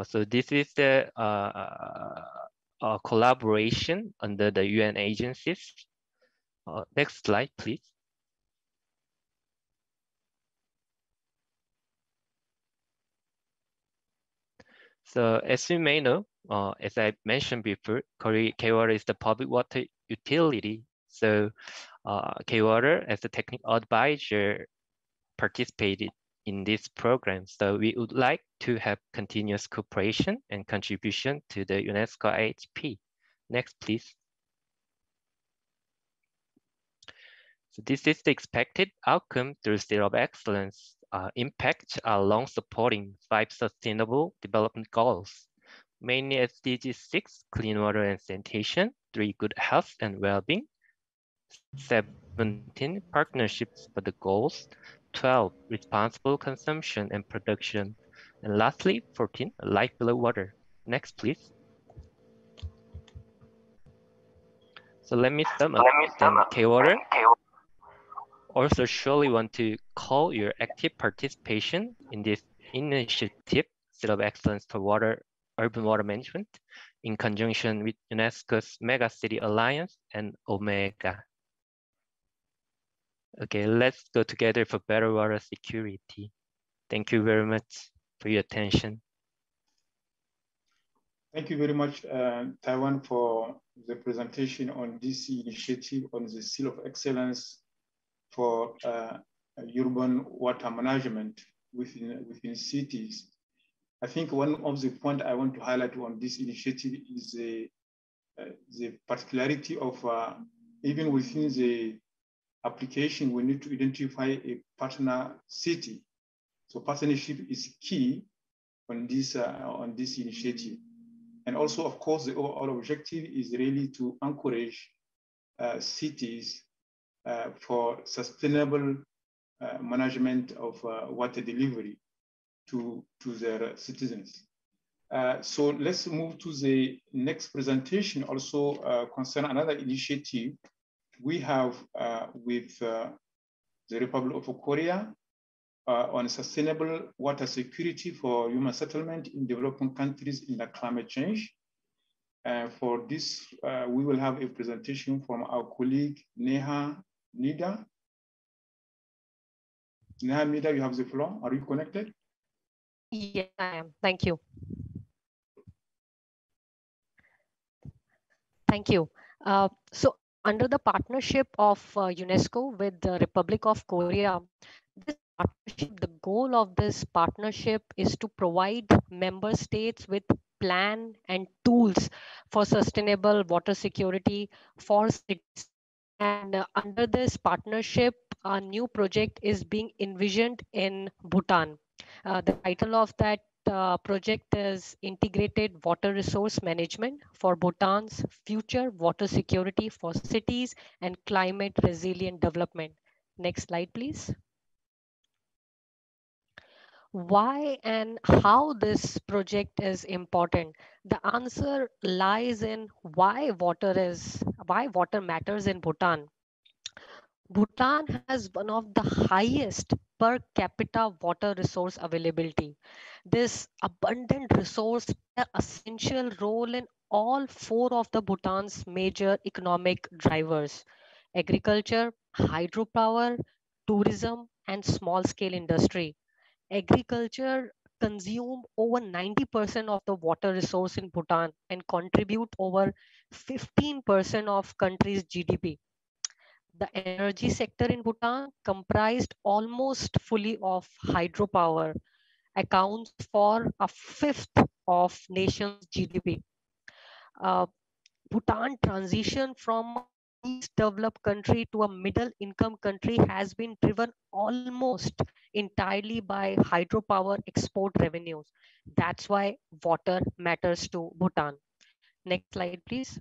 So this is the collaboration under the UN agencies. Next slide, please. So as you may know, as I mentioned before, K-Water is the public water utility. So K-Water as the technical advisor participated in this program. So we would like to have continuous cooperation and contribution to the UNESCO IHP. Next, please. So this is the expected outcome through City of Excellence impact along supporting 5 Sustainable Development Goals, mainly SDG 6, clean water and sanitation, 3, good health and well-being, 17, partnerships for the goals, 12, responsible consumption and production, and lastly, 14, life below water. Next, please. So let me sum up. Then K-Water also surely want to call your active participation in this initiative, City of Excellence for Water, Urban Water Management, in conjunction with UNESCO's Megacity Alliance and EauMega. Okay, let's go together for better water security. Thank you very much for your attention. Thank you very much, Taiwan, for the presentation on this initiative on the Seal of Excellence for urban water management within cities. I think one of the points I want to highlight on this initiative is the particularity of even within the application, we need to identify a partner city. So partnership is key on this initiative. And also, of course, the overall objective is really to encourage cities for sustainable management of water delivery to their citizens. So let's move to the next presentation, also concern another initiative we have with the Republic of Korea on sustainable water security for human settlement in developing countries in the climate change. For this, we will have a presentation from our colleague, Neha Nida. Neha Nida, you have the floor. Are you connected? Yes, I am. Thank you. Thank you. So under the partnership of UNESCO with the Republic of Korea, this partnership, the goal of this partnership is to provide member states with plan and tools for sustainable water security for cities. And under this partnership, a new project is being envisioned in Bhutan. The title of that project is Integrated Water Resource Management for Bhutan's Future Water Security for Cities and Climate Resilient Development. Next slide, please. Why and how this project is important? The answer lies in why water matters in Bhutan. Bhutan has one of the highest per capita water resource availability. This abundant resource plays an essential role in all 4 of the Bhutan's major economic drivers: agriculture, hydropower, tourism, and small-scale industry. Agriculture consume over 90% of the water resource in Bhutan and contribute over 15% of country's GDP. The energy sector in Bhutan, comprised almost fully of hydropower, accounts for 1/5 of nation's GDP. Bhutan transition from a least developed country to a middle income country has been driven almost entirely by hydropower export revenues. That's why water matters to Bhutan. Next slide, please.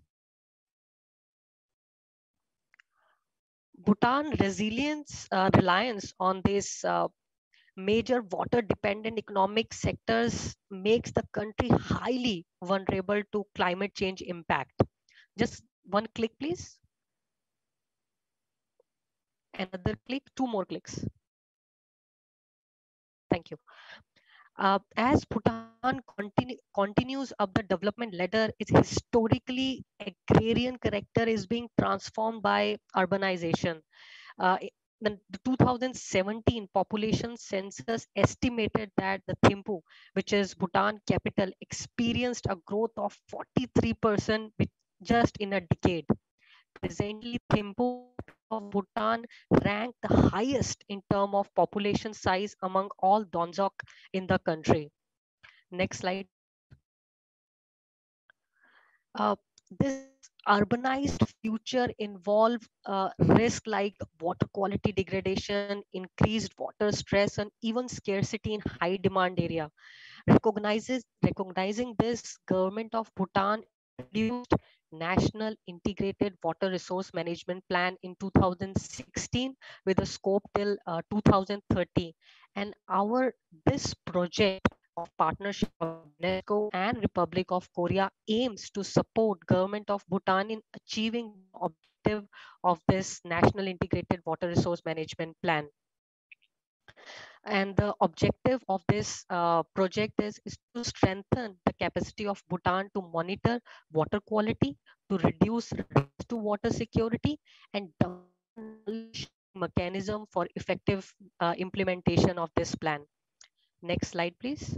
Bhutan reliance on this major water dependent economic sectors makes the country highly vulnerable to climate change impact. Just one click, please. Another click, 2 more clicks. Thank you. As Bhutan continues up the development ladder, its historically agrarian character is being transformed by urbanization. The 2017 population census estimated that the Thimphu, which is Bhutan capital, experienced a growth of 43% just in a decade. Presently, Thimphu of Bhutan ranked the highest in terms of population size among all Donjok in the country. Next slide. This urbanized future involve risk like water quality degradation, increased water stress, and even scarcity in high demand area. Recognizing this, government of Bhutan introduced National Integrated Water Resource Management Plan in 2016 with a scope till 2030. And this project of partnership of UNESCO and Republic of Korea aims to support government of Bhutan in achieving the objective of this National Integrated Water Resource Management Plan. And the objective of this project is to strengthen the capacity of Bhutan to monitor water quality, to reduce risk to water security, and mechanism for effective implementation of this plan. Next slide, please.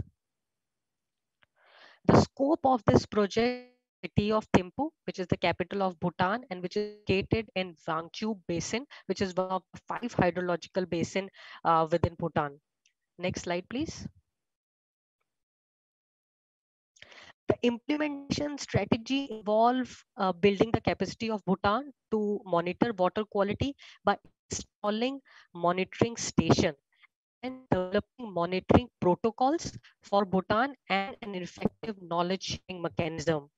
The scope of this project, city of Thimphu, which is the capital of Bhutan and which is located in Wangchu Basin, which is one of the 5 hydrological basin within Bhutan. Next slide, please. The implementation strategy involves building the capacity of Bhutan to monitor water quality by installing monitoring station and developing monitoring protocols for Bhutan and an effective knowledge sharing mechanism.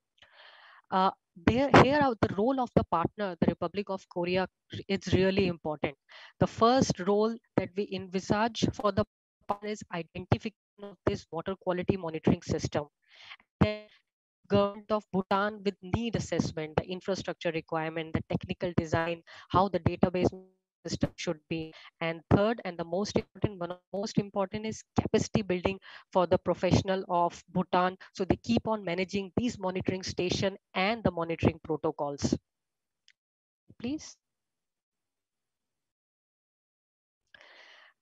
Here the role of the partner, the Republic of Korea, is really important. The first role that we envisage for the partner is identification of this water quality monitoring system. Then government of Bhutan with need assessment, the infrastructure requirement, the technical design, how the database system should be. And third, and the most important, one of the most important is capacity building for the professional of Bhutan. So they keep on managing these monitoring station and the monitoring protocols. Please.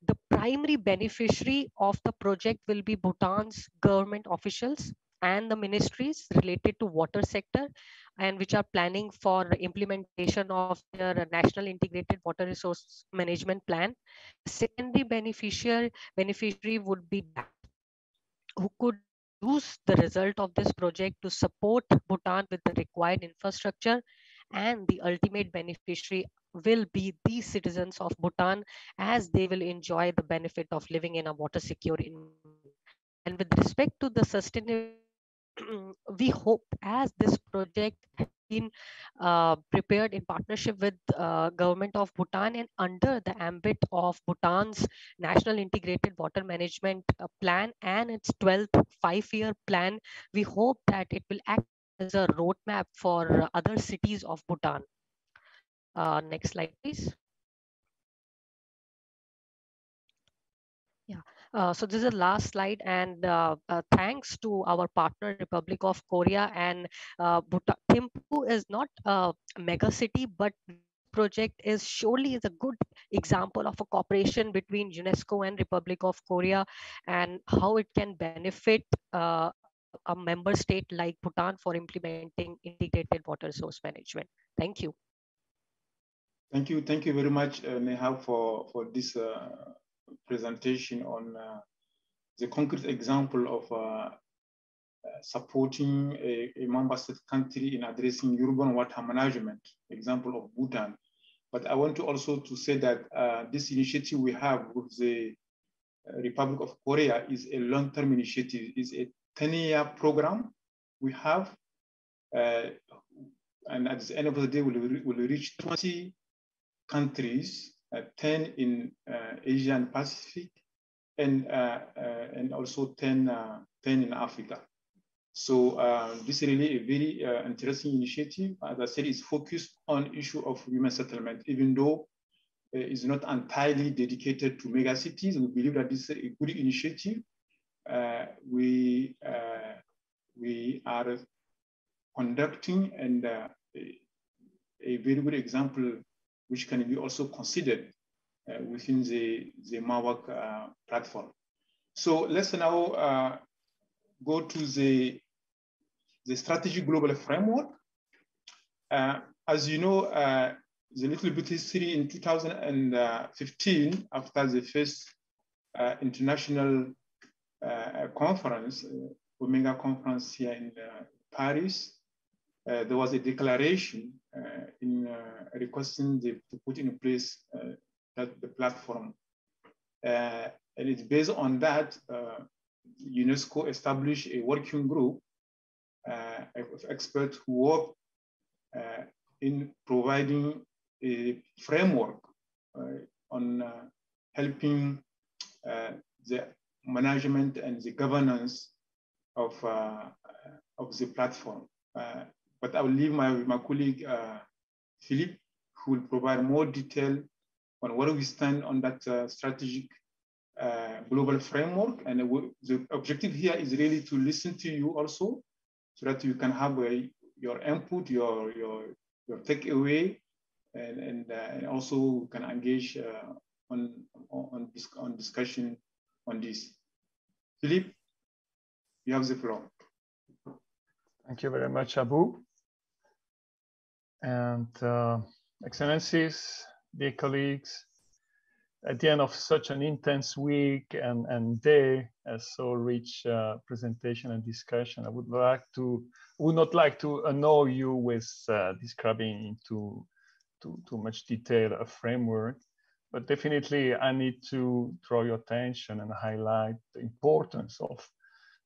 The primary beneficiary of the project will be Bhutan's government officials and the ministries related to water sector and which are planning for implementation of their National Integrated Water Resource Management Plan. Secondary beneficiary would be that who could use the result of this project to support Bhutan with the required infrastructure, and the ultimate beneficiary will be the citizens of Bhutan as they will enjoy the benefit of living in a water secure environment. And with respect to the sustainability, we hope as this project has been prepared in partnership with government of Bhutan and under the ambit of Bhutan's National Integrated Water Management Plan and its 12th 5-year plan, we hope that it will act as a roadmap for other cities of Bhutan. Next slide, please. Yeah, so this is the last slide, and thanks to our partner Republic of Korea and Bhutan. Thimphu is not a mega city, but project is surely is a good example of a cooperation between UNESCO and Republic of Korea and how it can benefit a member state like Bhutan for implementing integrated water resource management. Thank you. Thank you very much, Neha, for this presentation on the concrete example of supporting a member state country in addressing urban water management, example of Bhutan. But I want to also to say that this initiative we have with the Republic of Korea is a long-term initiative, is a 10-year program we have, and at the end of the day we'll reach 20 countries, 10 in Asia and Pacific, and also 10 in Africa. So this is really a very interesting initiative. As I said, it's focused on issue of human settlement, even though it's not entirely dedicated to megacities. We believe that this is a good initiative. We are conducting and a very good example which can be also considered within the MAWaC platform. So let's now go to the strategic global framework. As you know, the little bit history in 2015, after the first international conference, EauMega conference here in Paris, there was a declaration requesting to put in place the platform. And it's based on that, UNESCO established a working group of experts who work in providing a framework on helping the management and the governance of the platform. But I will leave my colleague, Philippe, who will provide more detail on where we stand on that strategic global framework. And the objective here is really to listen to you also, so that you can have your input, your takeaway, and also can engage on discussion on this. Philippe, you have the floor. Thank you very much, Abu. And Excellencies, dear colleagues, at the end of such an intense week and day, as so rich presentation and discussion, I would not like to annoy you with describing into too much detail a framework, but definitely I need to draw your attention and highlight the importance of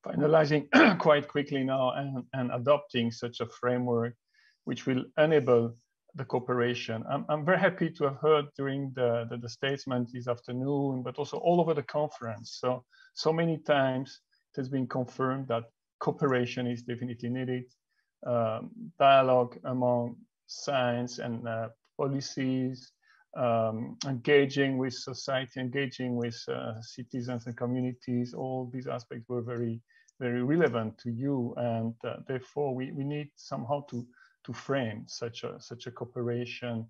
finalizing quite quickly now and adopting such a framework which will enable the cooperation. I'm very happy to have heard during the statement this afternoon, but also all over the conference. So many times it has been confirmed that cooperation is definitely needed. Dialogue among science and policies, engaging with society, engaging with citizens and communities, all these aspects were very, very relevant to you. And therefore we need somehow to frame such a cooperation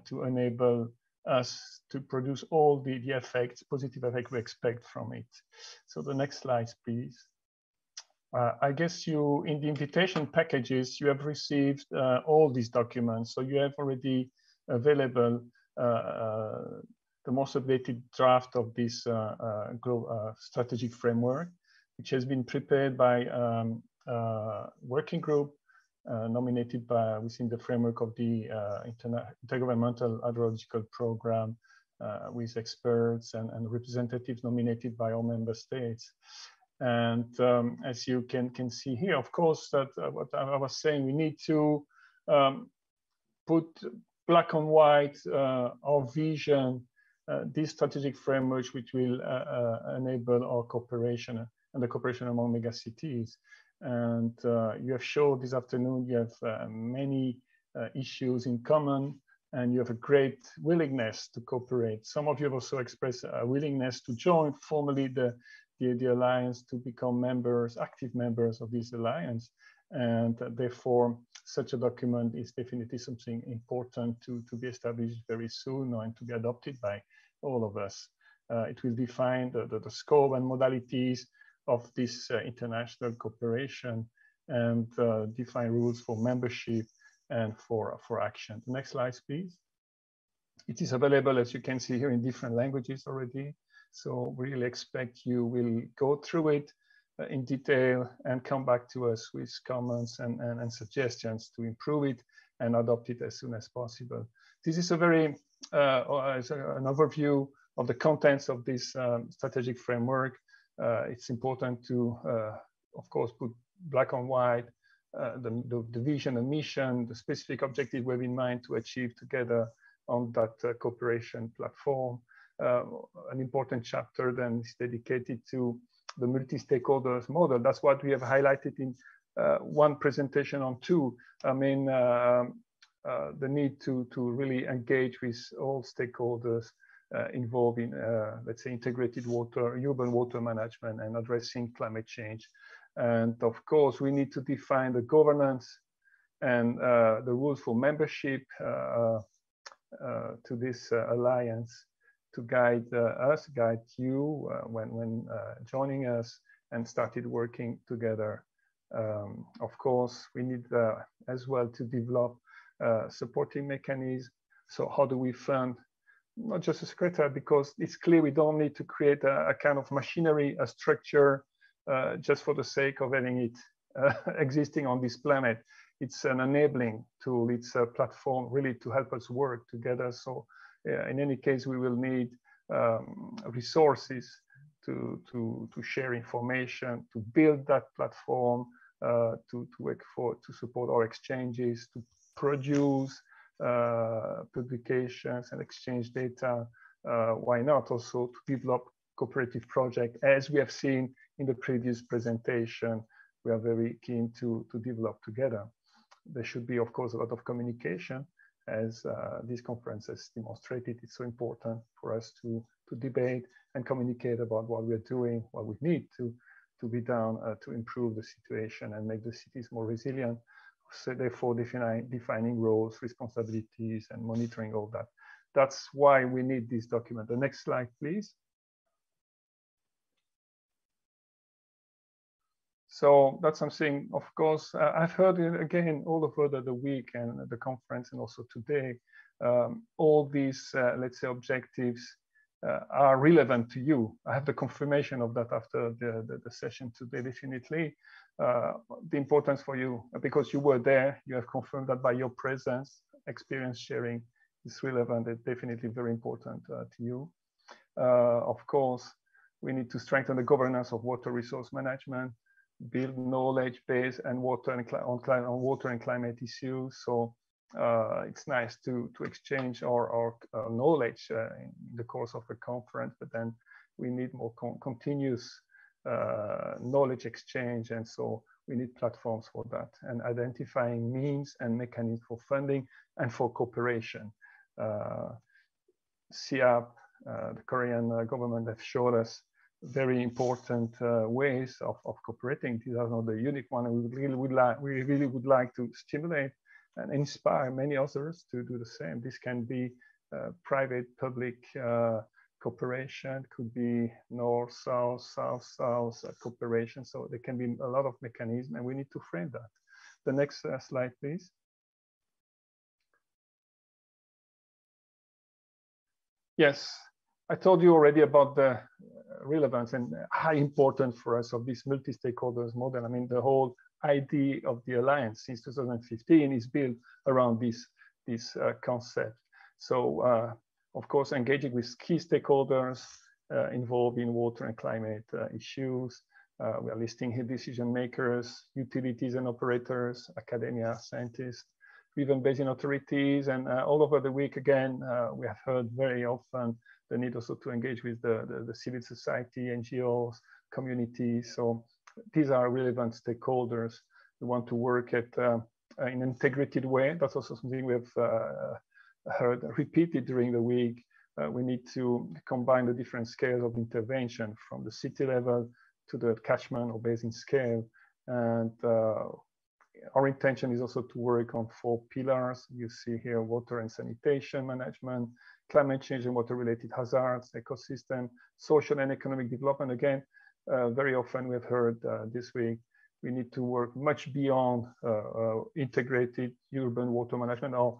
to enable us to produce all the effects, positive effects we expect from it. So the next slide, please. I guess you, in the invitation packages, you have received all these documents. So you have already available the most updated draft of this strategic framework, which has been prepared by a working group nominated by within the framework of the Intergovernmental Hydrological Program with experts and representatives nominated by all member states. And as you can see here, of course, that what I was saying, we need to put black and white our vision, these strategic frameworks which will enable our cooperation and the cooperation among megacities. And you have showed this afternoon, you have many issues in common, and you have a great willingness to cooperate. Some of you have also expressed a willingness to join formally the alliance, to become members, active members of this alliance. And therefore, such a document is definitely something important to be established very soon and to be adopted by all of us. It will define the scope and modalities of this international cooperation and define rules for membership and for action. The next slide, please. It is available, as you can see here, in different languages already. So we really expect you will go through it in detail and come back to us with comments and suggestions to improve it and adopt it as soon as possible. This is a very an overview of the contents of this strategic framework. It's important to, of course, put black and white the vision and mission, the specific objective we have in mind to achieve together on that cooperation platform. An important chapter then is dedicated to the multi-stakeholders model. That's what we have highlighted in one presentation on two. I mean, the need to really engage with all stakeholders involved in, let's say, integrated water, urban water management and addressing climate change. And of course, we need to define the governance and the rules for membership to this alliance to guide us, guide you when joining us and started working together. Of course, we need as well to develop supporting mechanisms. So how do we fund not just a secretariat, because it's clear we don't need to create a kind of machinery, a structure just for the sake of having it. existing on this planet. It's an enabling tool. It's a platform really to help us work together. So in any case, we will need resources to share information, to build that platform, to support our exchanges, to produce publications and exchange data. Why not also to develop cooperative project, as we have seen in the previous presentation. We are very keen to develop together. There should be, of course, a lot of communication, as this conference has demonstrated. It's so important for us to debate and communicate about what we're doing, what we need to be done to improve the situation and make the cities more resilient. So therefore, defining roles, responsibilities, and monitoring all that. That's why we need this document. The next slide, please. So that's something, of course, I've heard it again all over the week and the conference, and also today. All these, let's say, objectives are relevant to you. I have the confirmation of that after the session today, definitely. The importance for you, because you were there, you have confirmed that by your presence, experience sharing is relevant. It's definitely very important to you. Of course, we need to strengthen the governance of water resource management, build knowledge base and on water and climate issues. So it's nice to exchange our knowledge in the course of the conference, but then we need more continuous knowledge exchange, and so we need platforms for that, and identifying means and mechanisms for funding and for cooperation. SIAAP, the Korean government, have showed us very important ways of cooperating. These are not the unique one. We really would like to stimulate and inspire many others to do the same. This can be private, public cooperation, could be north, south, south, south cooperation. So there can be a lot of mechanisms, and we need to frame that. The next slide, please. Yes, I told you already about the relevance and how important for us of this multi-stakeholders model. I mean, the whole idea of the Alliance since 2015 is built around this concept. So, of course, engaging with key stakeholders involved in water and climate issues. We are listing here decision makers, utilities and operators, academia, scientists, even basin authorities, and all over the week again, we have heard very often the need also to engage with the civil society, NGOs, communities. So these are relevant stakeholders. We want to work at in an integrated way. That's also something we have heard repeated during the week. We need to combine the different scales of intervention from the city level to the catchment or basin scale. And our intention is also to work on 4 pillars. You see here water and sanitation management, climate change and water-related hazards, ecosystem, social and economic development. Again, very often we have heard this week, we need to work much beyond integrated urban water management, or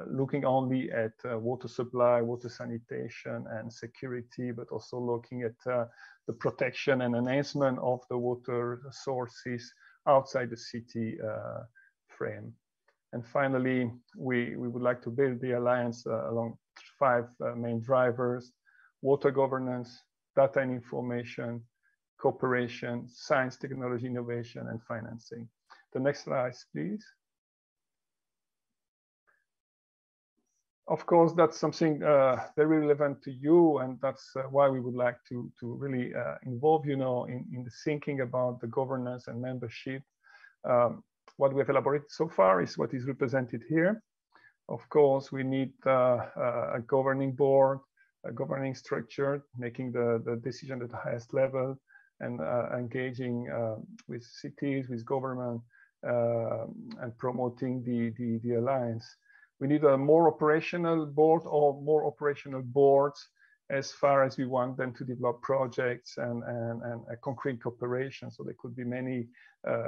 looking only at water supply, water sanitation and security, but also looking at the protection and enhancement of the water sources outside the city frame. And finally, we would like to build the Alliance along 5 main drivers: water governance, data and information, cooperation, science, technology, innovation, and financing. The next slide, please. Of course, that's something very relevant to you, and that's why we would like to really involve you now in the thinking about the governance and membership. What we have elaborated so far is what is represented here. Of course, we need a governing board, a governing structure, making the decision at the highest level, and engaging with cities, with government, and promoting the Alliance. We need a more operational board or more operational boards as far as we want them to develop projects and a concrete cooperation. So there could be many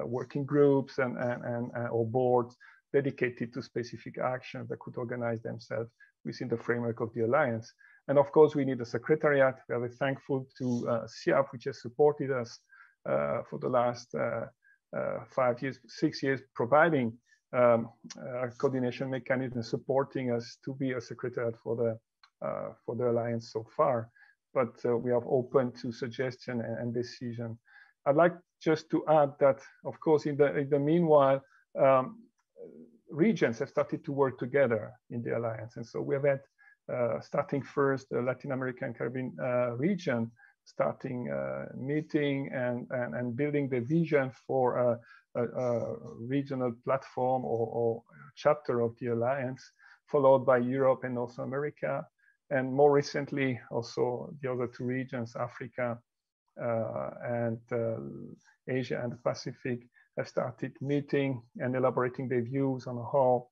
working groups or boards dedicated to specific actions that could organize themselves within the framework of the Alliance. And of course, we need a secretariat. We are very thankful to SIAAP, which has supported us for the last 5 years, 6 years, providing a coordination mechanism, supporting us to be a secretariat for the alliance so far. But we are open to suggestion and decision. I'd like just to add that, of course, in the meanwhile, regions have started to work together in the alliance. And so we have had, starting first, the Latin American Caribbean region, starting meeting and building the vision for a regional platform or chapter of the alliance, followed by Europe and North America. And more recently, also the other two regions, Africa and Asia and the Pacific, have started meeting and elaborating their views on how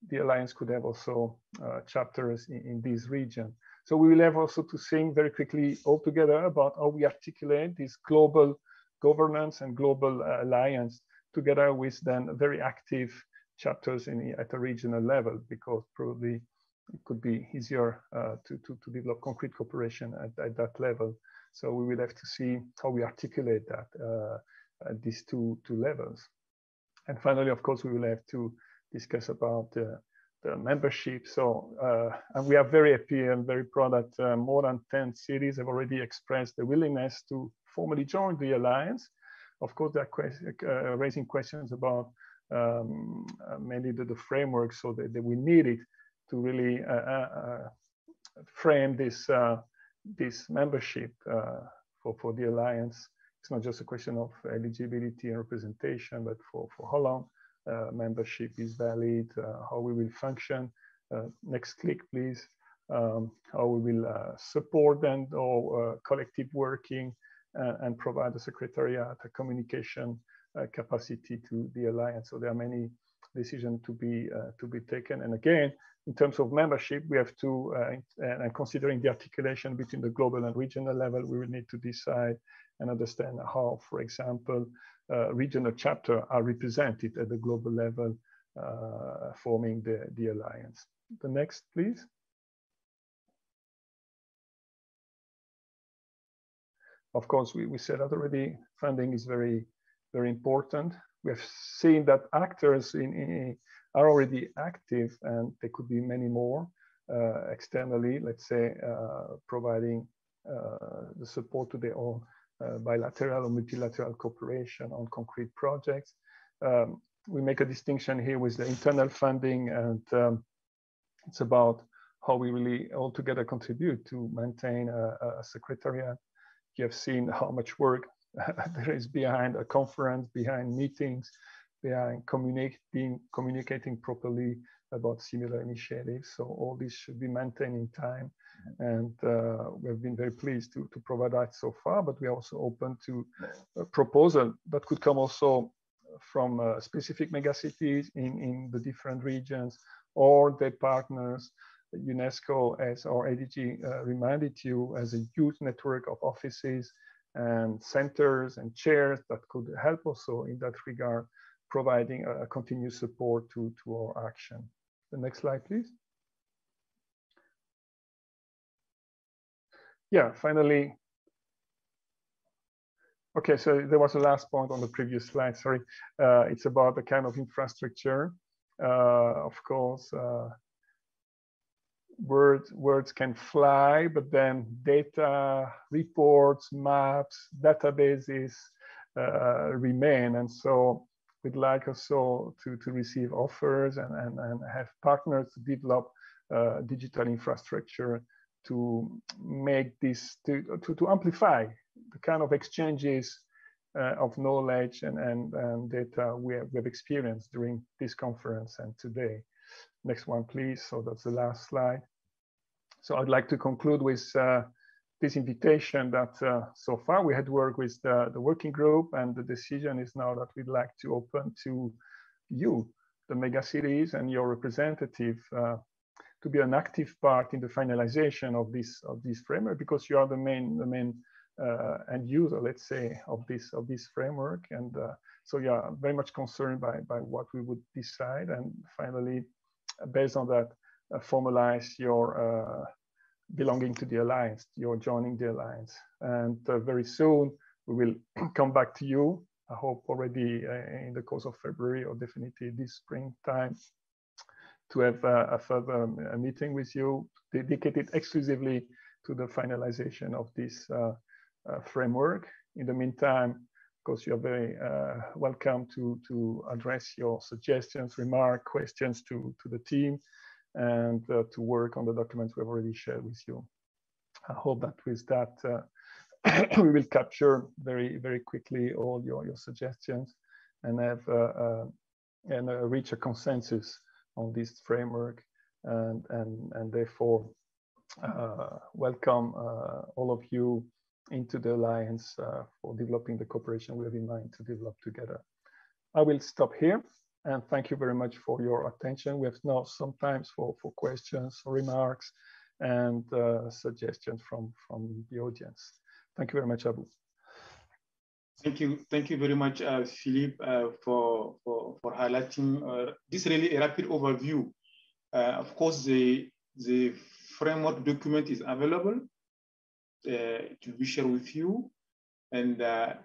the alliance could have also chapters in this region. So we will have also to think very quickly all together about how we articulate this global governance and global alliance together with then very active chapters at a regional level, because probably it could be easier to develop concrete cooperation at that level. So we will have to see how we articulate that at these two levels. And finally, of course, we will have to discuss about the membership. So and we are very happy and very proud that more than 10 cities have already expressed the willingness to formally join the alliance. Of course, they are raising questions about mainly the framework, so that we need it to really frame this this membership for the alliance. It's not just a question of eligibility and representation, but for how long membership is valid, how we will function. Next click, please. How we will support and or collective working and provide a secretariat, a communication capacity to the alliance. So there are many decisions to be taken. And again, in terms of membership, we have to, and considering the articulation between the global and regional level, we will need to decide and understand how, for example, regional chapters are represented at the global level, forming the alliance. The next, please. Of course, we said that already, funding is very, very important. We have seen that actors are already active, and there could be many more externally, let's say, providing the support to their own bilateral or multilateral cooperation on concrete projects. We make a distinction here with the internal funding, and it's about how we really all together contribute to maintain a secretariat. You have seen how much work there is behind a conference, behind meetings, behind communicating properly about similar initiatives. So all this should be maintained in time. And we have been very pleased to provide that so far, but we are also open to a proposal that could come also from specific megacities in the different regions, or their partners. UNESCO, as our ADG reminded you, as a huge network of offices and centers and chairs that could help also in that regard, providing a continuous support to our action. The next slide, please. Yeah, finally. Okay, so there was a last point on the previous slide, sorry. It's about the kind of infrastructure. Of course, words can fly, but then data, reports, maps, databases remain. And so we'd like also to receive offers and have partners to develop digital infrastructure to make this, to amplify the kind of exchanges of knowledge and data we have experienced during this conference and today. Next one, please. So that's the last slide. So I'd like to conclude with this invitation that so far we had worked with the working group, and the decision is now that we'd like to open to you, the megacities and your representative, to be an active part in the finalization of this framework, because you are the main end user, let's say, of this framework. And so yeah, very much concerned by what we would decide, and finally, based on that, formalize your belonging to the alliance, your joining the alliance. And very soon we will come back to you I hope already in the course of February or definitely this springtime to have a further meeting with you dedicated exclusively to the finalization of this framework. In the meantime, of course, you're very welcome to address your suggestions, remarks, questions to the team, and to work on the documents we've already shared with you. I hope that with that, we will capture very, very quickly all your suggestions and have reach a consensus on this framework, and therefore welcome all of you into the Alliance for developing the cooperation we have in mind to develop together. I will stop here and thank you very much for your attention. We have now some time for questions, remarks, and suggestions from the audience. Thank you very much, Abu. Thank you very much, Philippe, for highlighting this really a rapid overview. Of course, the framework document is available to be shared with you, and the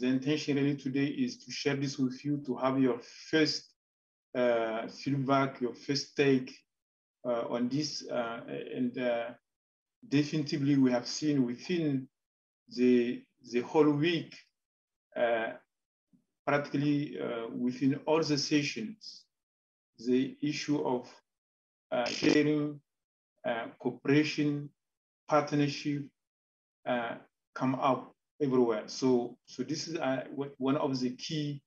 intention really today is to share this with you to have your first feedback, your first take on this, and definitively we have seen within the whole week, practically within all the sessions, the issue of sharing, cooperation, partnership come up everywhere. So this is one of the key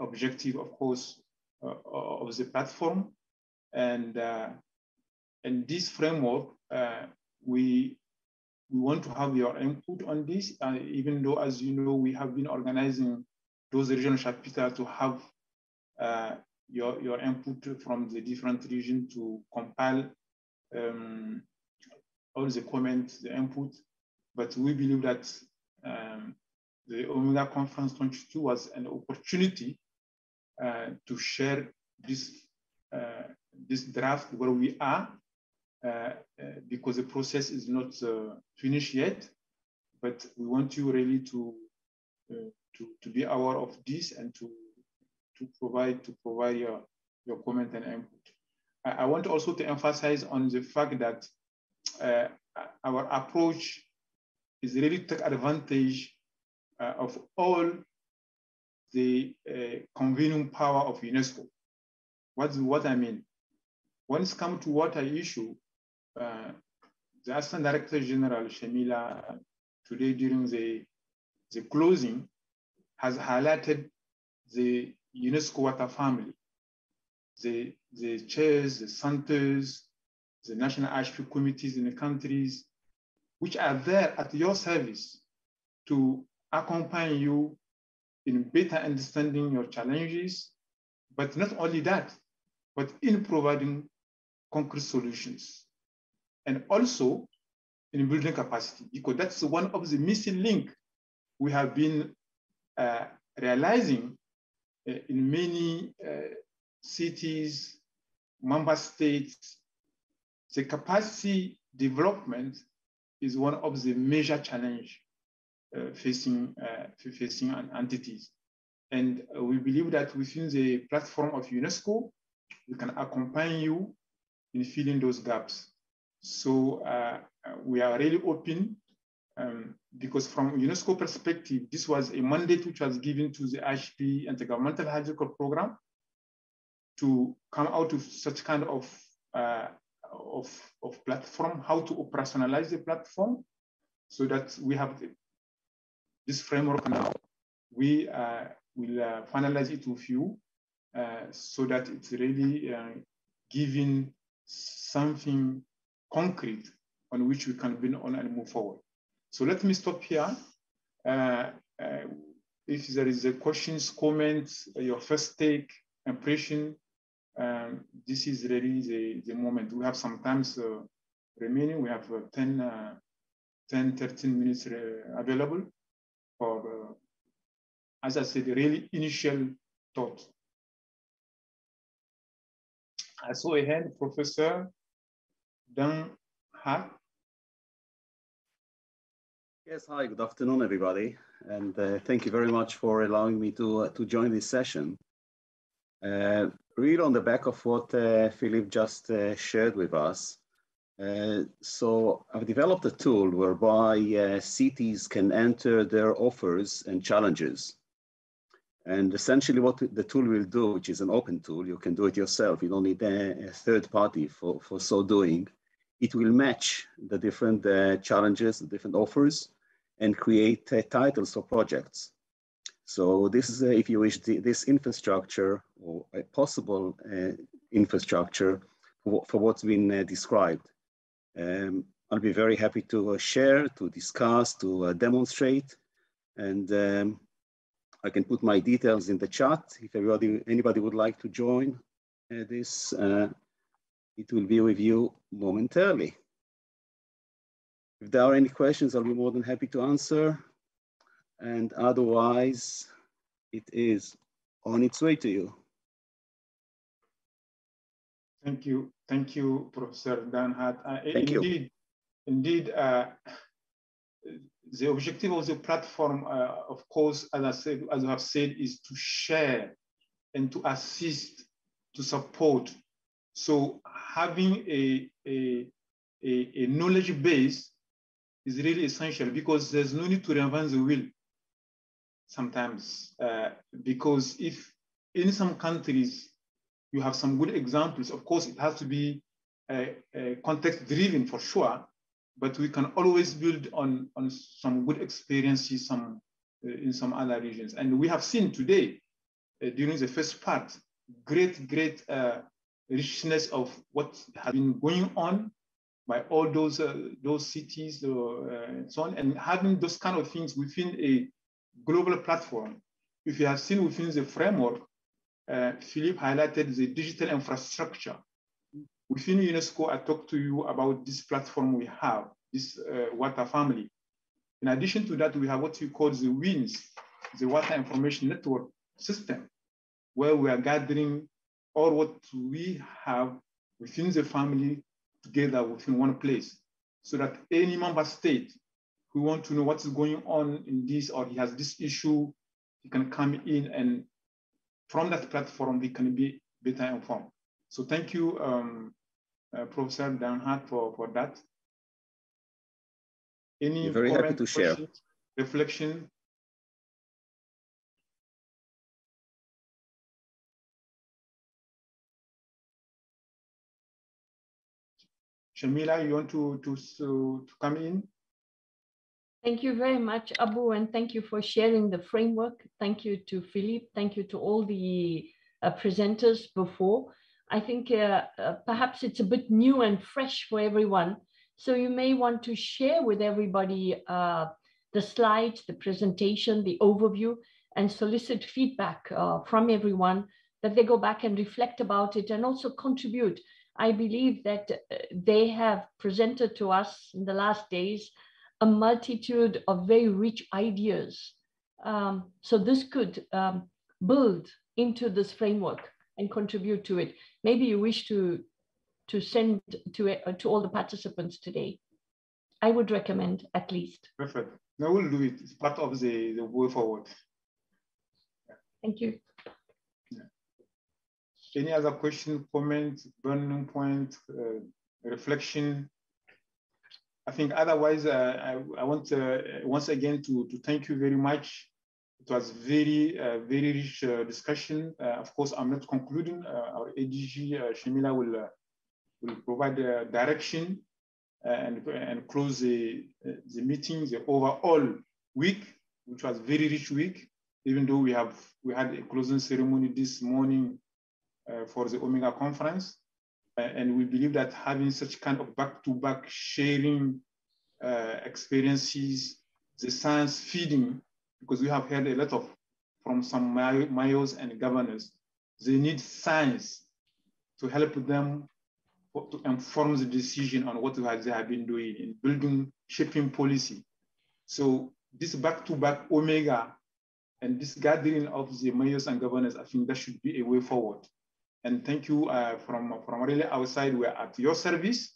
objectives, of course, of the platform, and this framework, we want to have your input on this, even though, as you know, we have been organizing those regional chapters to have your input from the different regions to compile all the comments, the input. But we believe that the EauMega Conference 22 was an opportunity to share this draft where we are, because the process is not finished yet, but we want you really to be aware of this and to provide your comment and input. I want also to emphasize on the fact that our approach is really to take advantage of all the convening power of UNESCO. What I mean? When it comes to water issue, the Assistant Director General, Shamila, today during the closing, has highlighted the UNESCO water family, the chairs, the centers, the national HP committees in the countries, which are there at your service to accompany you in better understanding your challenges, but not only that, but in providing concrete solutions. And also in building capacity, because that's one of the missing link we have been realizing in many cities, member states. The capacity development is one of the major challenges facing entities. And we believe that within the platform of UNESCO, we can accompany you in filling those gaps. So we are really open, because from UNESCO perspective, this was a mandate which was given to the HP Intergovernmental Hydrological Program to come out with such kind of platform, how to operationalize the platform, so that we have this framework now. We will finalize it with you, so that it's really giving something concrete on which we can build on and move forward. So let me stop here. If there is a questions, comments, your first take, impression, this is really the moment. We have sometimes remaining. We have 10, 13 minutes available for, as I said, really initial thought. I saw a hand, Professor Dan Hart. Yes, hi, good afternoon, everybody. and thank you very much for allowing me to join this session. Really on the back of what Philippe just shared with us, so I've developed a tool whereby cities can enter their offers and challenges. And essentially what the tool will do, which is an open tool, you can do it yourself, you don't need a third party for so doing. It will match the different challenges, the different offers, and create titles for projects. So this is, if you wish, this infrastructure or a possible infrastructure for what's been described. I'll be very happy to share, to discuss, to demonstrate, and I can put my details in the chat. If anybody would like to join this, it will be with you momentarily. If there are any questions, I'll be more than happy to answer. And otherwise, it is on its way to you. Thank you, Professor Danhat. Thank you. Indeed, the objective of the platform, of course, as I have said, is to share and to assist, to support. So having a knowledge base is really essential, because there's no need to reinvent the wheel sometimes, because if in some countries you have some good examples, of course it has to be context driven for sure, but we can always build on some good experiences in some other regions. And we have seen today, during the first part, great richness of what has been going on by all those cities and so on, and having those kind of things within a global platform. If you have seen within the framework, Philippe highlighted the digital infrastructure. Within UNESCO, I talked to you about this platform we have, this water family. In addition to that, we have what we call the WINS, the Water Information Network System, where we are gathering all what we have within the family together within one place, so that any member state who want to know what is going on in this, or he has this issue, he can come in, and from that platform, we can be better informed. So thank you, Professor Danhat, for that. Any very happy to share. Reflection? Shamila, you want to come in? Thank you very much, Abu, and thank you for sharing the framework. Thank you to Philippe. Thank you to all the presenters before. I think perhaps it's a bit new and fresh for everyone. So you may want to share with everybody the slides, the presentation, the overview, and solicit feedback from everyone, that they go back and reflect about it and also contribute. I believe that they have presented to us in the last days a multitude of very rich ideas. So this could build into this framework and contribute to it. Maybe you wish to send to all the participants today. I would recommend, at least. Perfect. No, we'll do it. It's part of the way forward. Thank you. Any other question, comment, burning point, reflection? I think otherwise, I want once again to thank you very much. It was very rich discussion. Of course, I'm not concluding. Our ADG, Shamila, will provide the direction and close the meeting, the overall week, which was very rich week, even though we had a closing ceremony this morning for the EauMega conference. And we believe that having such kind of back-to-back sharing experiences, the science feeding, because we have heard a lot from some mayors and governors, they need science to help them to inform the decision on what they have been doing in building, shaping policy. So this back-to-back EauMega and this gathering of the mayors and governors, I think that should be a way forward. And thank you from really outside. We're at your service.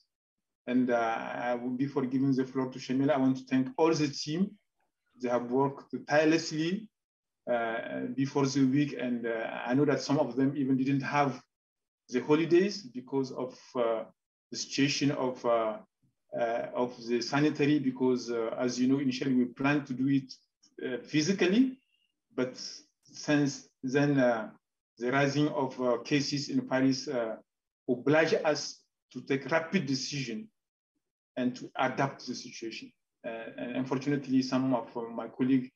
And I will be for giving the floor to Shamila. I want to thank all the team, they have worked tirelessly before the week, and I know that some of them even didn't have the holidays because of the situation of the sanitary, because as you know, initially we planned to do it physically, but since then the rising of cases in Paris obliged us to take rapid decision and to adapt the situation. And unfortunately, some of my colleagues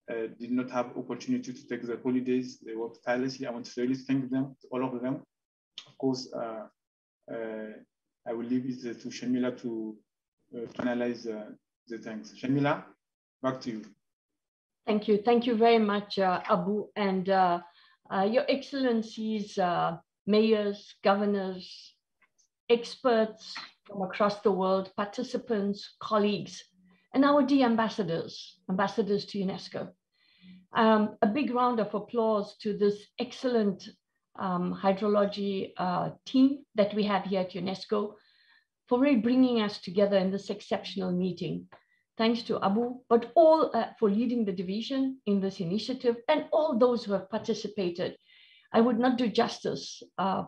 did not have opportunity to take the holidays. They worked tirelessly. I want to really thank them, all of them. Of course, I will leave it to Shamila to analyze the thanks. Shamila, back to you. Thank you very much, Abu, and Your Excellencies, mayors, governors, experts from across the world, participants, colleagues, and our dear ambassadors to UNESCO. A big round of applause to this excellent hydrology team that we have here at UNESCO for really bringing us together in this exceptional meeting. Thanks to Abu, but all for leading the division in this initiative and all those who have participated. I would not do justice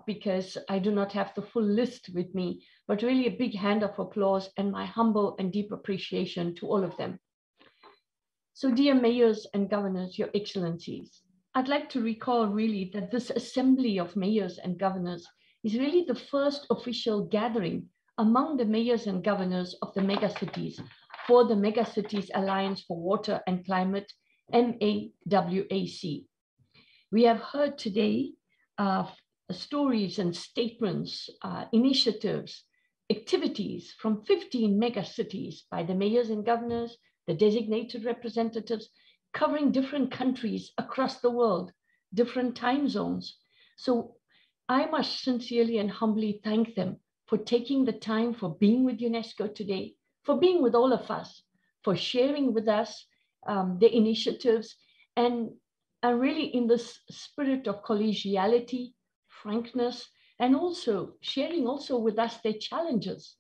because I do not have the full list with me, but really a big hand of applause and my humble and deep appreciation to all of them. So dear mayors and governors, Your Excellencies, I'd like to recall really that this assembly of mayors and governors is really the first official gathering among the mayors and governors of the megacities for the Megacities Alliance for Water and Climate, MAWaC. We have heard today stories and statements, initiatives, activities from 15 megacities by the mayors and governors, the designated representatives, covering different countries across the world, different time zones. So I must sincerely and humbly thank them for taking the time for being with UNESCO today, for being with all of us, for sharing with us the initiatives, and really in this spirit of collegiality, frankness, and also sharing also with us their challenges.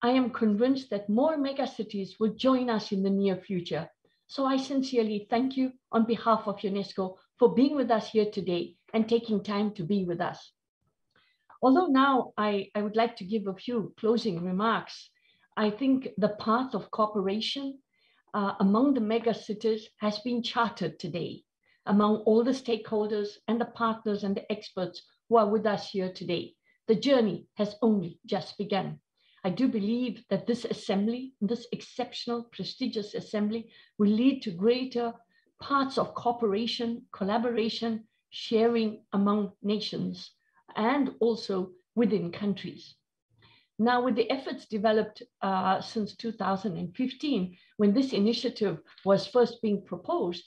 I am convinced that more megacities will join us in the near future. So I sincerely thank you on behalf of UNESCO for being with us here today and taking time to be with us. Although now I would like to give a few closing remarks, I think the path of cooperation among the megacities has been charted today among all the stakeholders and the partners and the experts who are with us here today. The journey has only just begun. I do believe that this assembly, this exceptional, prestigious assembly, will lead to greater parts of cooperation, collaboration, sharing among nations, and also within countries. Now, with the efforts developed since 2015, when this initiative was first being proposed,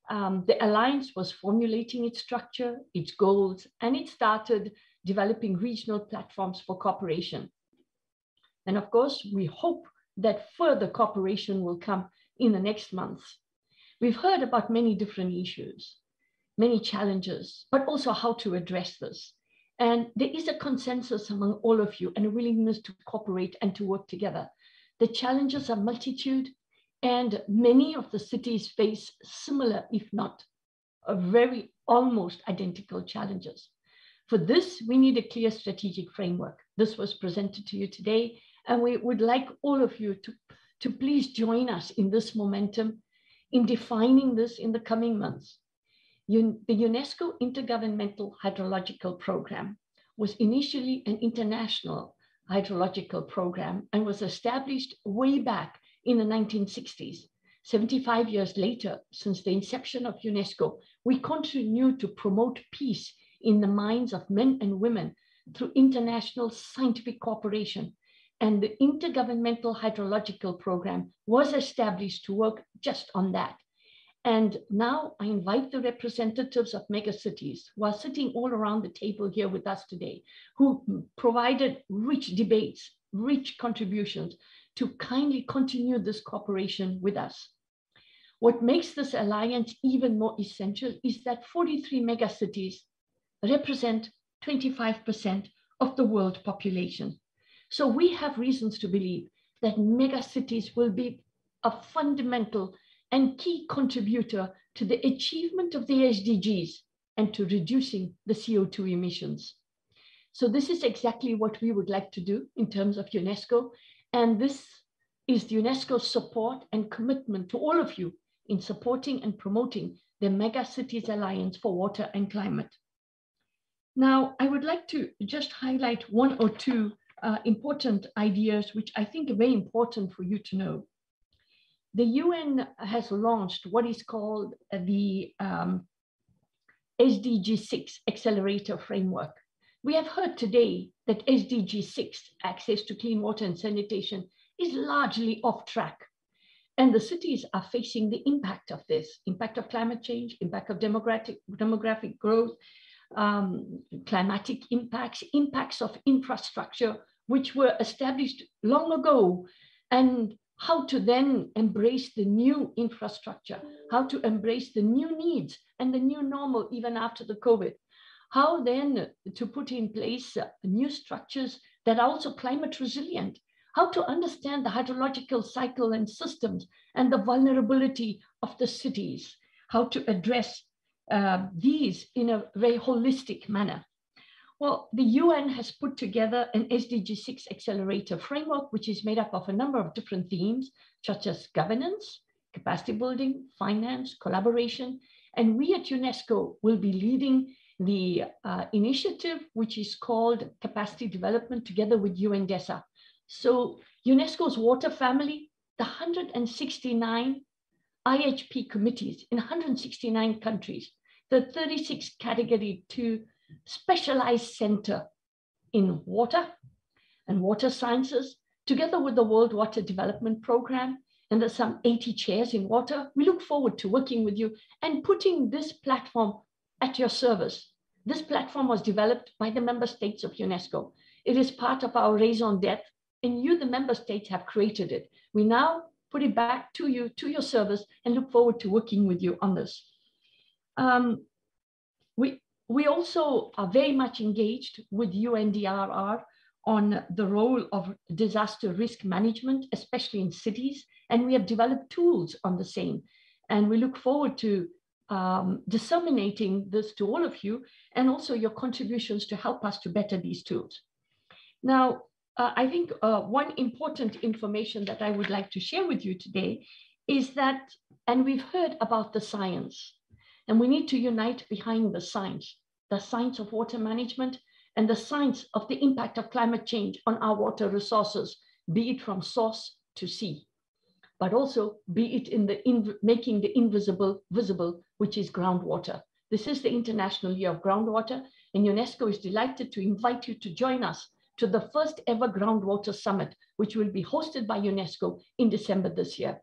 the Alliance was formulating its structure, its goals, and it started developing regional platforms for cooperation. And of course, we hope that further cooperation will come in the next months. We've heard about many different issues, many challenges, but also how to address this. And there is a consensus among all of you and a willingness to cooperate and to work together. The challenges are multitude, and many of the cities face similar, if not very almost identical challenges. For this, we need a clear strategic framework. This was presented to you today, and we would like all of you to please join us in this momentum in defining this in the coming months. The UNESCO Intergovernmental Hydrological Program was initially an international hydrological program and was established way back in the 1960s. 75 years later, since the inception of UNESCO, we continue to promote peace in the minds of men and women through international scientific cooperation. And the Intergovernmental Hydrological Program was established to work just on that. And now I invite the representatives of megacities who are sitting all around the table here with us today, who provided rich debates, rich contributions, to kindly continue this cooperation with us. What makes this alliance even more essential is that 43 megacities represent 25% of the world population. So we have reasons to believe that megacities will be a fundamental and key contributor to the achievement of the SDGs and to reducing the CO2 emissions. So this is exactly what we would like to do in terms of UNESCO. And this is UNESCO's support and commitment to all of you in supporting and promoting the Megacities Alliance for Water and Climate. Now, I would like to just highlight one or two important ideas, which I think are very important for you to know. The UN has launched what is called the SDG 6 Accelerator Framework. We have heard today that SDG 6, access to clean water and sanitation, is largely off track. And the cities are facing the impact of this, impact of climate change, impact of demographic growth, climatic impacts, impacts of infrastructure, which were established long ago, and how to then embrace the new infrastructure, how to embrace the new needs and the new normal even after the COVID. How then to put in place new structures that are also climate resilient, how to understand the hydrological cycle and systems and the vulnerability of the cities, how to address these in a very holistic manner. Well, the UN has put together an SDG 6 accelerator framework, which is made up of a number of different themes, such as governance, capacity building, finance, collaboration. And we at UNESCO will be leading the initiative, which is called Capacity Development, together with UNDESA. So UNESCO's water family, the 169 IHP committees in 169 countries, the 36 category 2 specialized center in water and water sciences, together with the World Water Development Program, and there's some 80 chairs in water. We look forward to working with you and putting this platform at your service. This platform was developed by the member states of UNESCO. It is part of our raison d'etre, and you, the member states, have created it. We now put it back to you, to your service, and look forward to working with you on this. We also are very much engaged with UNDRR on the role of disaster risk management, especially in cities, and we have developed tools on the same. And we look forward to disseminating this to all of you, and also your contributions to help us to better these tools. Now, I think one important information that I would like to share with you today is that, and we've heard about the science, and we need to unite behind the science of water management and the science of the impact of climate change on our water resources, be it from source to sea, but also be it in making the invisible visible, which is groundwater. This is the International Year of Groundwater, and UNESCO is delighted to invite you to join us to the first ever Groundwater Summit, which will be hosted by UNESCO in December this year.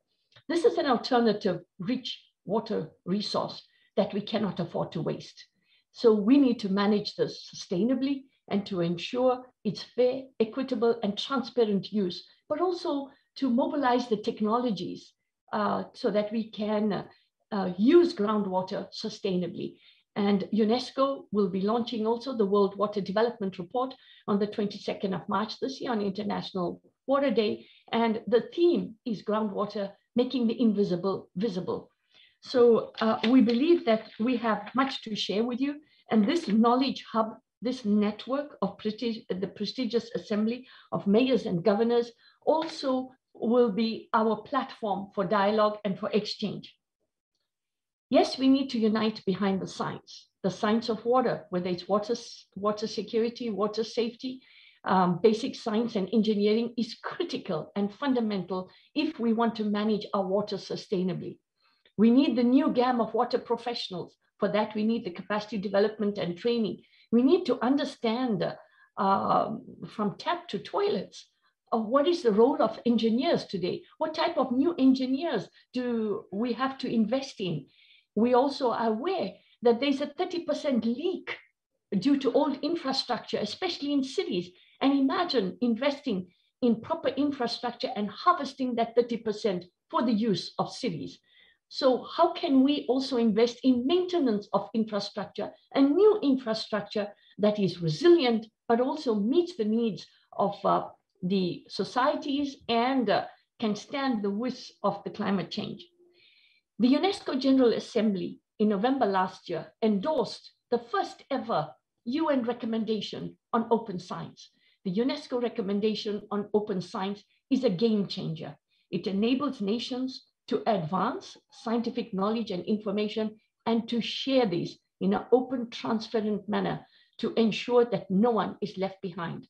This is an alternative rich water resource that we cannot afford to waste. So we need to manage this sustainably and to ensure its fair, equitable, and transparent use, but also to mobilize the technologies so that we can use groundwater sustainably. And UNESCO will be launching also the World Water Development Report on the 22nd of March this year on International Water Day. And the theme is groundwater, making the invisible visible. So we believe that we have much to share with you. And this knowledge hub, this network of the prestigious assembly of mayors and governors also will be our platform for dialogue and for exchange. Yes, we need to unite behind the science of water, whether it's water security, water safety. Basic science and engineering is critical and fundamental if we want to manage our water sustainably. We need the new gamut of water professionals. For that, we need the capacity development and training. We need to understand from tap to toilets what is the role of engineers today? What type of new engineers do we have to invest in? We also are aware that there's a 30% leak due to old infrastructure, especially in cities. And imagine investing in proper infrastructure and harvesting that 30% for the use of cities. So how can we also invest in maintenance of infrastructure and new infrastructure that is resilient, but also meets the needs of the societies and can stand the width of the climate change? The UNESCO General Assembly in November last year endorsed the first ever UN recommendation on open science. The UNESCO recommendation on open science is a game changer. It enables nations to advance scientific knowledge and information and to share these in an open, transparent manner to ensure that no one is left behind.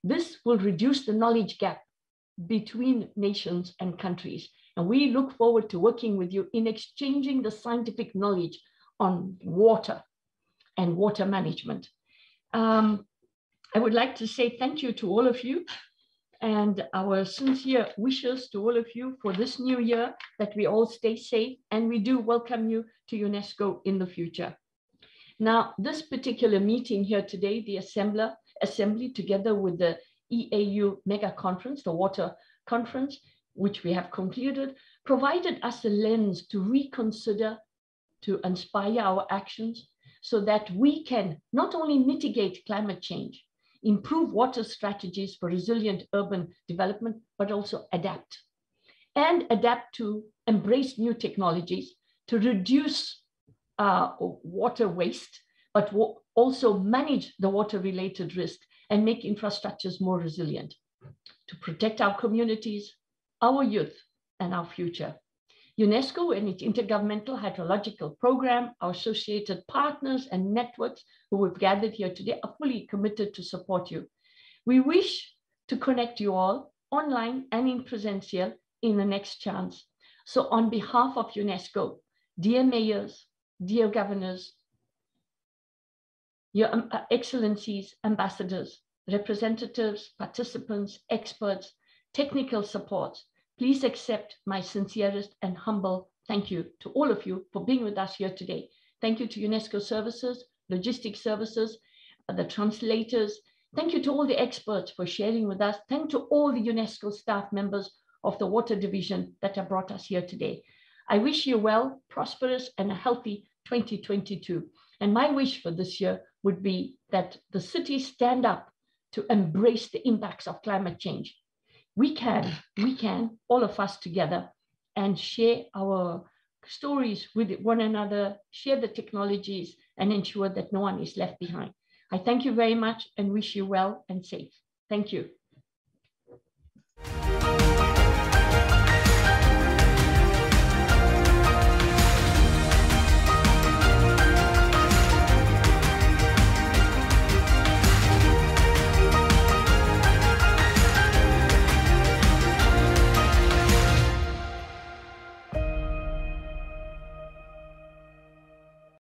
This will reduce the knowledge gap between nations and countries. And we look forward to working with you in exchanging the scientific knowledge on water and water management. I would like to say thank you to all of you and our sincere wishes to all of you for this new year, that we all stay safe, and we do welcome you to UNESCO in the future. Now, this particular meeting here today, the assembly together with the EauMega conference, the water conference, which we have concluded, provided us a lens to reconsider, to inspire our actions, so that we can not only mitigate climate change, improve water strategies for resilient urban development, but also adapt. And adapt to embrace new technologies to reduce water waste, but also manage the water-related risk and make infrastructures more resilient to protect our communities, our youth, and our future. UNESCO and its Intergovernmental Hydrological Program, our associated partners and networks who have gathered here today are fully committed to support you. We wish to connect you all online and in presential in the next chance. So on behalf of UNESCO, dear mayors, dear governors, your excellencies, ambassadors, representatives, participants, experts, technical support, please accept my sincerest and humble thank you to all of you for being with us here today. Thank you to UNESCO services, logistics services, the translators. Thank you to all the experts for sharing with us. Thank you to all the UNESCO staff members of the Water Division that have brought us here today. I wish you well, prosperous, and a healthy 2022. And my wish for this year would be that the cities stand up to embrace the impacts of climate change. We can, all of us together, and share our stories with one another, share the technologies, and ensure that no one is left behind. I thank you very much and wish you well and safe. Thank you.